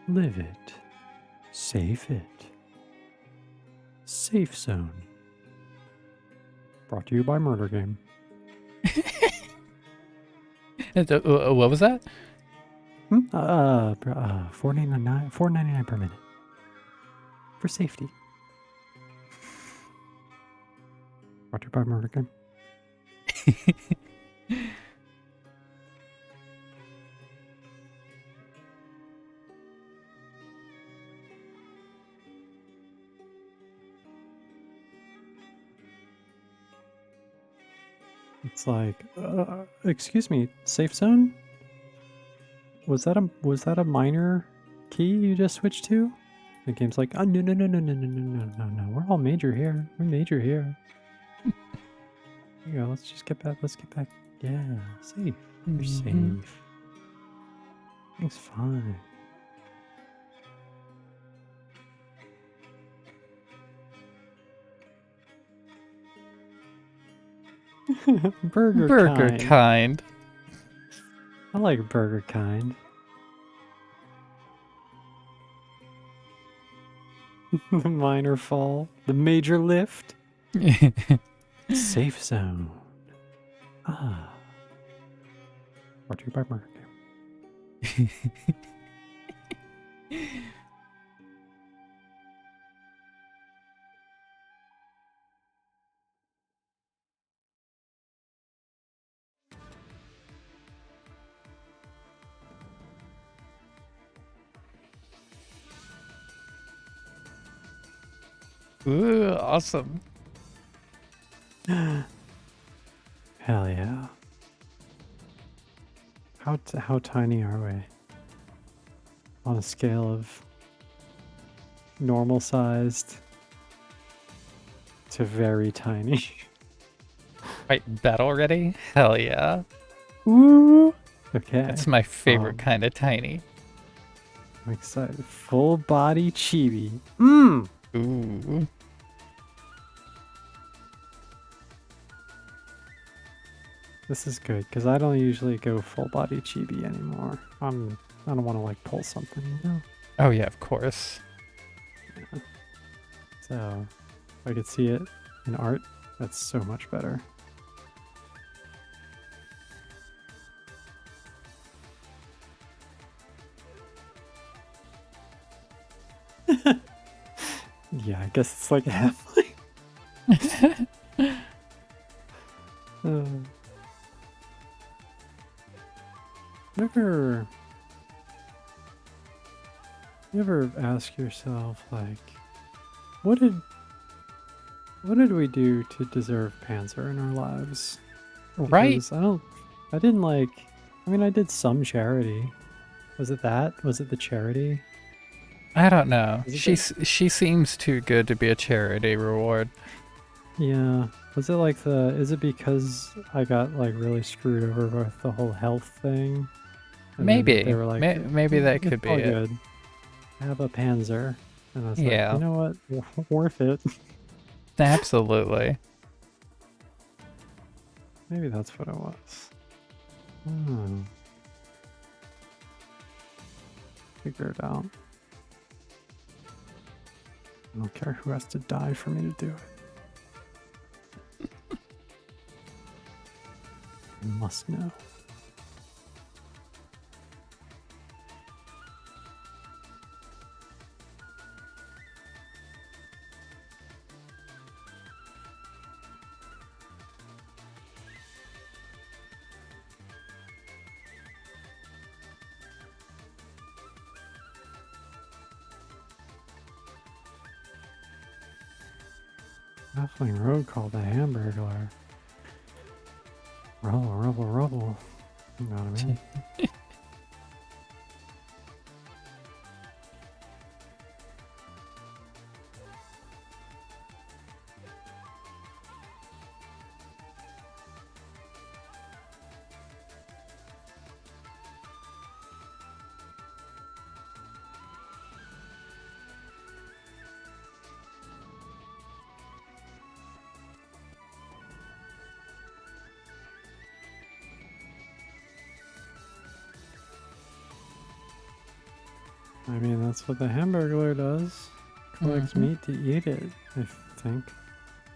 Live it. Safe it. Safe Zone. Brought to you by Murder Game. What was that? $4.99 per minute. For safety. Brought to you by Murder Game. It's like, excuse me, safe zone? Was that a minor key you just switched to? The game's like, oh no. We're all major here. We're major here. There you go. Let's get back. Yeah, safe. You're Mhm. safe. It's fine. Burger kind. I like Burger Kind. The minor fall. The major lift. Safe zone. Ah. Brought to you by Burger King. Ooh, awesome. Hell yeah. How tiny are we? On a scale of normal sized to very tiny. Wait, that already? Hell yeah. Ooh. Okay. That's my favorite Um, kind of tiny. I'm excited. Full body chibi. Mmm. Ooh. This is good because I don't usually go full body chibi anymore. I don't want to like pull something, you know. Oh yeah, of course. So if I could see it in art, that's so much better. Yeah, I guess it's like a halfling. Uh, you ever ask yourself like, what did we do to deserve Panzer in our lives? Right? Because I didn't like, I mean, I did some charity. Was it that? Was it the charity? I don't know. Is it She seems too good to be a charity reward. Yeah. Was it like is it because I got like really screwed over with the whole health thing? And then Maybe. they were like, Maybe that it's could be all it. good. Have a Panzer. And I was like, Yeah. you know what? Worth it. Absolutely. Maybe that's what it was. Hmm. Figure it out. I don't care who has to die for me to do it. I must know. Halfling Road called the Hamburglar. Rubble, rubble, rubble. You know what I mean? I mean, that's what the Hamburglar does. Collects Mhm. meat to eat it, I think.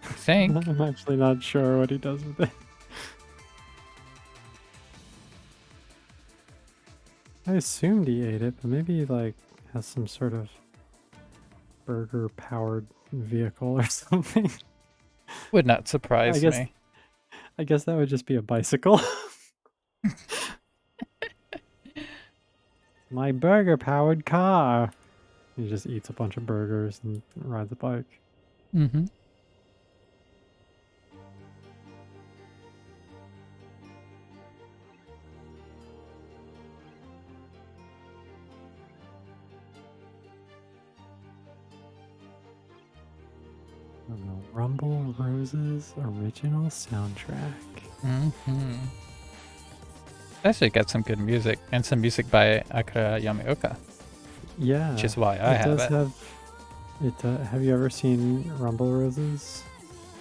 I think. I'm actually not sure what he does with it. I assumed he ate it, but maybe he like has some sort of burger powered vehicle or something. Would not surprise me. I guess that would just be a bicycle. My burger powered car. He just eats a bunch of burgers and rides a bike. Mm-hmm. The Rumble Roses original soundtrack. Mm-hmm. Actually got some good music, and some music by Akira Yamaoka, Yeah. which is why I have it. Have you ever seen Rumble Roses?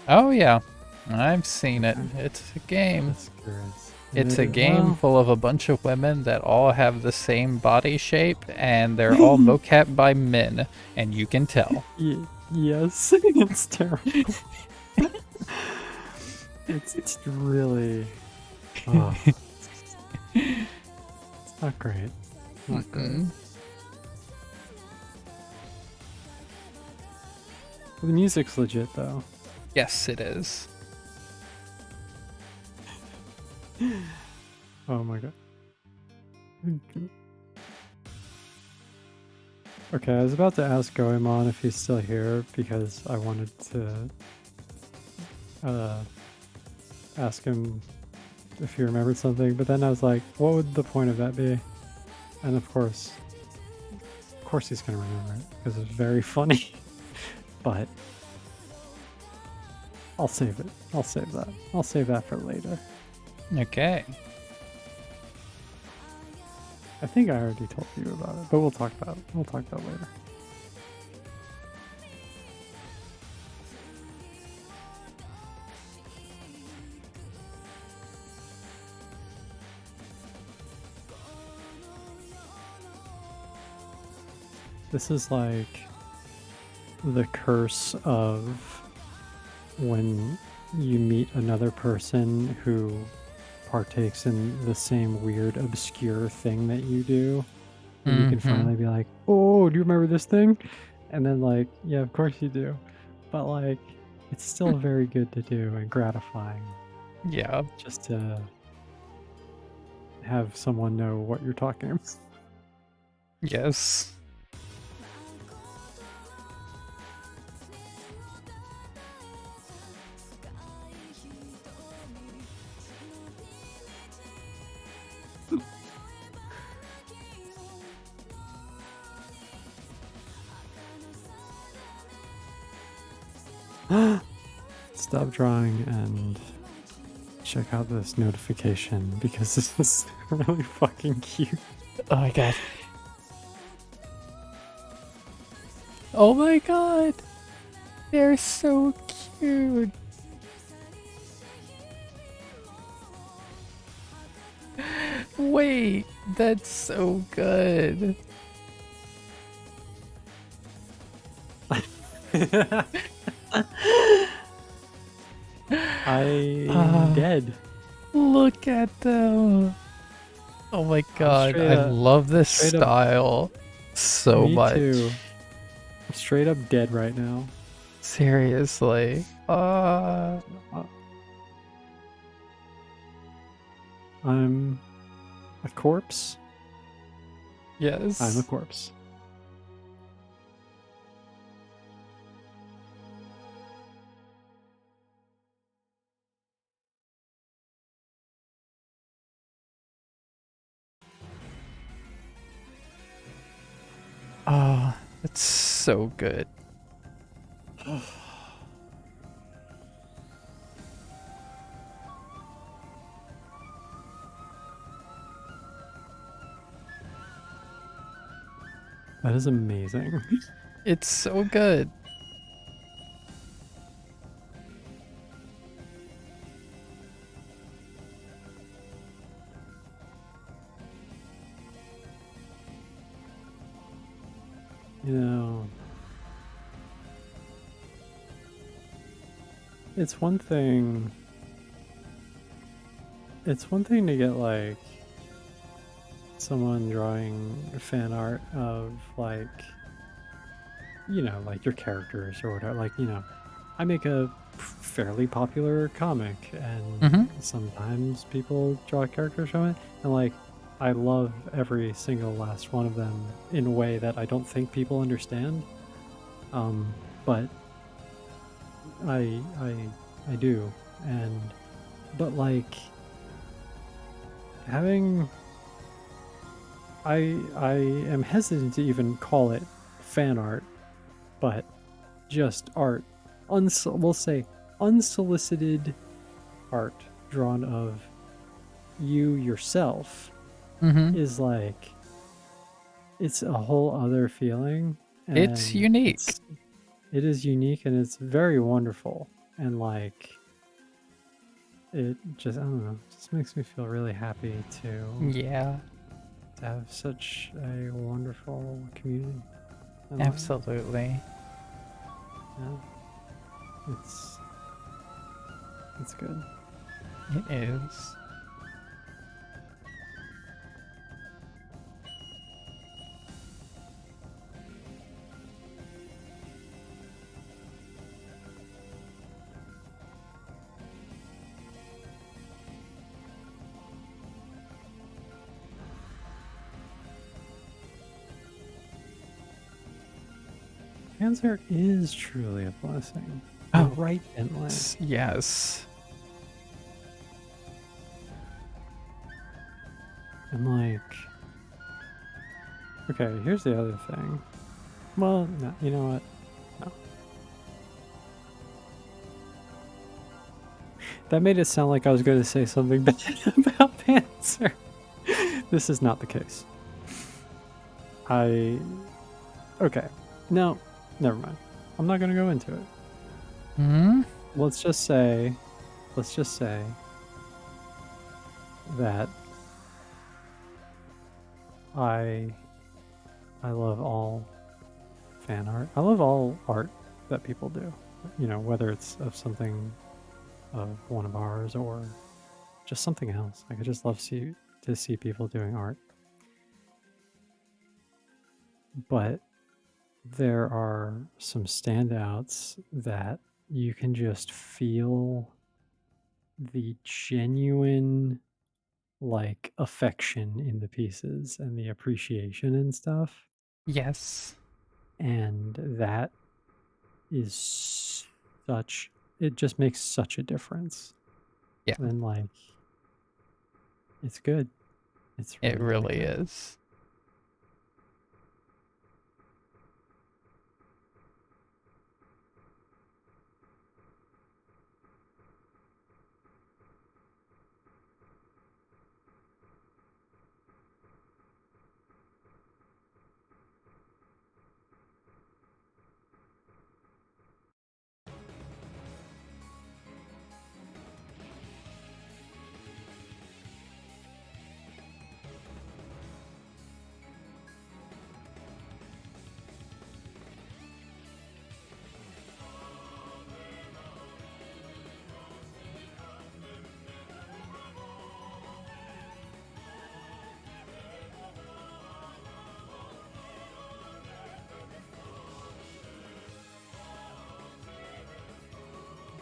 Oh yeah, I've seen it. Okay. It's a game. That's curious. It's a Maybe- game well, full of a bunch of women that all have the same body shape, and they're all mocap by men, and you can tell. Yes, it's terrible. it's really. Oh. Not great. Not great. Mm-mm. The music's legit though. Yes, it is. Oh my god. Okay, I was about to ask Goemon if he's still here because I wanted to ask him if he remembered something, but then I was like, what would the point of that be? And of course he's gonna remember it because it's very funny. But I'll save it. I'll save that. I'll save that for later. Okay. I think I already told you about it, but we'll talk about it. We'll talk about it later. This is like the curse of when you meet another person who partakes in the same weird, obscure thing that you do. And you can Mhm. finally be like, oh, do you remember this thing? And then, like, yeah, of course you do. But, like, it's still very good to do and gratifying Yeah. just to have someone know what you're talking about. Yes. Stop drawing and check out this notification because this is really fucking cute. Oh my god. Oh my god. They're so cute. Wait, that's so good. I'm dead. Look at them. Oh my god, straight I up- love this straight up- style so Me much. too. I'm straight up dead right now. Seriously. I'm a corpse. Yes. I'm a corpse. Oh, it's so good. That is amazing. It's so good. You know, it's one thing. It's one thing to get like someone drawing fan art of like, you know, like your characters or whatever. Like, you know, I make a fairly popular comic and Mhm. sometimes people draw characters from it. And like, I love every single last one of them in a way that I don't think people understand. But I do. And, but like, having I am hesitant to even call it fan art, but just art. We'll say unsolicited art drawn of you yourself Mhm. is like it's a whole other feeling. It's and unique. It is unique and it's very wonderful. And like it just I don't know, just makes me feel really happy to Yeah, have such a wonderful community. And, like, absolutely. yeah, it's good. It is. Cancer is truly a blessing. Oh. You're right, Vinland. Yes. And like, okay, here's the other thing. Well, no, you know what? No. That made it sound like I was going to say something bad about Panzer. This is not the case. Okay. No, never mind. I'm not going to go into it. Hmm? Let's just say that I love all fan art. I love all art that people do. You know, whether it's of something of one of ours or just something else. Like I just love to see people doing art. But there are some standouts that you can just feel the genuine like affection in the pieces and the appreciation and stuff. Yes. And that is it just makes such a difference. Yeah. And like it's good. It's It really good. is.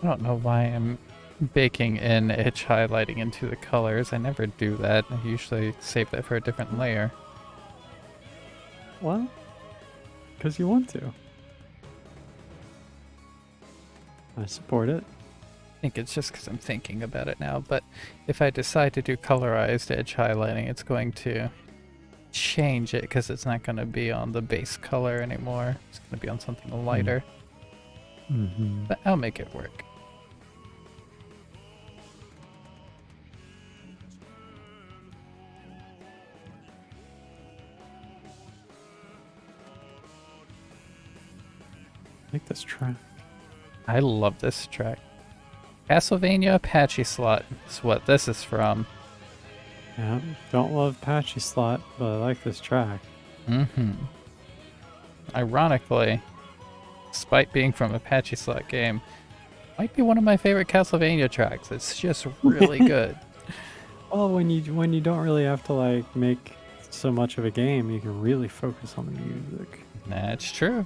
I don't know why I'm baking in edge highlighting into the colors. I never do that. I usually save that for a different layer. Well, because you want to. I support it. I think it's just because I'm thinking about it now, but if I decide to do colorized edge highlighting, it's going to change it because it's not going to be on the base color anymore. It's going to be on something lighter, Mm-hmm. but I'll make it work. Like this track. I love this track. Castlevania Apache Slot is what this is from. Yeah, don't love Patchy Slot, but I like this track. Mm-hmm. Ironically, despite being from Apache Slot game, might be one of my favorite Castlevania tracks. It's just really good. Well, when you don't really have to like make so much of a game, you can really focus on the music. That's true.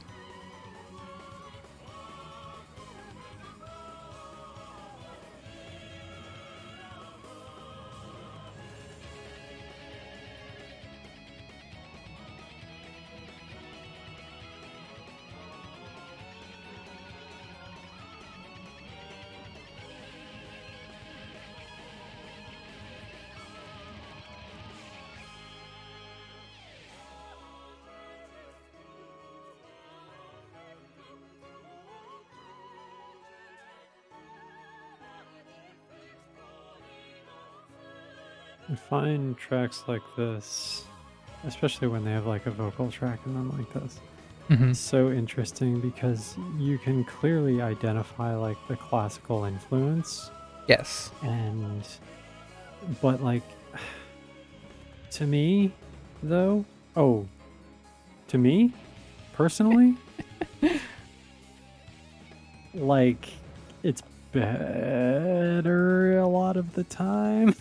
I find tracks like this, especially when they have like a vocal track in them like this, Mm-hmm. so interesting because you can clearly identify like the classical influence Yes. but like to me though, to me personally, like it's better a lot of the time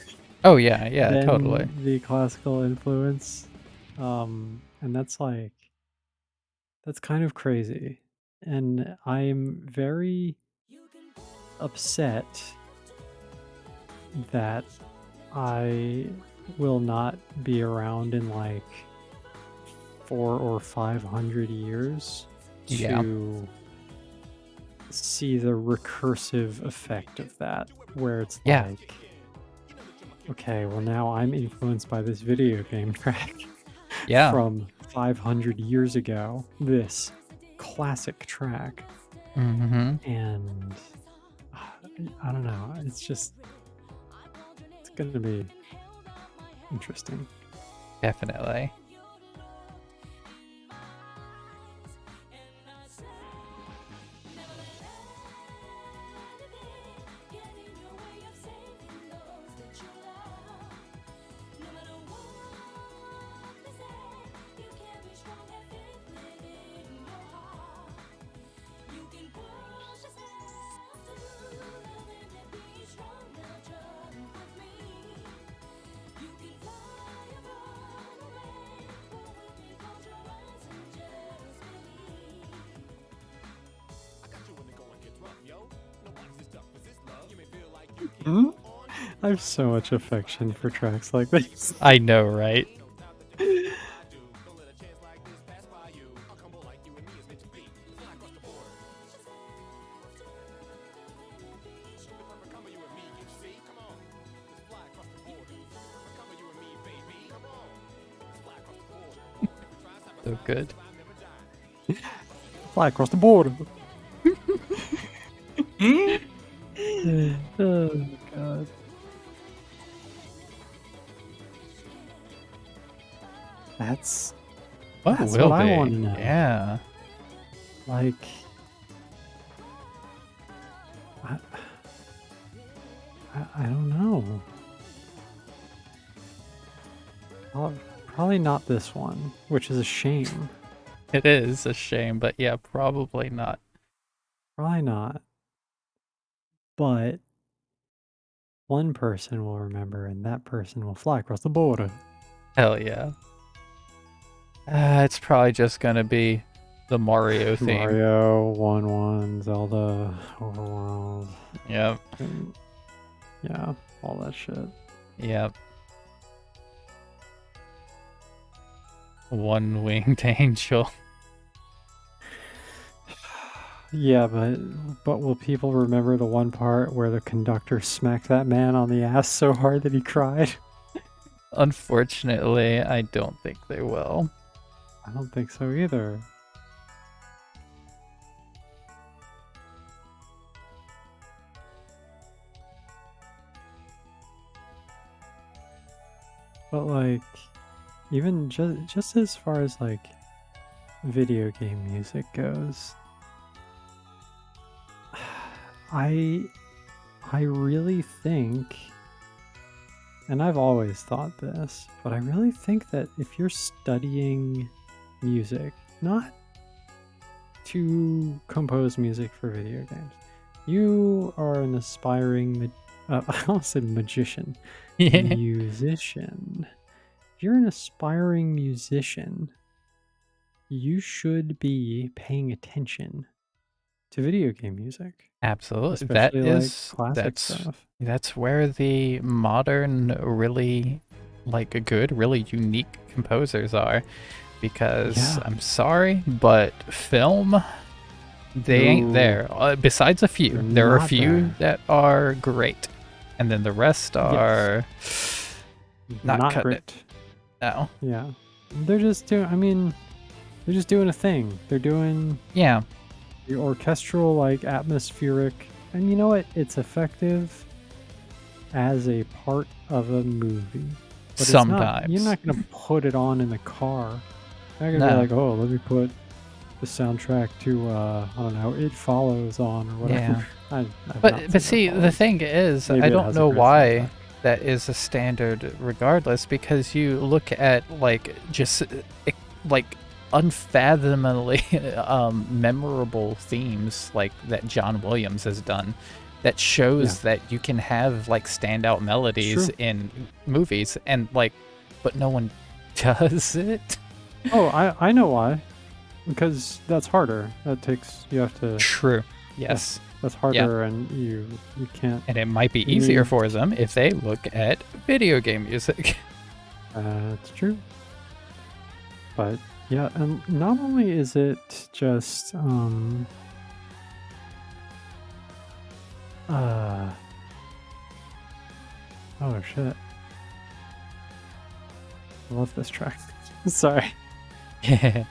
Oh yeah, yeah, than totally. the classical influence. And that's kind of crazy. And I'm very upset that I will not be around in like 400 or 500 years Yeah. to see the recursive effect of that, where it's Yeah. like, okay, well now I'm influenced by this video game track Yeah. from 500 years ago, this classic track, Mm-hmm. and I don't know, it's gonna be interesting. Definitely. I have so much affection for tracks like this. I know, right? So good. Fly across the border. Oh god. That's What That's will what I be? wanna know. Yeah. like I don't know. Probably not this one, which is a shame. It is a shame, but yeah, probably not. Probably not. But one person will remember, and that person will fly across the border. Hell yeah. It's probably just gonna be the Mario theme. Mario, 1-1, Zelda, Overworld, Yep. and yeah, all that shit. Yep. One-winged angel. Yeah, but will people remember the one part where the conductor smacked that man on the ass so hard that he cried? Unfortunately, I don't think they will. I don't think so either. But like, even just as far as like video game music goes, I really think, and I've always thought this, but I really think that if you're studying music, not to compose music for video games, you are an aspiring, I almost said magician, Yeah. musician. If you're an aspiring musician, you should be paying attention to video game music. Absolutely. That Especially like is classic stuff. that's where the modern really like good, really unique composers are. Because Yeah. I'm sorry, but film they ain't No. there. Besides a few. They're There are a not few there. that are great. And then the rest are not cutting it. great. No. Yeah. They're just doing, I mean, they're just doing a thing. They're doing Yeah. the orchestral, like atmospheric, and you know what? It's effective as a part of a movie. But Sometimes. you're not gonna put it on in the car. You're not gonna No. be like, oh, let me put the soundtrack to I don't know, It Follows on or whatever. Yeah. I've not But seen It see, the Follows. thing is, Maybe I it don't has a know great why soundtrack. that is a standard regardless, because you look at like just like unfathomably memorable themes like that John Williams has done that shows that you can have like standout melodies True. in movies and like but no one does it. Oh, I know why. Because that's harder. You have to, True. Yes. that's harder, and you can't. And it might be You easier need- for them if they look at video game music. That's true. But Yeah, and not only is it just uh oh shit. I love this track. Sorry. Yeah.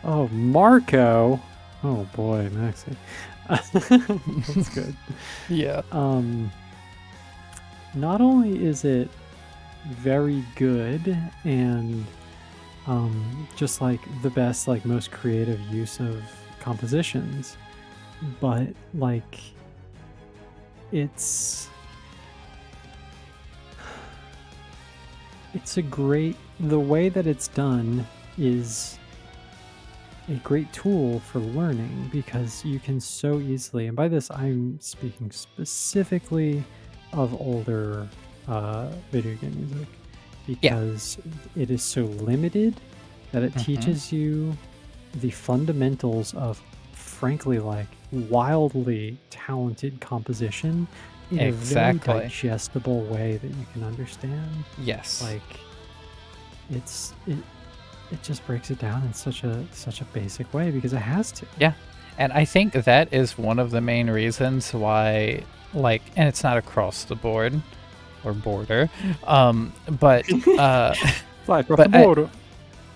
Oh, Marco. Oh boy, Maxi. That's good. Yeah. Not only is it very good and just like the best, like most creative use of compositions, but like it's a great, the way that it's done is a great tool for learning because you can so easily, and by this I'm speaking specifically of older video game music, because it is so limited that it teaches you the fundamentals of, frankly, like wildly talented composition in a very Exactly. digestible way that you can understand. Yes. Like it just breaks it down in such a basic way because it has to. Yeah. And I think that is one of the main reasons why, like, and it's not across the board or border, but Fly across But the border.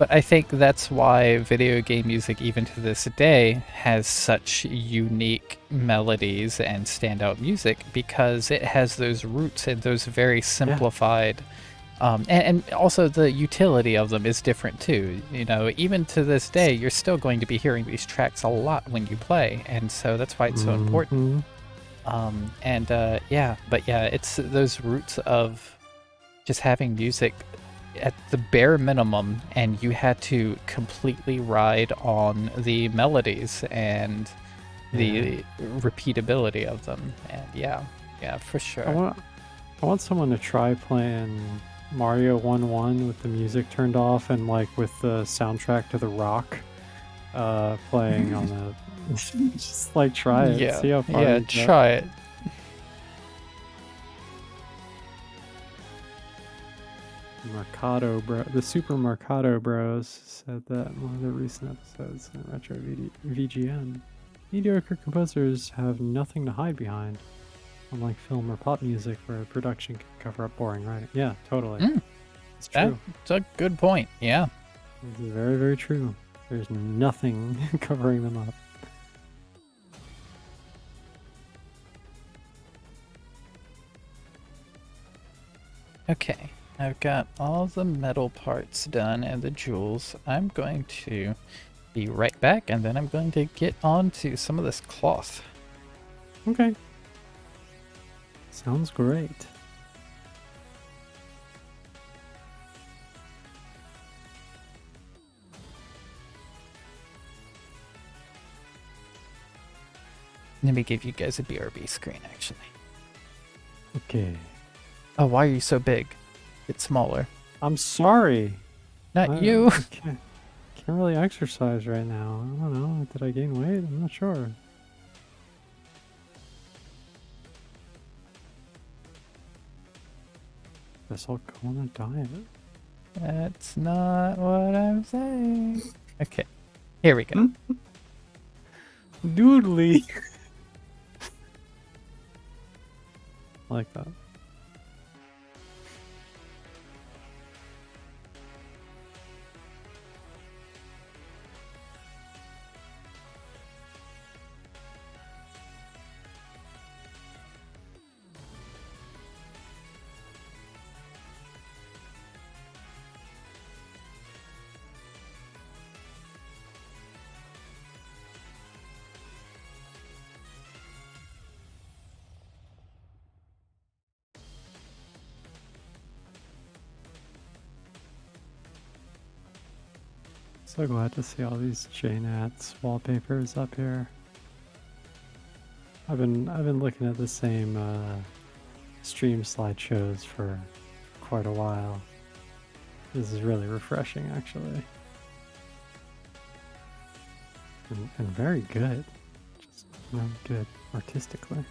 but I think that's why video game music, even to this day, has such unique melodies and standout music because it has those roots and those very simplified. And also the utility of them is different too. You know, even to this day, you're still going to be hearing these tracks a lot when you play, and so that's why it's so important. Yeah, but yeah, it's those roots of just having music at the bare minimum, and you had to completely ride on the melodies and the repeatability of them. And yeah, for sure. I want someone to try playing Mario 1-1 with the music turned off and like with the soundtrack to The Rock playing on the just like try it. Yeah, See how far yeah, you get. try it. Mercado Bro, the Super Mercado Bros said that in one of the recent episodes in Retro VGN. Mediocre composers have nothing to hide behind, unlike film or pop music where production can cover up boring writing. Yeah, totally. It's true. That's a good point. Yeah. It's very, very true. There's nothing covering them up. Okay, I've got all the metal parts done and the jewels. I'm going to be right back, and then I'm going to get on to some of this cloth. Okay. Sounds great. Let me give you guys a BRB screen, actually. Okay. Oh, why are you so big? Get smaller. I'm sorry. Not you. I can't really exercise right now. I don't know. Did I gain weight? I'm not sure. Guess I'll go on a diet. That's not what I'm saying. Okay, here we go. Doodly. I like that. So glad to see all these JNats wallpapers up here. I've been looking at the same stream slideshows for quite a while. This is really refreshing, actually, and very good. Just good artistically.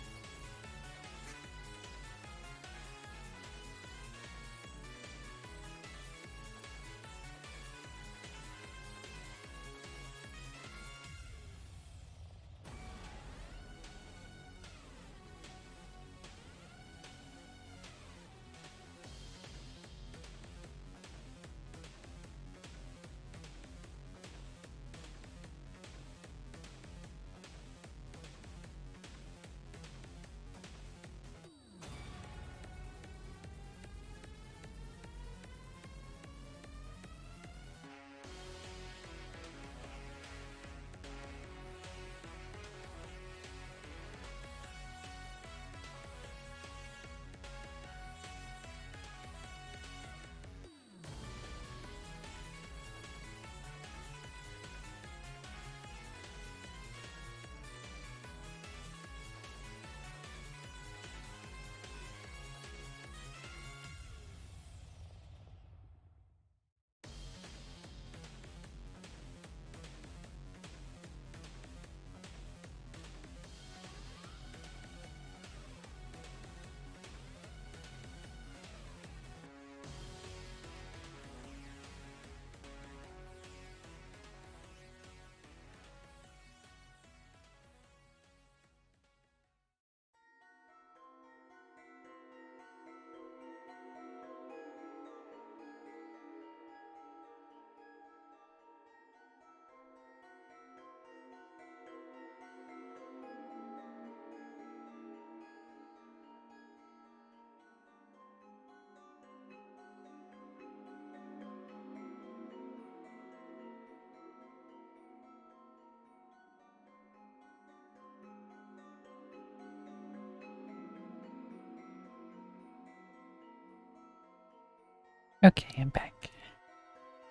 Okay, I'm back.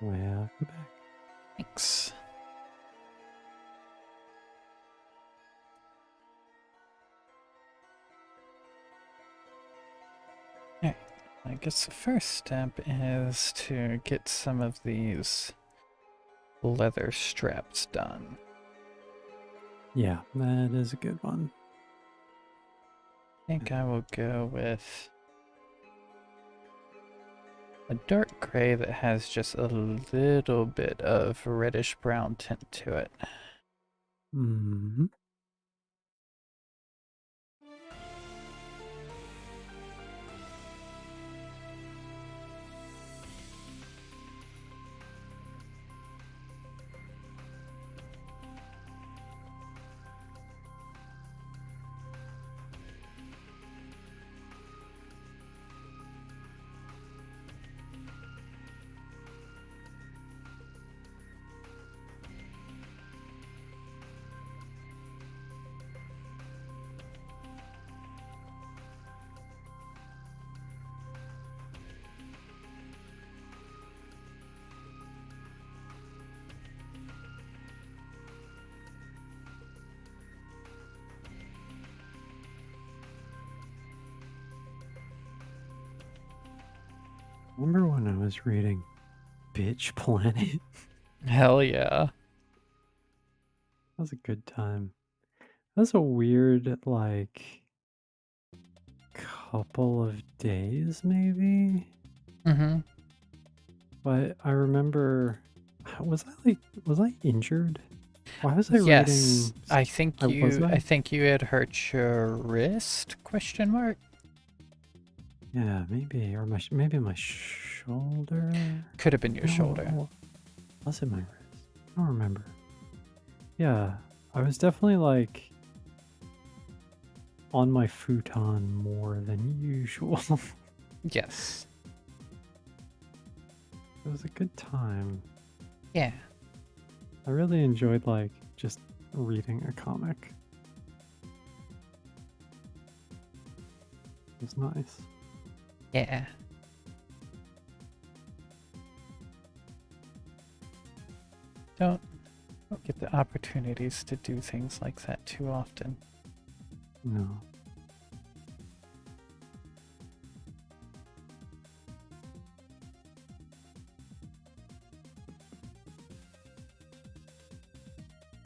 Welcome back. Thanks. Alright, I guess the first step is to get some of these leather straps done. Yeah, that is a good one. I think I will go with a dark gray that has just a little bit of reddish brown tint to it. Hmm. Remember when I was reading Bitch Planet? Hell yeah. That was a good time. That was a weird, like, couple of days, maybe? Mm-hmm. But I remember, was I injured? Why was I Yes, reading? I think Was you. I? I think you had hurt your wrist? Question mark. Yeah, maybe, or maybe my shoulder. Could have been your No, shoulder. was it my wrist? I don't remember. Yeah, I was definitely like on my futon more than usual. Yes. It was a good time. Yeah. I really enjoyed like just reading a comic. It was nice. Yeah. Don't get the opportunities to do things like that too often. No.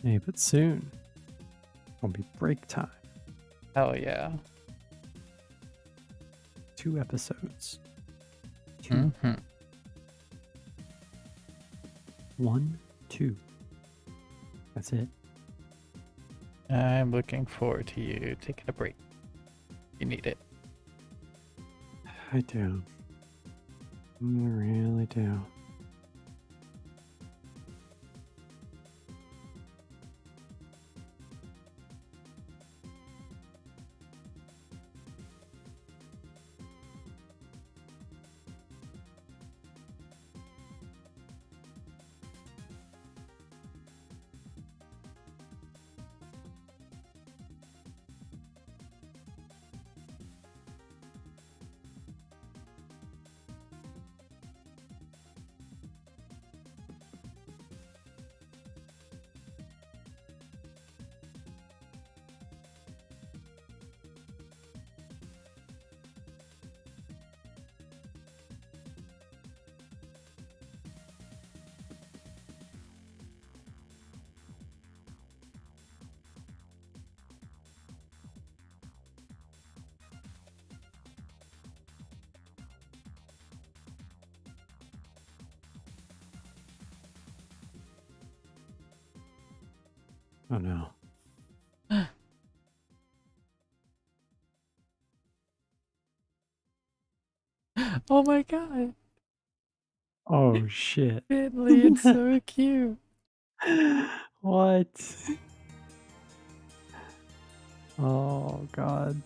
Hey, but soon. It'll be break time. Hell yeah. 2 episodes. 2. Mm-hmm. 1, 2. That's it. I'm looking forward to you taking a break. You need it. I do. I really do. Oh no. Oh my god. Oh shit. Finley, it's so cute. What? Oh god.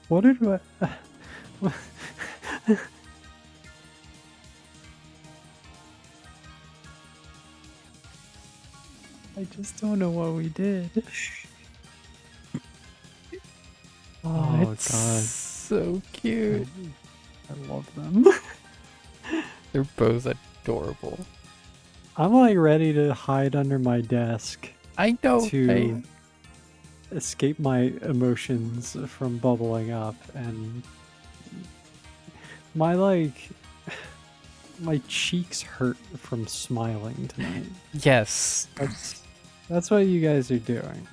What did I I just don't know what we did. Oh, Oh it's god. so cute. I love them. They're both adorable. I'm like ready to hide under my desk I know. to escape my emotions from bubbling up, and my my cheeks hurt from smiling tonight. Yes. That's what you guys are doing.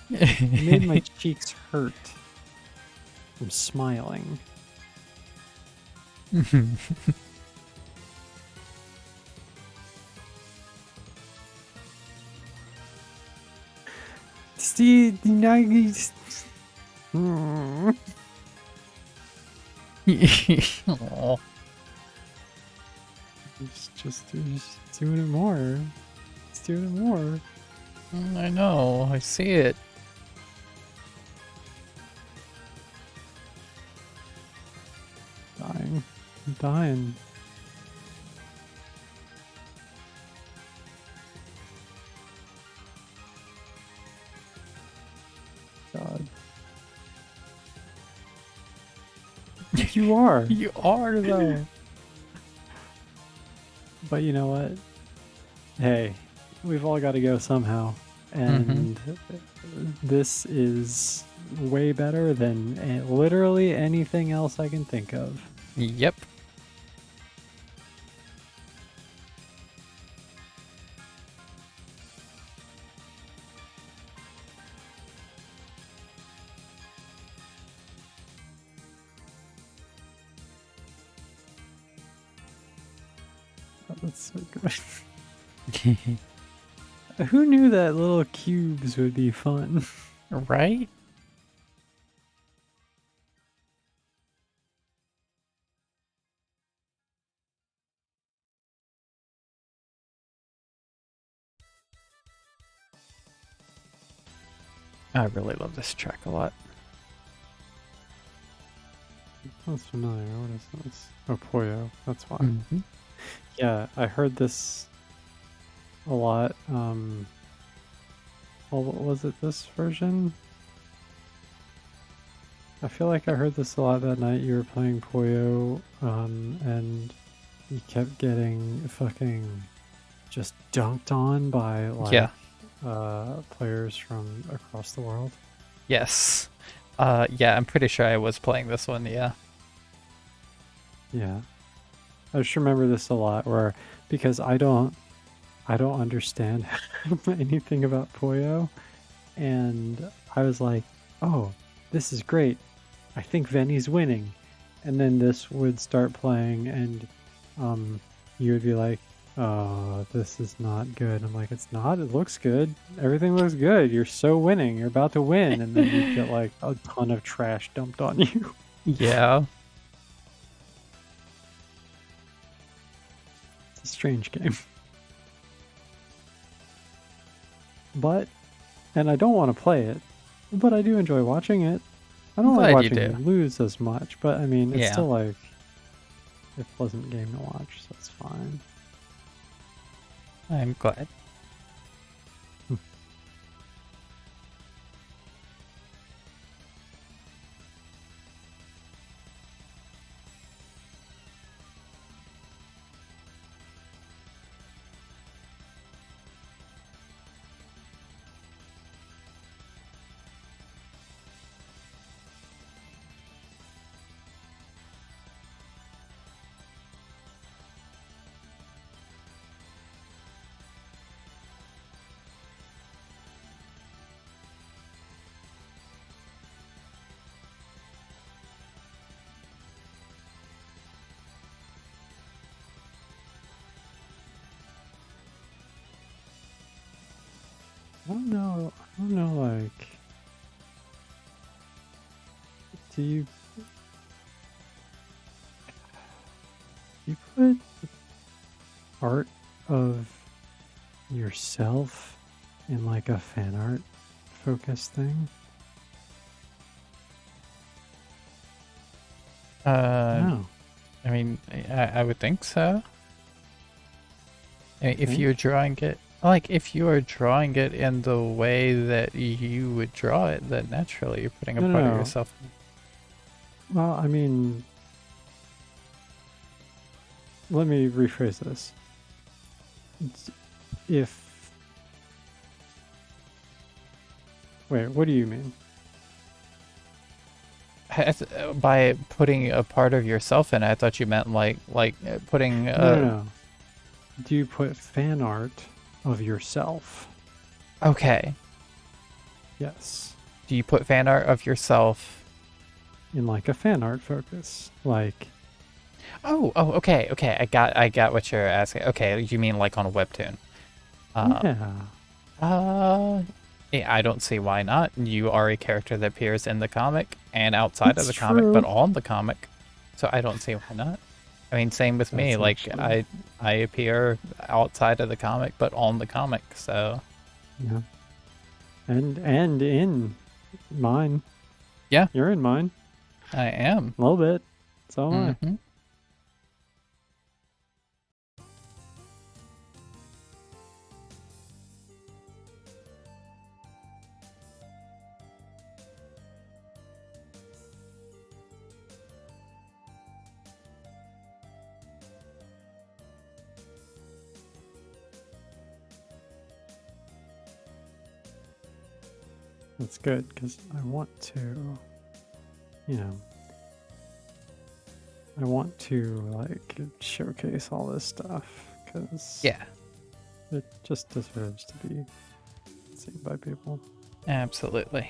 You made my cheeks hurt from smiling. Steve, now you Aw. just doing it more. It's doing it more. I know. I see it. Dying. I'm dying. God. You are. You are though. But you know what? Hey, we've all got to go somehow. And this is way better than literally anything else I can think of. Yep. Oh, that's so good. Who knew that little cubes would be fun? Right? I really love this track a lot. That's familiar. What is this? Oh, Poyo. That's why. Mhm. Yeah, I heard this a lot. Was it this version? I feel like I heard this a lot that night you were playing Poyo, and you kept getting fucking just dunked on by Yeah. players from across the world. Yes. Yeah, I'm pretty sure I was playing this one, yeah. Yeah. I just remember this a lot because I don't understand anything about Poyo, and I was like, oh, this is great. I think Venny's winning. And then this would start playing, and you would be like, oh, this is not good. I'm like, it's not. It looks good. Everything looks good. You're so winning. You're about to win. And then you get like a ton of trash dumped on you. Yeah. It's a strange game. And I don't want to play it, but I do enjoy watching it. I don't like Glad you watching do. you lose as much, but I mean, it's Yeah. still like a pleasant game to watch, so it's fine. I'm glad. I don't know. Like, do you put art of yourself in like a fan art focused thing? No. I mean, I would think so. I mean, if Think? you're drawing it, like, if you are drawing it in the way that you would draw it, then naturally you're putting a No, part no, of no. yourself. Well, I mean, let me rephrase this. If wait, what do you mean? By putting a part of yourself in it, I thought you meant like putting. No. Do you put fan art of yourself? Okay. Yes. Do you put fan art of yourself? In like a fan art focus, like. Oh, okay. I got what you're asking. Okay, you mean like on a webtoon? Yeah. Yeah, I don't see why not. You are a character that appears in the comic and outside of It's the comic, but true. on the comic. So I don't see why not. I mean, same with me. That's Like actually- I appear outside of the comic, but on the comic. So Yeah. And in mine. Yeah. You're in mine. I am. A little bit. So am I. Hmm. That's good because I want to, I want to like showcase all this stuff because Yeah, it just deserves to be seen by people. absolutely.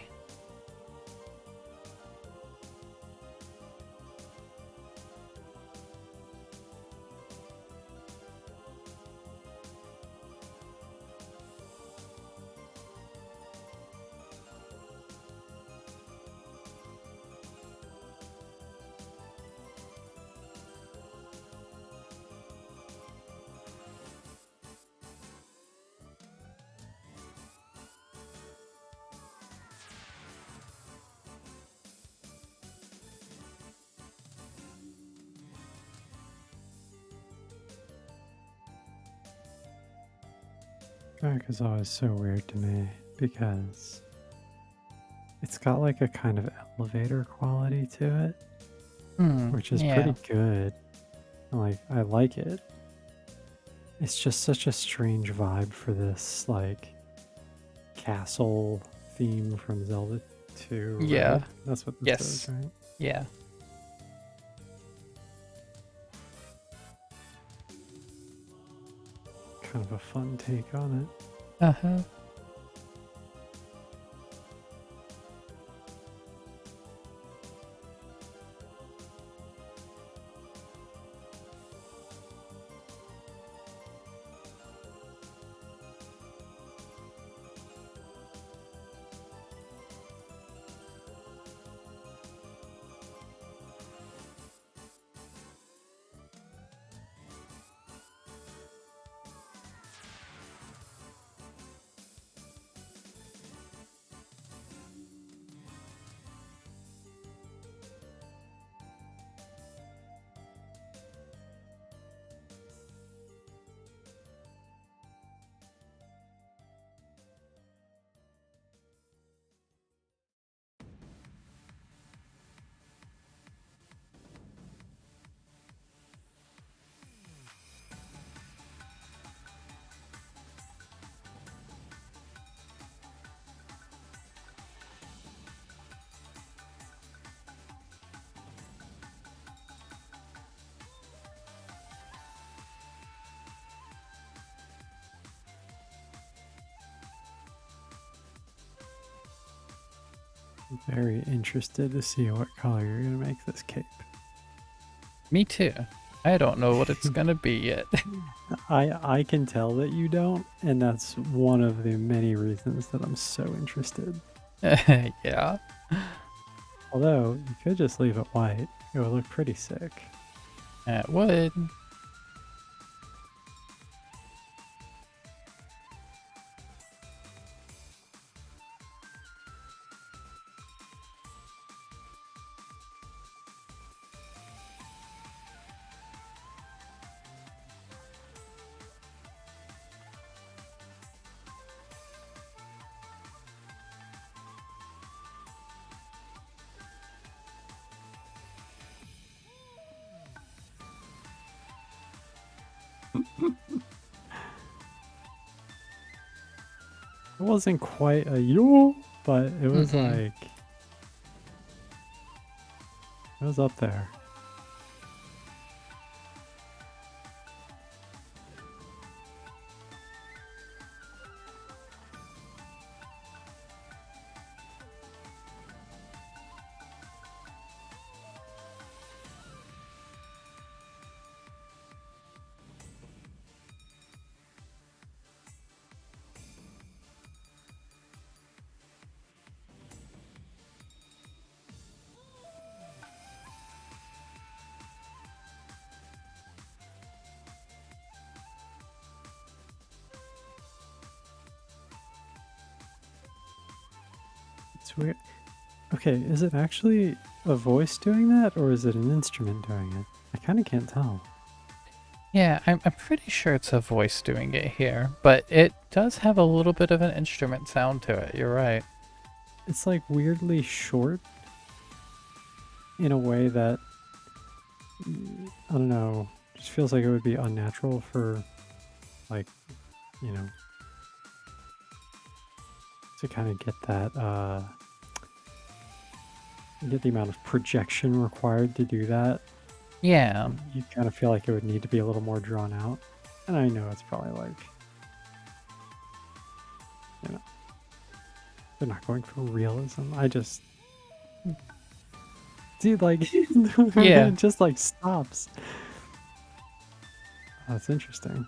Drag is always so weird to me because it's got like a kind of elevator quality to it, which is Yeah. pretty good. Like, I like it. It's just such a strange vibe for this, like, castle theme from Zelda 2. Yeah. Right? That's what this Yes. is, right? Yeah. Kind of a fun take on it. Uh-huh. I'm very interested to see what color you're going to make this cape. Me too. I don't know what it's gonna be yet. I can tell that you don't, and that's one of the many reasons that I'm so interested. Yeah. Although, you could just leave it white. It would look pretty sick. It would. It wasn't quite a yo, but it was Mhm. like it was up there. It's weird. Okay, is it actually a voice doing that, or is it an instrument doing it? I kind of can't tell. Yeah, I'm pretty sure it's a voice doing it here, but it does have a little bit of an instrument sound to it. You're right. It's like weirdly short in a way that I don't know, just feels like it would be unnatural for like, you know, to kind of get that get the amount of projection required to do that. Yeah. You kind of feel like it would need to be a little more drawn out. And I know it's probably like, you know, they're not going for realism. I just, dude, like, Yeah. it just like stops. Oh, that's interesting.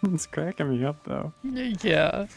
It's cracking me up though. Yeah.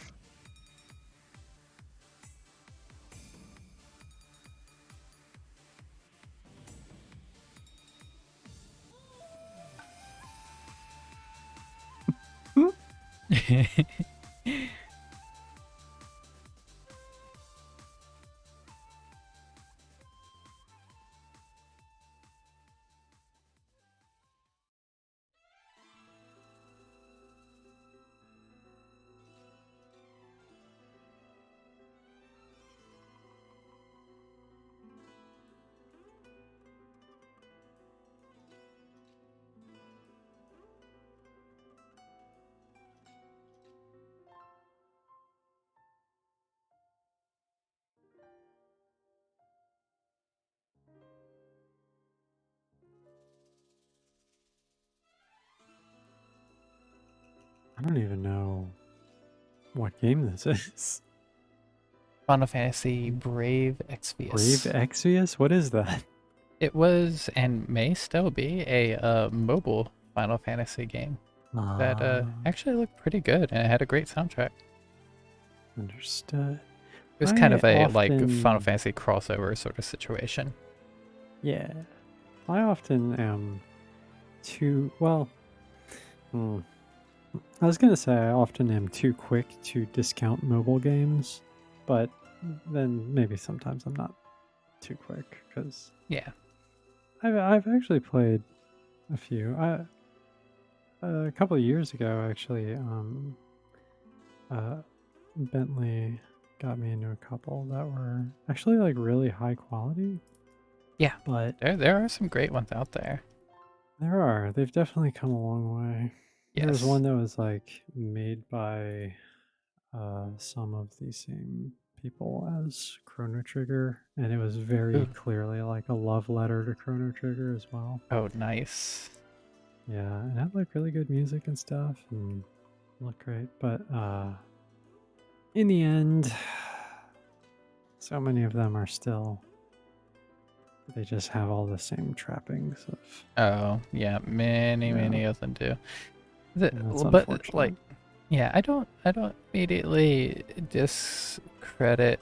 I don't even know what game this is. Final Fantasy Brave Brave Exvius. Exvius? What is that? It was and may still be a mobile Final Fantasy game that actually looked pretty good and it had a great soundtrack. Understood. It was kind of a like Final Fantasy crossover sort of situation. Yeah. I often am too, well, I was going to say I often am too quick to discount mobile games, but then maybe sometimes I'm not too quick because Yeah. I've actually played a few. A couple of years ago, actually, Bentley got me into a couple that were actually like really high quality. Yeah. But There are some great ones out there. there are. They've definitely come a long way. There was Yes. one that was like made by some of the same people as Chrono Trigger, and it was very Ooh. clearly like a love letter to Chrono Trigger as well. Oh, nice. Yeah, and it had like really good music and stuff, and looked great. But in the end, so many of them are still. They just have all the same trappings of. Oh, yeah, many of them do. And that's But unfortunate. like, yeah, I don't immediately credit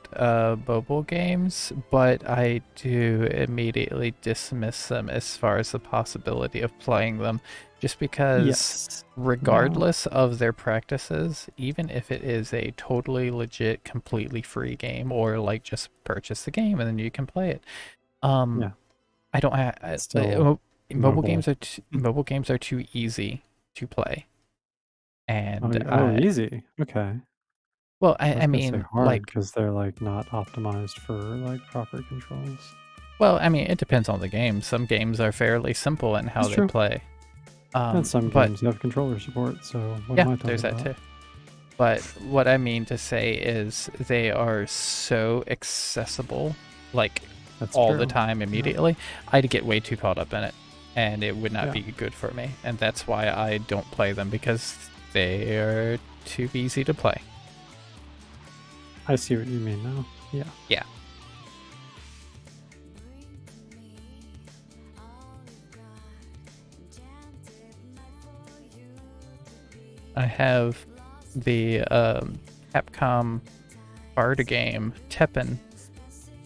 mobile games, but I do immediately dismiss them as far as the possibility of playing them, just because Yes. regardless of their practices, even if it is a totally legit, completely free game, or like just purchase the game and then you can play it, Yeah. I don't have It's still mobile mobile. mobile games are too easy to play, and Oh, easy. Okay. well, I I was gonna say mean, hard like, because they're like not optimized for like proper controls. well, I mean, it depends on the game. Some games are fairly simple in how That's they true. play. And some But games have controller support, so what yeah, am I there's talking that about? too. But what I mean to say is they are so accessible, like That's all the true. time, Yeah. immediately. I'd get way too caught up in it, and it would not Yeah. be good for me. And that's why I don't play them, because they are too easy to play. I see what you mean now. Yeah. Yeah. I have the Capcom card game Tekken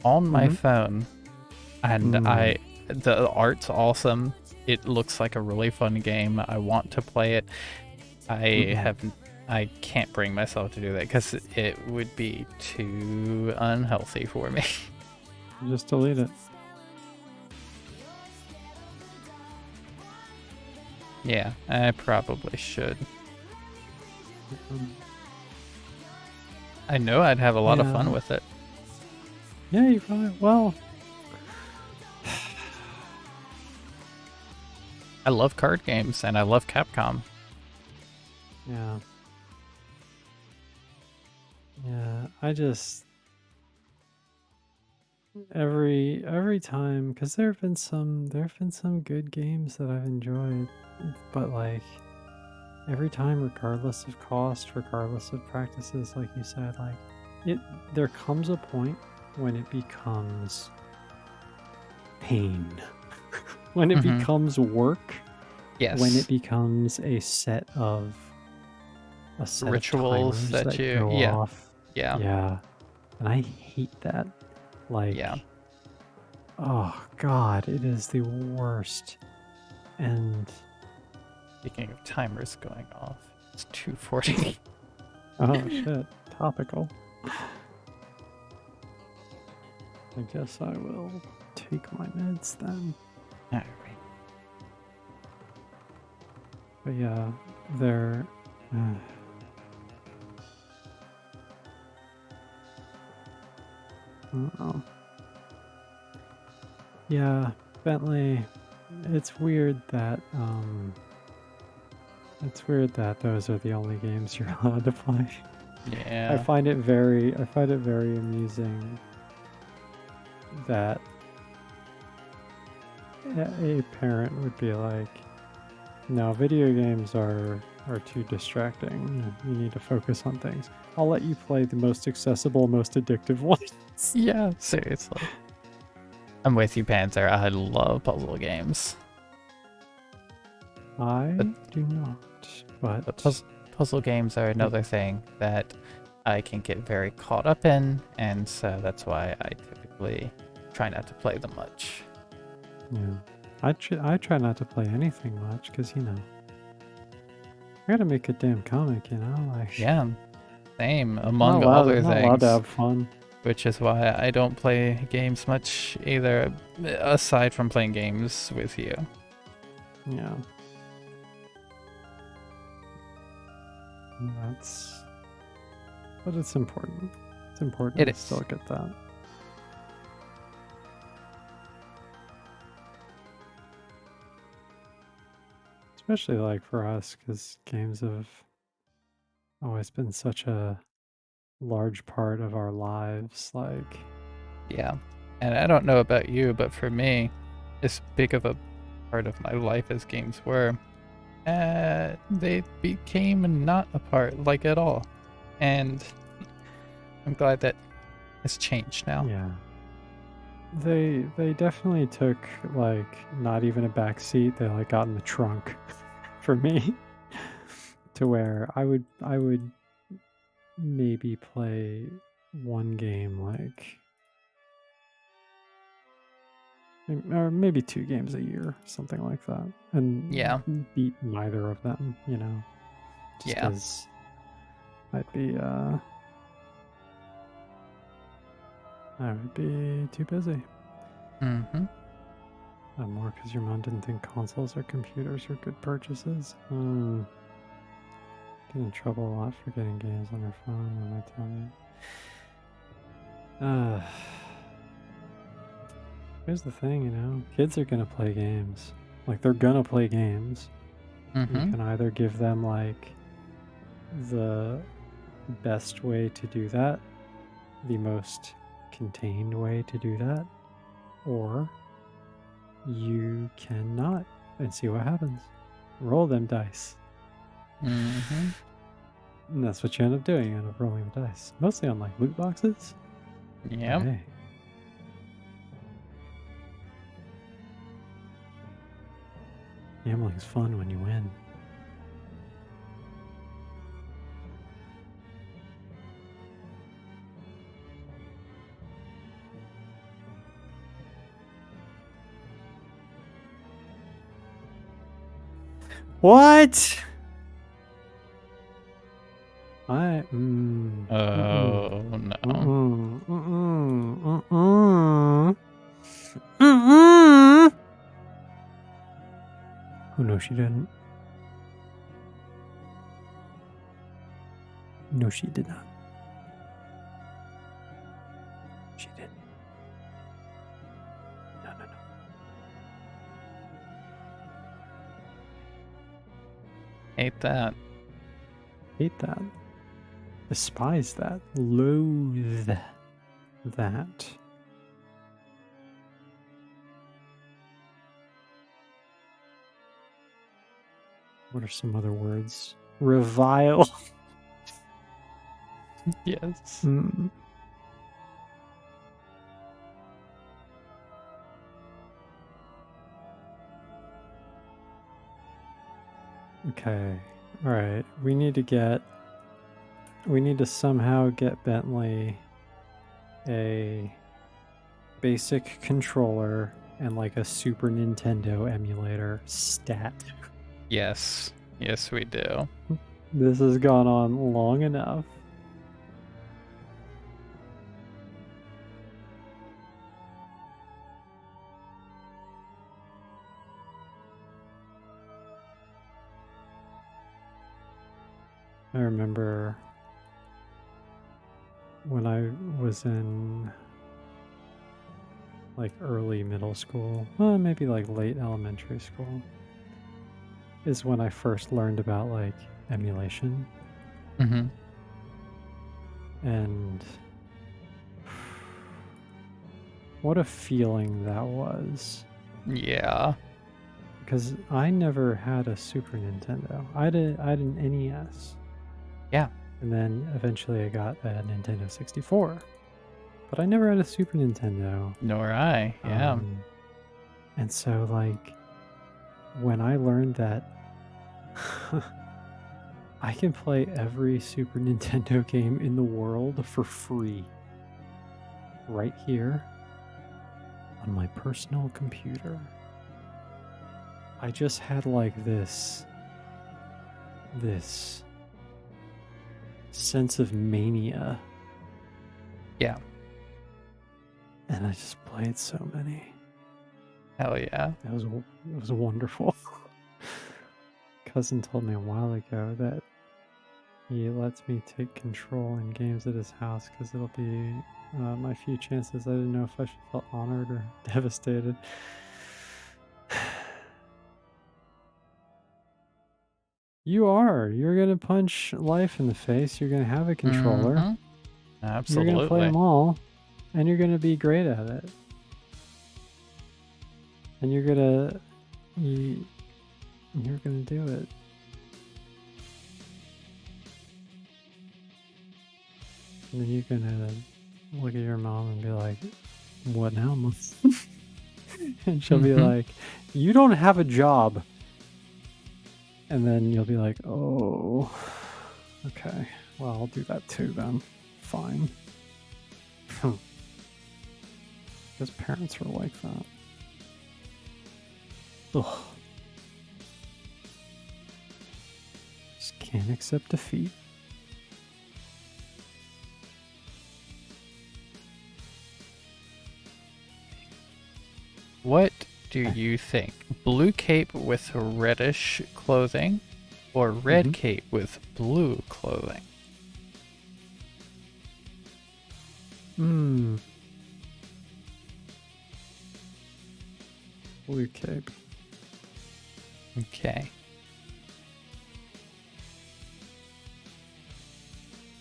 on my Mhm. phone, and Mm. the art's awesome. It looks like a really fun game. I want to play it. Mm-mm. I can't bring myself to do that because it would be too unhealthy for me. Just delete it. Yeah, I probably should. Um, I know I'd have a lot of fun Yeah. with it. Yeah, you probably. Well, I love card games and I love Capcom. yeah. Yeah. I just every time because there have been some good games that I've enjoyed, but like every time, regardless of cost, regardless of practices, like you said, like it there comes a point when it becomes pain. When it Hmm. becomes work, when it Yes. becomes a set of Rituals timers that that you, go yeah, off. yeah, Yeah. And I hate that. yeah. Like, oh God, it is the worst. And Speaking of timers going off, it's 2:40. oh shit, topical. I guess I will take my meds then. Alright. But yeah, they're. I don't know. Yeah, Bentley. It's weird that those are the only games you're allowed to play. I Yeah. find it very amusing that a parent would be like, "No, video games are too distracting. You need to focus on things. I'll let you play the most accessible, most addictive ones." Yeah, seriously. I'm with you, Panther. I love puzzle games. I But do not, But but puzzle games are another thing that I can get very caught up in, and so that's why I typically try not to play them much. yeah, I try not to play anything much because I gotta make a damn comic, like Yeah, same, I'm not among allowed other I'm not allowed to things, have fun. which is why I don't play games much either, aside from playing games with you. Yeah. That's but it's important. It's important It to is. still get that. Especially like for us, because games have always been such a large part of our lives. Like, Yeah. And I don't know about you, but for me, as big of a part of my life as games were, they became not a part, like, at all. And I'm glad that has changed now. yeah, they definitely took like not even a back seat. They like got in the trunk for me to where I would maybe play one game like, or maybe 2 games a year, something like that, and Yeah. beat neither of them, you know, just Yeah. because I would be too busy. Mm-hmm. More because your mom didn't think consoles or computers were good purchases. Get in trouble a lot for getting games on her phone when I tell you. Here's the thing, you know, kids are gonna play games. Like, they're gonna play games. You Mm-hmm. can either give them, like, the best way to do that, the most contained way to do that, or you cannot and see what happens. Roll them dice. Mm-hmm. And that's what you end up doing. You end up rolling the dice. Mostly on, like, loot boxes. But Yep. hey. Gambling's fun when you win. What? I Oh no. Oh no, she didn't. No, she did not. She didn't. No, no, no. Hate that. Hate that. Despise that. Loathe that. What are some other words? Revile. Yes. Mm. Okay. All right. We need to somehow get Bentley a basic controller and like a Super Nintendo emulator stat. Yes. Yes, we do. This has gone on long enough. I remember when I was in like early middle school, maybe like late elementary school, is when I first learned about like emulation. Mm-hmm. And what a feeling that was. Yeah. Because I never had a Super Nintendo. I had an NES. Yeah. And then eventually I got a Nintendo 64. But I never had a Super Nintendo. Nor I. Yeah. And so, like, when I learned that I can play every Super Nintendo game in the world for free right here on my personal computer, I just had like this sense of mania. Yeah. And I just played so many. Hell yeah. It was wonderful. Cousin told me a while ago that he lets me take control in games at his house because it'll be my few chances. I didn't know if I should feel honored or devastated. You are. You're gonna punch life in the face. You're gonna have a controller. Mhm. You're gonna play Absolutely. them all, and you're gonna be great at it. And you're gonna do it. And then you're gonna look at your mom and be like, "What now, Mom?" And she'll be Mhm. like, "You don't have a job." And then you'll be like, "Oh, okay. Well, I'll do that too then. Fine." His parents were like that. Ugh. Just can't accept defeat. What do you think? Blue cape with reddish clothing or red cape with blue clothing? Hmm. Blue cape. Okay.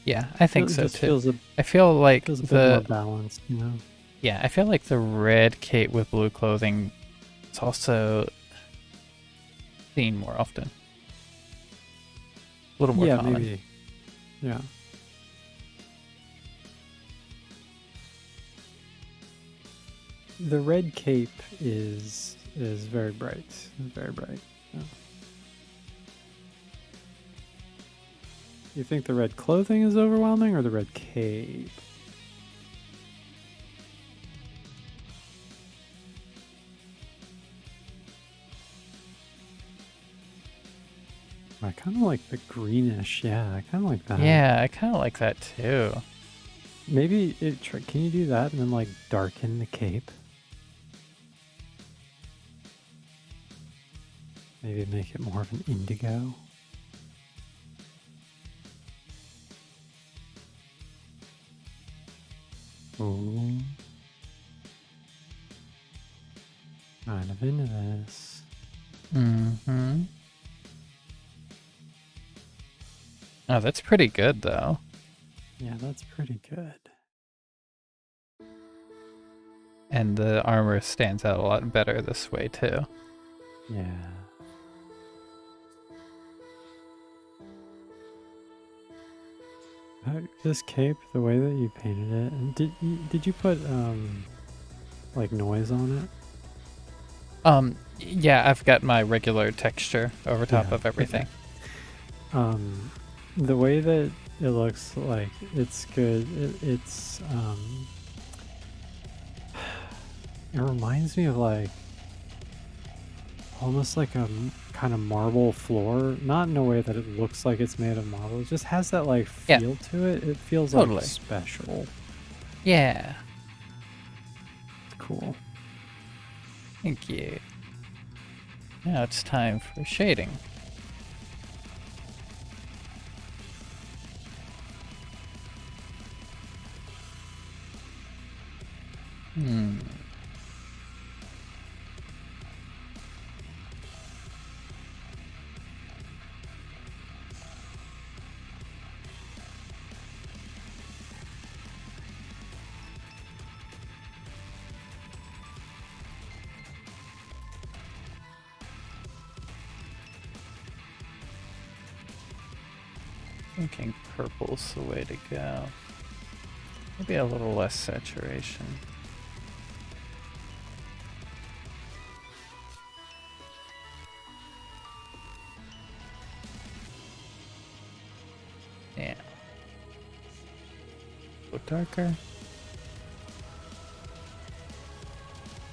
Yeah, I think so just too. Feels a, I feel like feels a bit more the balanced, you know? yeah, I feel like the red cape with blue clothing is also seen more often. A little more Yeah, common. maybe. Yeah. The red cape is very bright. It's very bright. Yeah. You think the red clothing is overwhelming or the red cape? I kind of like the greenish. Yeah, I kind of like that. Yeah, I kind of like that too. Maybe can you do that and then like darken the cape? Maybe make it more of an indigo. Ooh. Kind of into this. Mm-hmm. Oh, that's pretty good though. Yeah, that's pretty good. And the armor stands out a lot better this way too. Yeah. This cape, the way that you painted it, and did you put like noise on it? Yeah, I've got my regular texture over top Yeah, of everything. okay. The way that it looks like it's good. It reminds me of like almost like a kind of marble floor, not in a way that it looks like it's made of marble. It just has that like Yeah. feel to it. It feels Totally. like special. Yeah. It's cool. Thank you. Now it's time for shading. Thinking purple's the way to go. Maybe a little less saturation. Yeah. A little darker.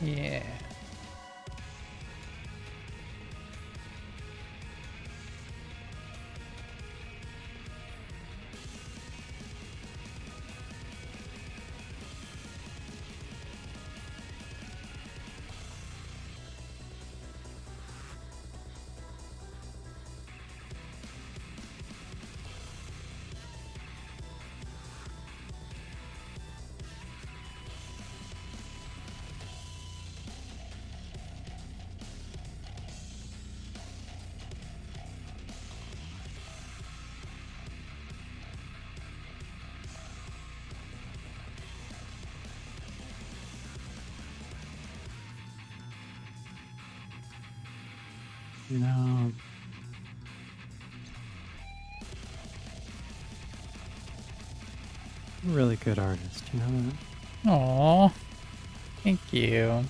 Yeah. You know, really good artist, you know that? Aw. Thank you.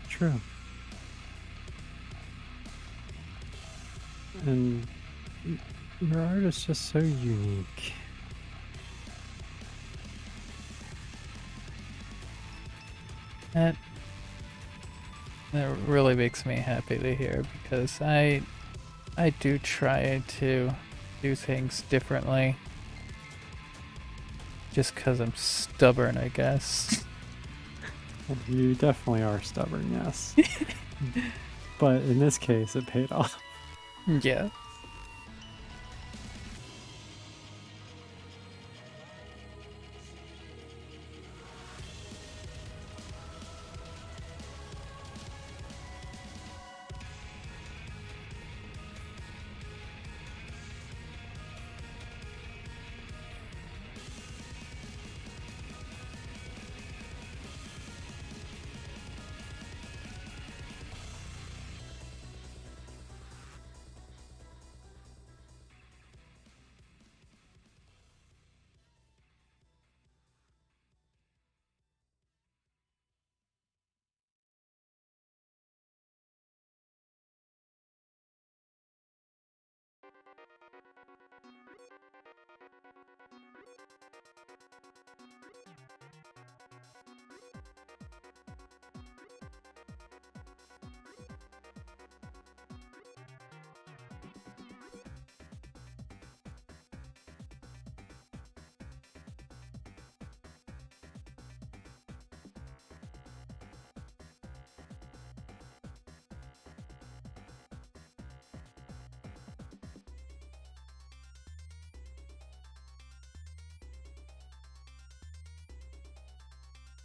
True. And your art is just so unique. That really makes me happy to hear, because I do try to do things differently. Just because I'm stubborn, I guess. You definitely are stubborn, yes. But in this case, it paid off. Yeah.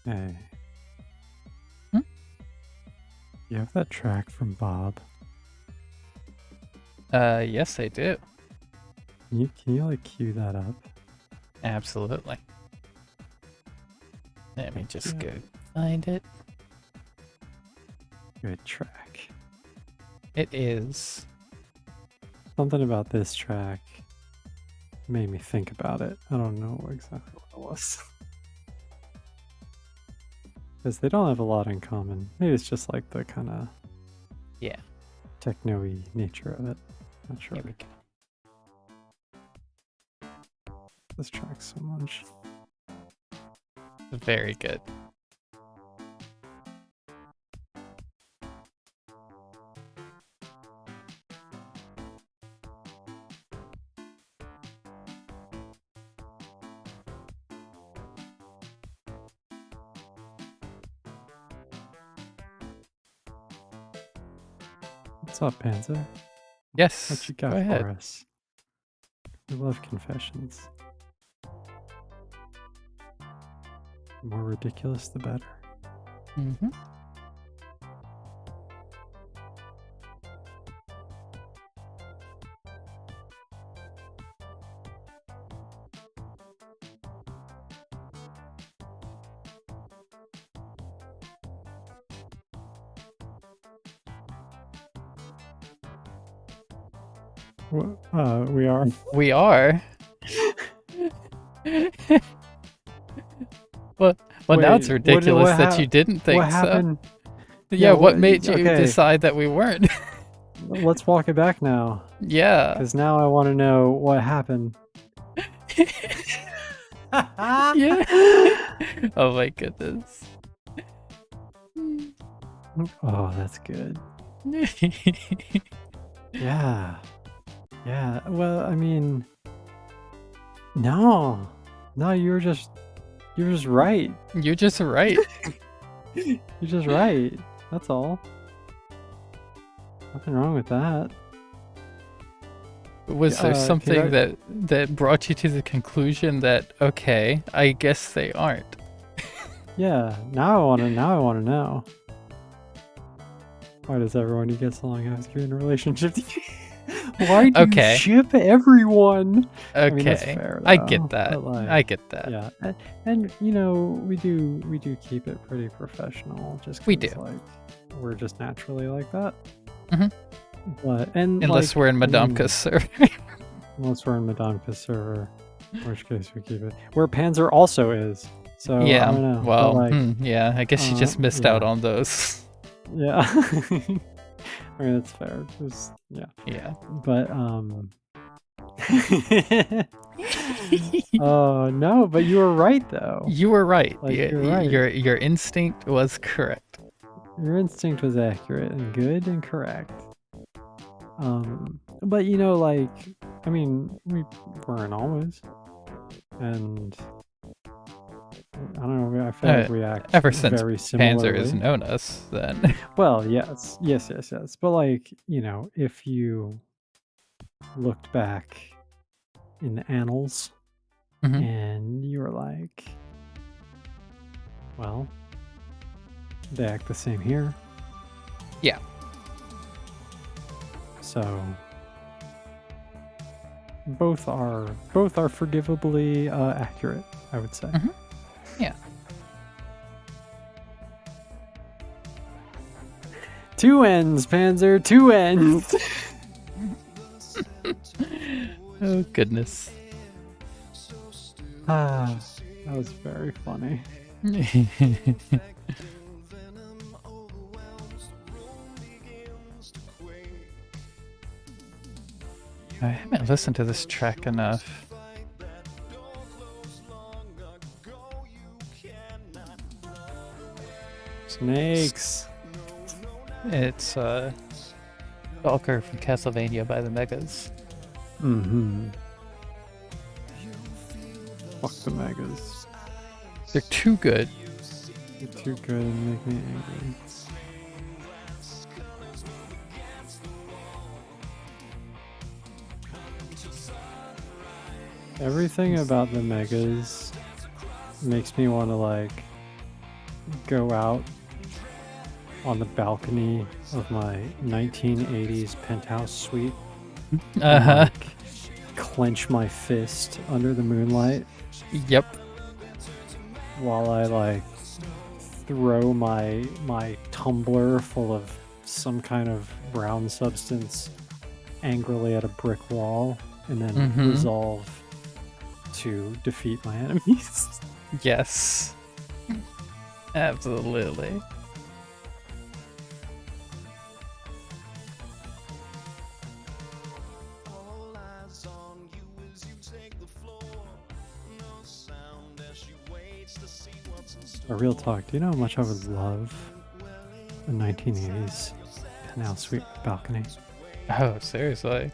Hey. Hmm? You have that track from Bob? Yes, I do. Can you like cue that up? Absolutely. Let me Thank just you. go find it. Good track. It is. Something about this track made me think about it. I don't know exactly what it was. Because they don't have a lot in common. Maybe it's just like the kind of Yeah. techno-y nature of it. Not sure. Here we go. This track so much. Very good. What's up, Panzer? Yes. What you got go ahead. for us? We love confessions. The more ridiculous, the better. Mm-hmm. We are. We are. Well, now it's Wait, ridiculous what that you didn't think what so. happened? Yeah, what what- made you okay. decide that we weren't? Let's walk it back now. Yeah. Because now I want to know what happened. Yeah. Oh my goodness. Oh, that's good. Yeah. Yeah. Well, I mean, no, you're just right. You're just right. You're just right. That's all. Nothing wrong with that. Was there something congrat- that brought you to the conclusion that, okay, I guess they aren't? Yeah. Now I want to know. Why does everyone who gets along have to be in a relationship? Why do Okay. you ship everyone? Okay. I mean, that's fair, I though, get that. but, like, I get that. Yeah, and you know we do keep it pretty professional. Just We 'cause, do. Like we're just naturally like that. Mhm. But Unless like, we're in I mean, Madamka's server. unless we're in Madamka's server, in which case we keep it where Panzer also is. So Yeah. I don't know. but, Well, like, yeah. I guess you just missed out yeah. on those. yeah. I mean that's fair. It was, yeah. Yeah. But Oh no, but you were right though. You were right. Like, you're right. Your instinct was correct. Your instinct was accurate and good and correct. But you know, like, I mean, we weren't always, and I don't know. I feel like we act Ever since very Panzer similarly. has known us, then Well, yes. But like, you know, if you looked back in the annals Mhm. and you were like, well, they act the same here. Yeah. So both are forgivably accurate, I would say. Mhm. Yeah. Two ends, Panzer, two ends. Oh goodness. Ah, that was very funny. I haven't listened to this track enough. Snakes. It's Valkyr from Castlevania by the Megas. Mm-hmm. Fuck the Megas. They're too good. You're too good and make me angry. Everything about the Megas makes me want to like go out on the balcony of my 1980s penthouse suite and, Uh-huh. like, clench my fist under the moonlight Yep. while I like throw my tumbler full of some kind of brown substance angrily at a brick wall and then Mhm. resolve to defeat my enemies. Yes. Absolutely. A real talk, do you know how much I would love a 1980s penthouse suite balcony? Oh, seriously.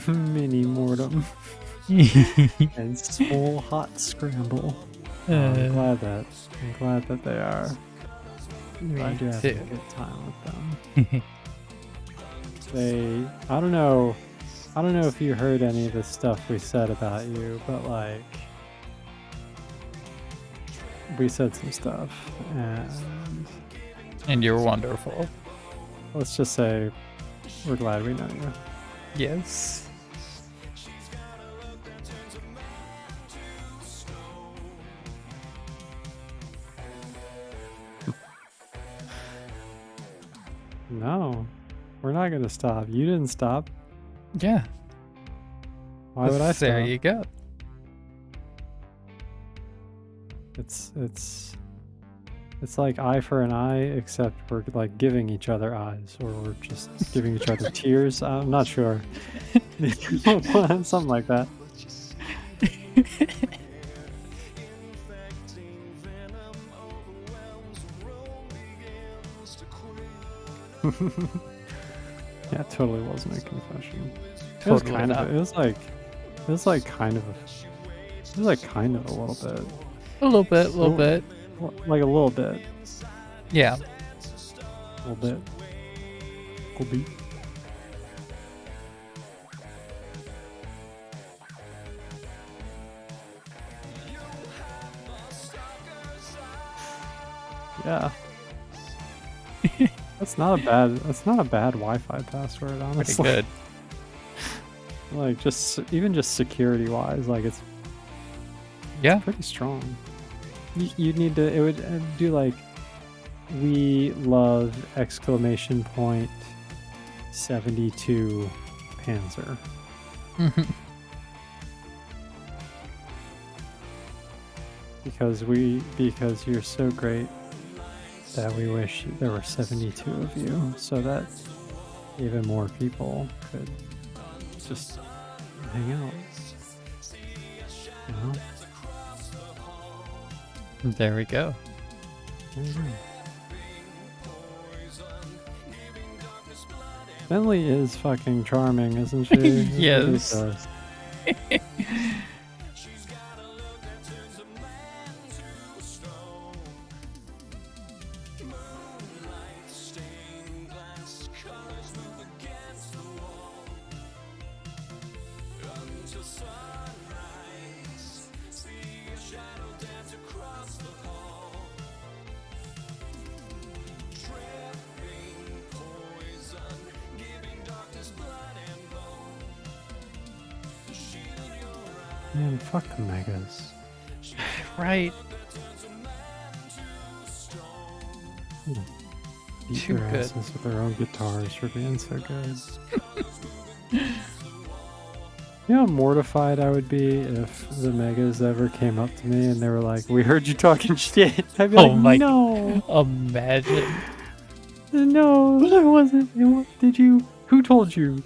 Mini Mortem and Small Hot Scramble. I'm glad that they are. I do have a too. good time with them. I don't know if you heard any of the stuff we said about you, but like we said some stuff and And you're wonderful. let's just say we're glad we know you. Yes. No, we're not gonna stop. You didn't stop. Yeah. Why would I stop? There you go. It's like eye for an eye, except we're like giving each other eyes, or we're just giving each other tears. I'm not sure. Something like that. Yeah, it totally wasn't a confession. Totally it was kind not. of. It was like kind of. It was like kind of a little bit. A little bit, Like a little bit. Yeah. A little bit. Could be. Yeah. That's not a bad Wi-Fi password, Pretty honestly. good. Like even just security wise, like it's Yeah. pretty strong. You need to. It would do like we love exclamation point 72 Panzer. Because you're so great that we wish there were 72 of you so that even more people could just hang out. You know? There we go. Mhm. Bentley is fucking charming, isn't she? It's Yes. ridiculous. Man, fuck the megas. Right. Beat Too their good. asses with their own guitars for being so good. You know how mortified I would be if the megas ever came up to me and they were like, "We heard you talking shit." I'd be Oh like, my- "No, Imagine. no, I wasn't. Did you? Who told you?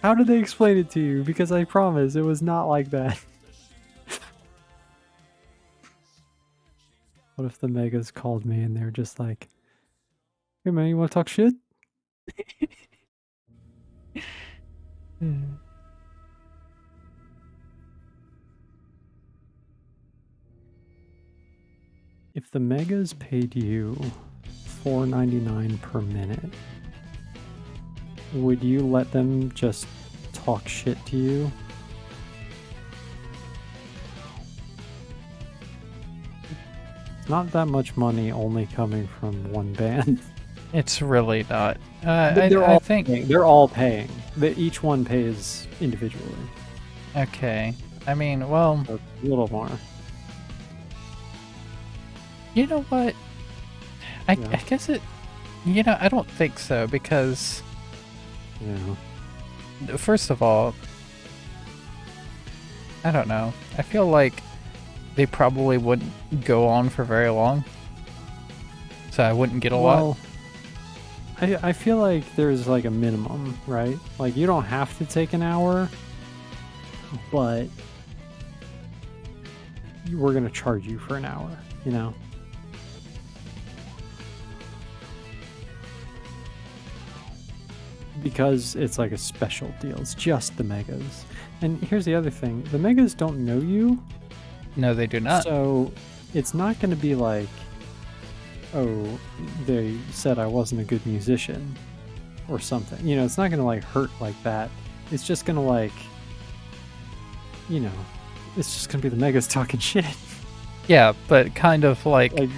How did they explain it to you? Because I promise it was not like that." What if the megas called me and they were just like, "Hey man, you want to talk shit?" If the megas paid you $4.99 per minute, would you let them just talk shit to you? It's not that much money only coming from one band. It's really not. They're I all think. paying. They're all paying. Each one pays individually. Okay. I mean, well, So a little more. you know what? I Yeah. guess it. You know, I don't think so because, Yeah. first of all, I don't know. I feel like they probably wouldn't go on for very long. So I wouldn't get a lot. Well, I feel like there's like a minimum, right? Like you don't have to take an hour, but we're gonna charge you for an hour, you know? Because it's like a special deal. It's just the megas. And here's the other thing. The megas don't know you, No, they do not. so it's not gonna be like, oh, they said I wasn't a good musician or something. You know, it's not gonna like hurt like that. It's just gonna like, you know, it's just gonna be the megas talking shit. Yeah, but kind of like Like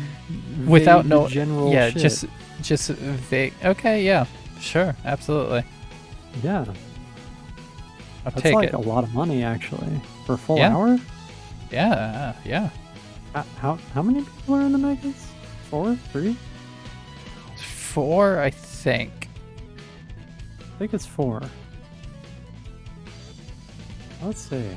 without vague no general yeah, shit. just vague. Okay, yeah, sure, absolutely. Yeah, I'll that's take like it. a lot of money actually for a full Yeah. hour. Yeah. How many people are in the megas? 4, 3? 4, I think. I think it's 4. Let's see.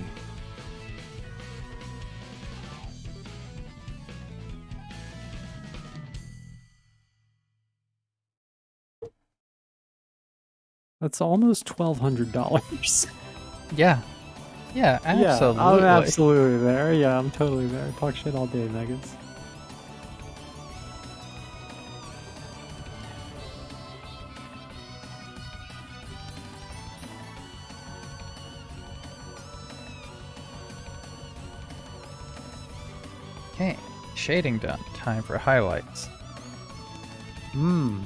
That's almost $1,200. Yeah. Yeah, absolutely. Yeah, I'm absolutely there. Yeah, I'm totally there. Talk shit all day, Megas. Okay, shading done. Time for highlights. Hmm.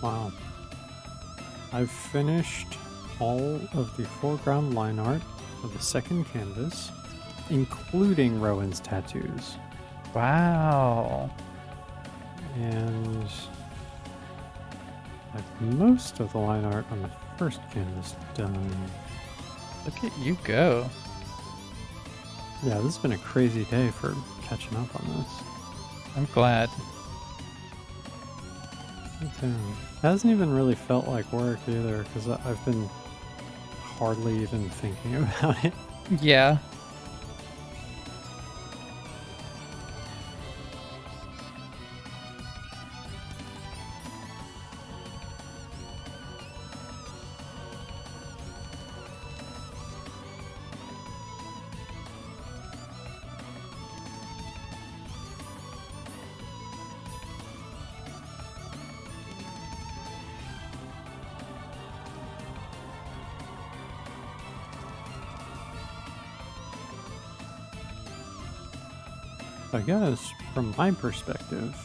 Wow. I've finished all of the foreground line art of the second canvas, including Rowan's tattoos. Wow. And I've most of the line art on the first canvas done. Look at you go. Yeah, this has been a crazy day for catching up on this. I'm glad. Me too. It hasn't even really felt like work either, because I've been hardly even thinking about it. Yeah. I guess, from my perspective,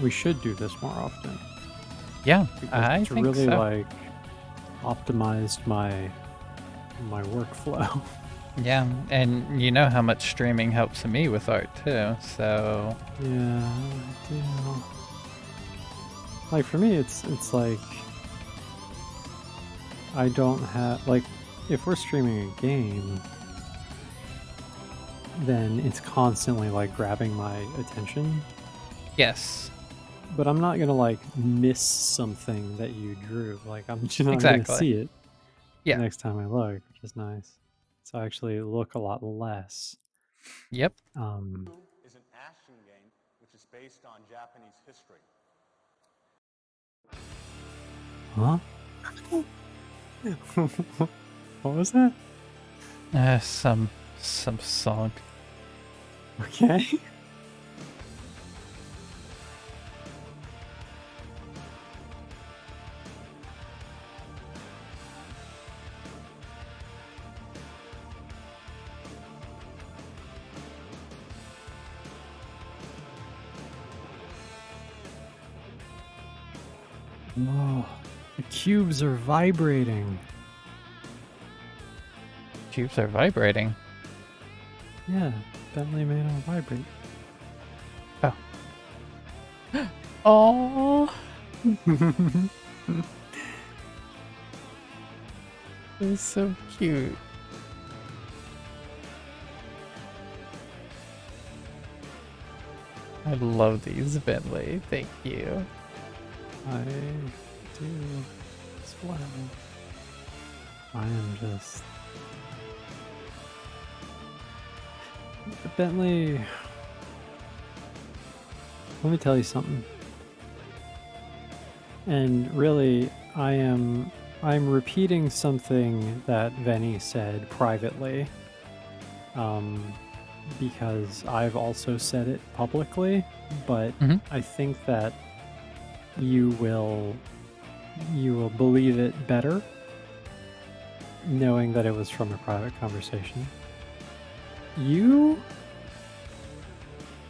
we should do this more often. Yeah, Because I it's think really so. like optimized my workflow. Yeah, and you know how much streaming helps me with art too, so Yeah, I do. Like for me, it's like I don't have like if we're streaming a game, then it's constantly like grabbing my attention. yes, But I'm not gonna like miss something that you drew. Like I'm just not gonna exactly. see it the Yeah, next time I look, which is nice. So I actually look a lot less. yep. Um, is an action game which is based on Japanese history. huh? What was that? Some song. Okay. Whoa, the cubes are vibrating. Cubes are vibrating. Yeah, Bentley made them vibrate. Oh, it's so cute. I love these, Bentley. Thank you. I do as well. I am just Bentley. Let me tell you something. And really, I'm repeating something that Venny said privately. Because I've also said it publicly, but Mhm. I think that you will believe it better knowing that it was from a private conversation. You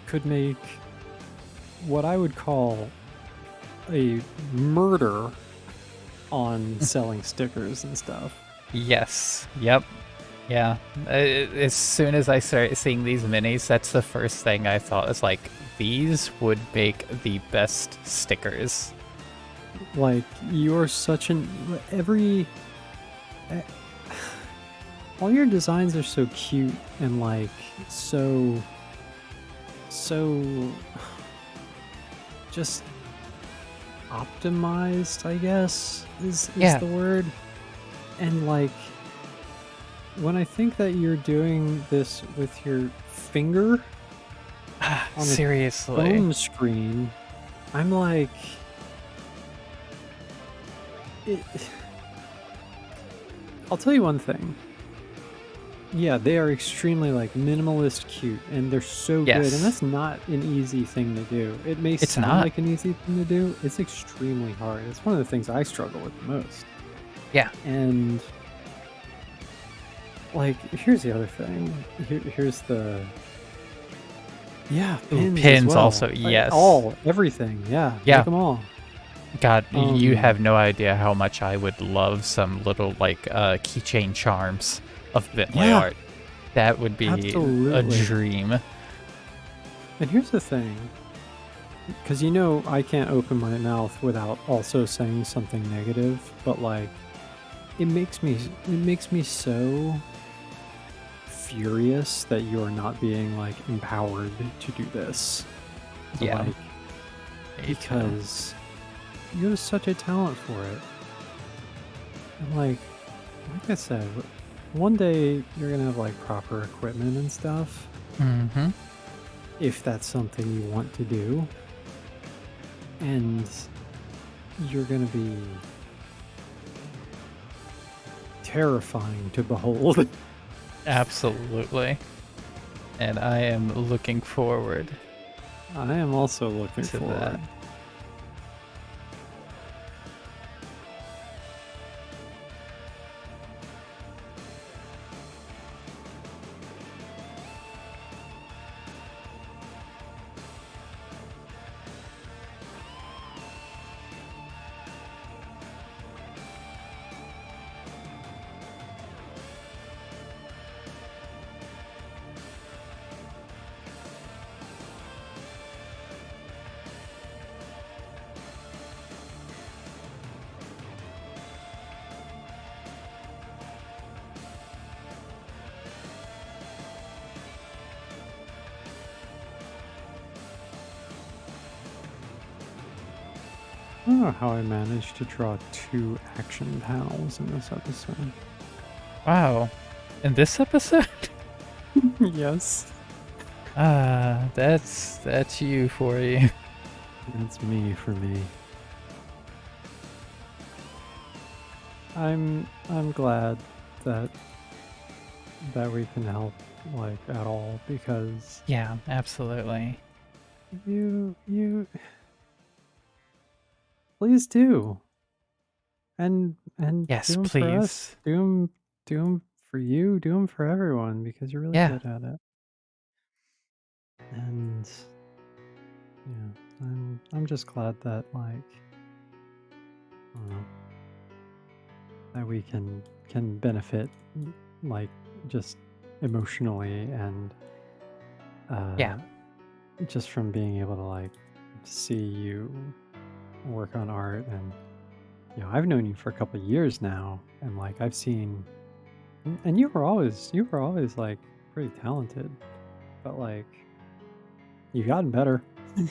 could make what I would call a murder on selling stickers and stuff. Yes. Yep. Yeah. As soon as I started seeing these minis, that's the first thing I thought. It's like these would make the best stickers. Like you're such an every eh, all your designs are so cute and like so just optimized, I guess is Yeah. the word. And like when I think that you're doing this with your finger on a Seriously. phone screen, I'm like it, I'll tell you one thing. Yeah, they are extremely like minimalist cute and they're so good, Yes. and that's not an easy thing to do. It may It's sound not. like an easy thing to do. It's extremely hard. It's one of the things I struggle with the most. Yeah. And like here's the other thing. Here's the Ooh, pins as pins well. also, Like, yes. everything. Yeah, Yeah. make them all. God, you Um, have no idea how much I would love some little like keychain charms of Bentley Yeah. art. That would be a Absolutely. dream. And here's the thing, because I can't open my mouth without also saying something negative, but like it makes me so furious that you're not being like empowered to do this. So, Yeah. like, Me too. because you have such a talent for it. And like I said, one day you're gonna have like proper equipment and stuff, Mm-hmm. if that's something you want to do. And you're gonna be terrifying to behold. Absolutely. And I am looking forward I am also looking to forward. that. I don't know how I managed to draw 2 action panels in this episode. Wow. In this episode? Yes. That's you for you. That's me for me. I'm glad that we can help like at all, because Yeah, absolutely. you please do. And Yes, do them for us. please. Do them for you, do them for everyone, because you're really Yeah. good at it. And yeah, I'm just glad that like I don't know, that we can benefit like just emotionally and Yeah. just from being able to like see you work on art. And I've known you for a couple of years now, and like I've seen and you were always like pretty talented, but like you've gotten better.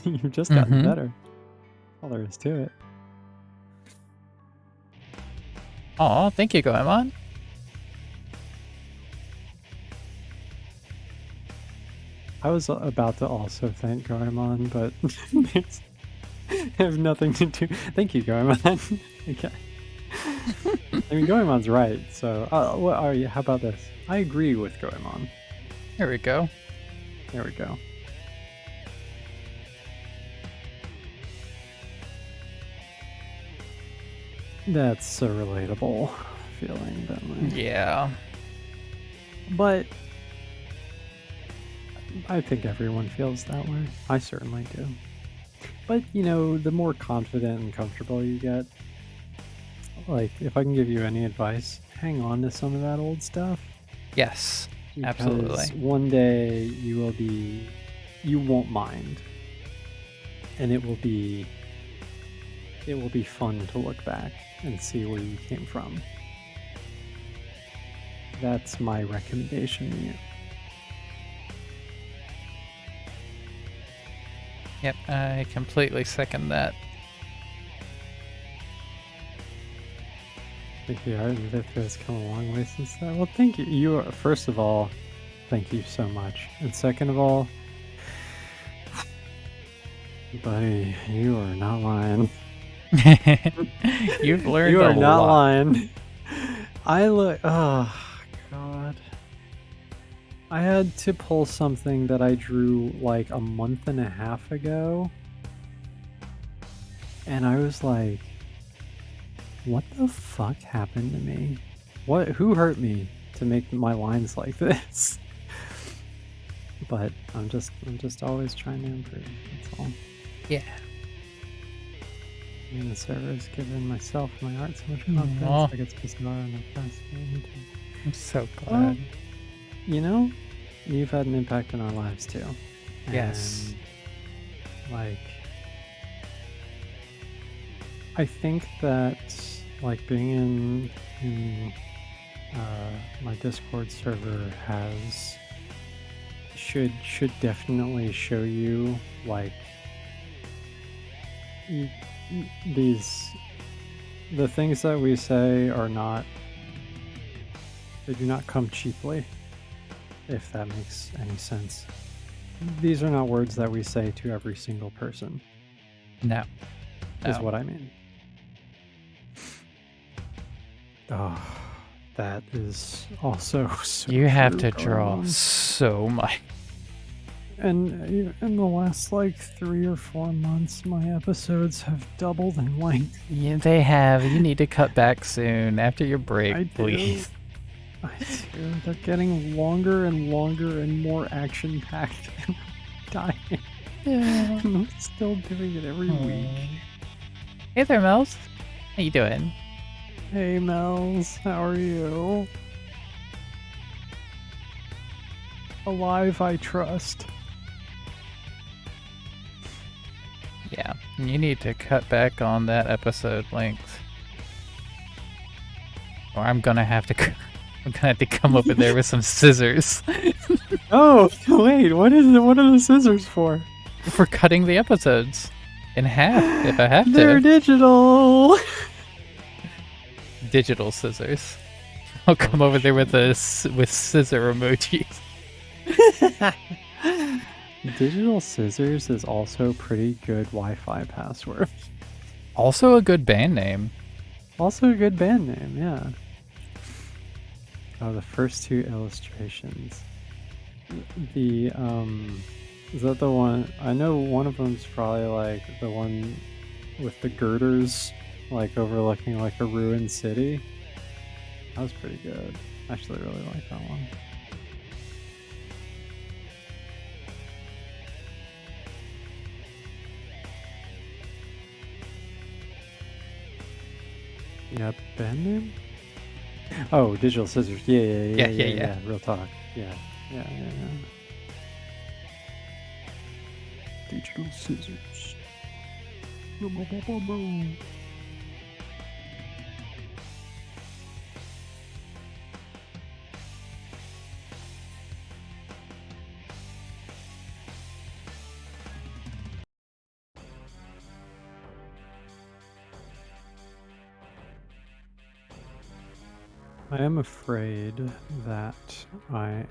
You've just gotten Mm-hmm. better. All there is to it. Oh, thank you, Goemon. I was about to also thank Goemon, but it's have nothing to do. Thank you, Goemon. Okay. I mean, Goemon's right. So, what are you? How about this? I agree with Goemon. Here we go. There we go. That's a relatable feeling, definitely. Yeah. But I think everyone feels that way. I certainly do. But, the more confident and comfortable you get, like, if I can give you any advice, hang on to some of that old stuff. Yes. Because Absolutely. one day you won't mind. And it will be fun to look back and see where you came from. That's my recommendation to you. Yep, I completely second that. I think the art and Vithra has come a long way since that. Well, thank you. You are, first of all, thank you so much. And second of all, buddy, you are not lying. You've learned You a are not lot. lying. Oh, God. I had to pull something that I drew like a month and a half ago. And I was like, what the fuck happened to me? Who hurt me to make my lines like this? But I'm just always trying to improve. That's all. Yeah. And the server has given myself and my art so much confidence. Aw. Like it's bizarre and impressive. I'm so Well, glad. You've had an impact in our lives too. Yes. And, like, I think that like being in my Discord server should definitely show you like these the things that we say are not they do not come cheaply, if that makes any sense. These are not words that we say to every single person, No. is No. what I mean. Oh, that is also so You have true to going draw on. so much. And in the last like 3 or 4 months, my episodes have doubled in length. Yeah, they have. You need to cut back soon after your break, I do. please. I do. They're getting longer and longer and more action packed. And I'm dying. Yeah. I'm still doing it every week. Hey there, Mels. How you doing? Hey Mels, how are you? Alive, I trust. Yeah, you need to cut back on that episode length, or I'm gonna have to. I'm gonna have to come over there with some scissors Oh, wait, what is it? What are the scissors for? for cutting the episodes in half if I have They're to. digital. Digital scissors. I'll come over there with with scissor emojis. Digital scissors is also pretty good Wi-Fi password. Also a good band name. Also a good band name, yeah. Oh, the first 2 illustrations. The is that the one? I know one of them's probably like the one with the girders, like overlooking like a ruined city. That was pretty good. I actually really like that one. Yeah, band name? Oh, digital scissors. Yeah. Real talk. Yeah. Digital scissors. I am afraid that I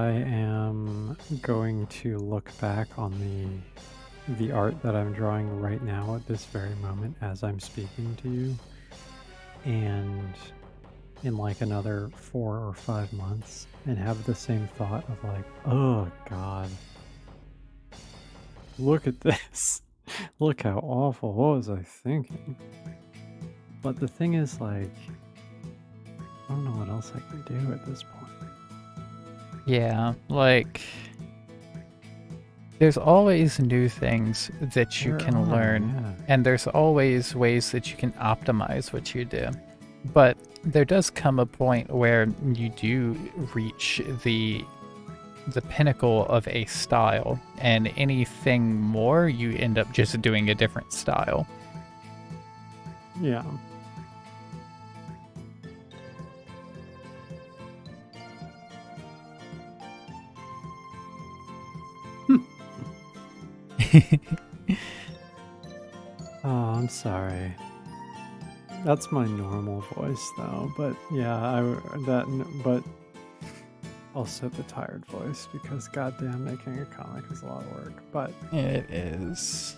am going to look back on the art that I'm drawing right now at this very moment as I'm speaking to you, and in like another 4 or 5 months and have the same thought of like, oh god, look at this. Look how awful. What was I thinking? But the thing is, like, I don't know what else I can do at this point. Yeah, like there's always new things that you There can are, learn, yeah. and there's always ways that you can optimize what you do. But there does come a point where you do reach the pinnacle of a style, and anything more, you end up just doing a different style. Yeah. Oh, I'm sorry. That's my normal voice, though. But yeah, but also the tired voice because goddamn, making a comic is a lot of work. But It is.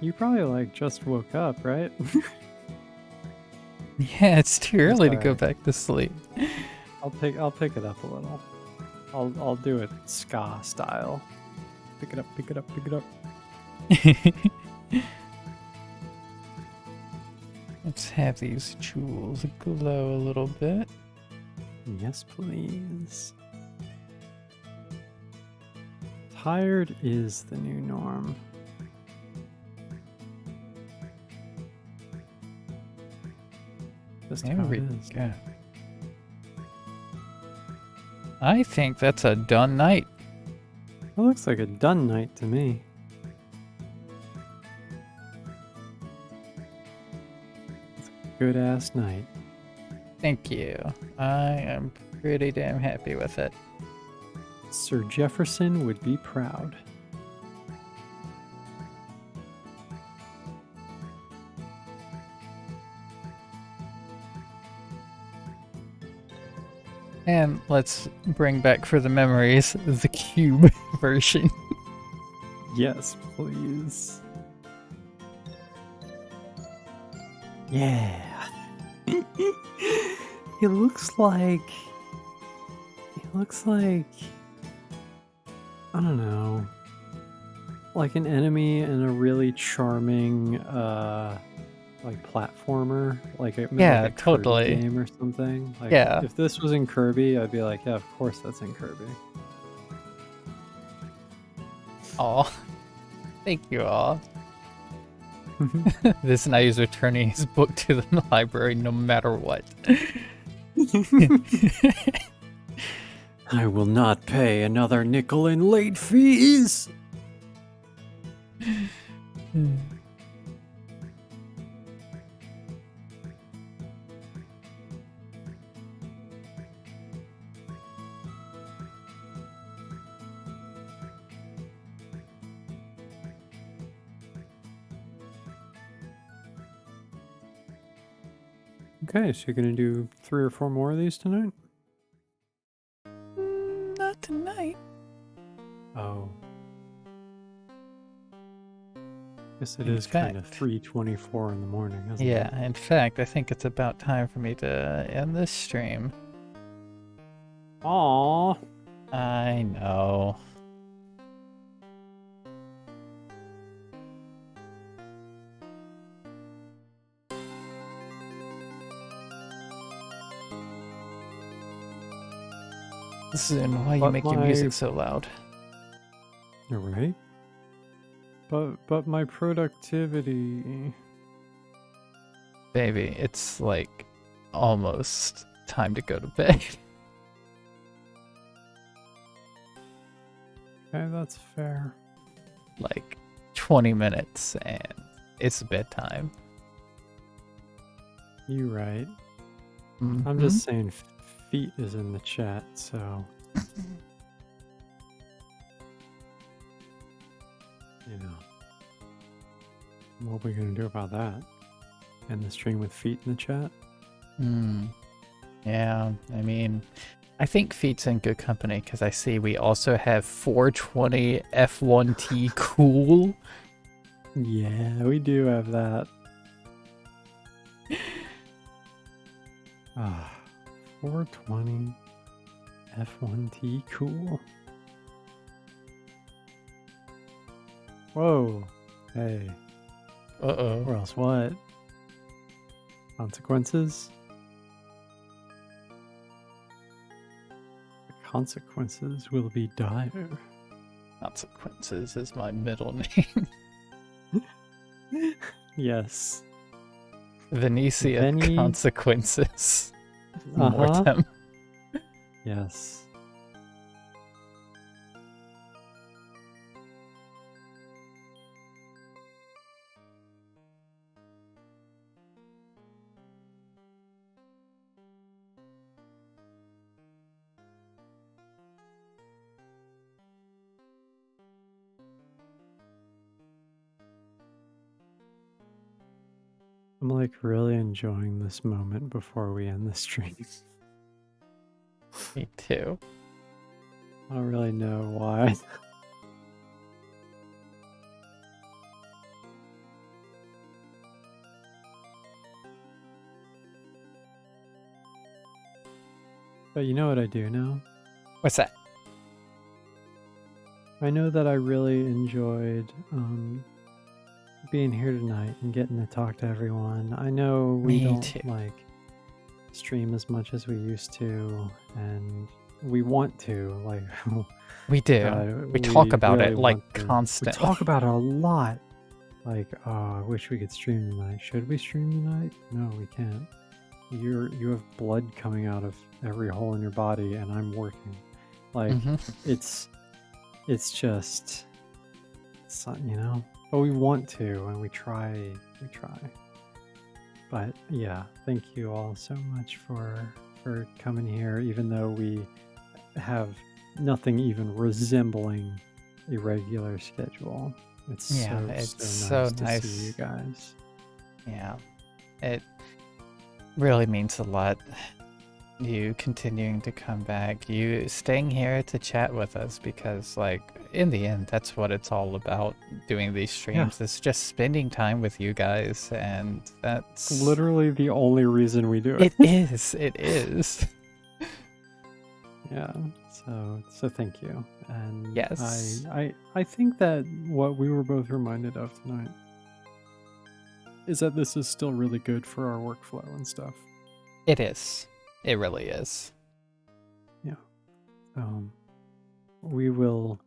you probably like just woke up, right? Yeah, it's too early to go sorry. back to sleep. I'll pick it up a little. I'll do it ska style. Pick it up, pick it up, pick it up. Let's have these jewels glow a little bit. Yes, please. Tired is the new norm. Just There how we it is. go. I think that's a done night. It looks like a done night to me. It's a good ass night. Thank you. I am pretty damn happy with it. Sir Jefferson would be proud. And let's bring back for the memories the cube version. Yes, please. Yeah. He looks like I don't know, like an enemy in a really charming like platformer, like Yeah, like a totally. Kirby game or something. Like Yeah. if this was in Kirby, I'd be like, yeah, of course that's in Kirby. Aw. Thank you all. This knight is returning his book to the library no matter what. I will not pay another nickel in late fees. Okay, so you're gonna do 3 or 4 more of these tonight? Not tonight. Oh. Guess it In is kind of fact. 3:24 in the morning, isn't it? Yeah, in fact, I think it's about time for me to end this stream. Aww. I know. Zune, why you But make your my- music so loud? You're right. But my productivity. Baby, it's like almost time to go to bed. Okay, that's fair. Like 20 minutes and it's bedtime. You right. I'm Mhm. just saying feet is in the chat, so you know. What are we gonna do about that? End the stream with feet in the chat? Yeah, I mean, I think Feet's in good company because I see we also have 420 F1T Cool. Yeah, we do have that. Ah, 420 F1T cool. Whoa. Hey. Uh-oh. Or else what? Consequences? The consequences will be dire. Consequences is my middle name. Yes. Venetia Veni- Consequences. Uh-huh. Mortem. Yes. I'm like really enjoying this moment before we end the stream. Me too. I don't really know why. But you know what I do know? What's that? I know that I really enjoyed being here tonight and getting to talk to everyone. I know we Me don't too. like stream as much as we used to, and we want to. Like, We do. God, we talk about really it like want to. constantly. We talk about it a lot. Like, oh, I wish we could stream tonight. Should we stream tonight? No, we can't. You have blood coming out of every hole in your body, and I'm working. Like, Mhm. it's just, you know. But we want to, and we try. But yeah, thank you all so much for coming here, even though we have nothing even resembling a regular schedule. It's Yeah, so it's so so nice to see you nice. guys. Yeah, it really means a lot. You continuing to come back, you staying here to chat with us, because like in the end that's what it's all about. Doing these Yeah, streams is just spending time with you guys, and that's literally the only reason we do it. it is. Yeah. So thank you. And Yes, I think that what we were both reminded of tonight is that this is still really good for our workflow and stuff. it is. It really is. Yeah. We will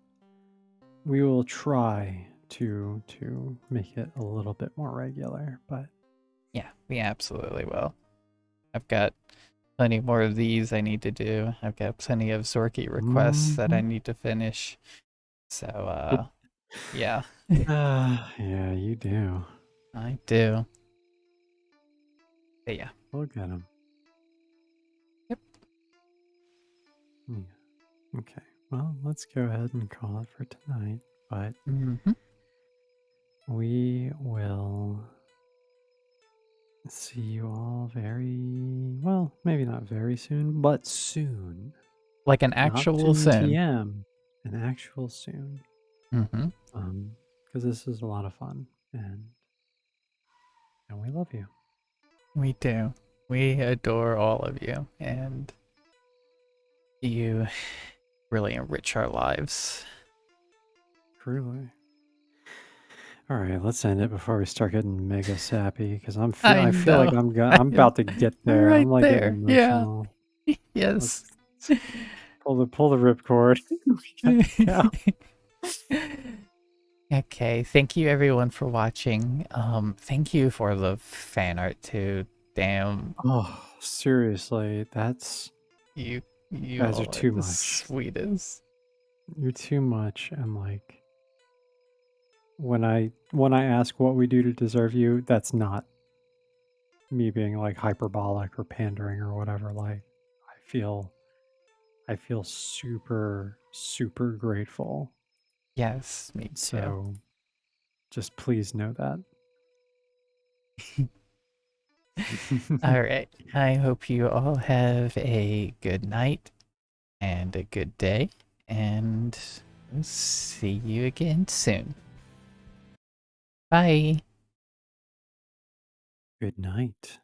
try to make it a little bit more regular, but Yeah, we absolutely will. I've got plenty more of these I need to do. I've got plenty of Zorky requests that I Mhm. need to finish. So yeah, Yeah, you do. I do. But yeah. We'll get them. Yep. Yeah. Okay. Well, let's go ahead and call it for tonight. But Mm-hmm. we will see you all very well, maybe not very soon, but soon. Like an Not actual soon soon. TM, an actual soon. Mm-hmm. Because this is a lot of fun and we love you. We do. We adore all of you, and you really enrich our lives. Truly. All right, let's end it before we start getting mega sappy. Because I I feel like know. I I'm am about to get there. I'm right like getting there. Yeah. emotional. Let's Yes. pull the ripcord. We gotta go. Okay, thank you everyone for watching. Thank you for the fan art too. Damn, Oh, seriously, you you you guys are all are too the much. sweetest. You're too much. And like when I ask what we do to deserve you, that's not me being like hyperbolic or pandering or whatever. Like feel I feel super grateful. Yes, me too. So just please know that. All right. I hope you all have a good night and a good day, and we'll see you again soon. Bye. Good night.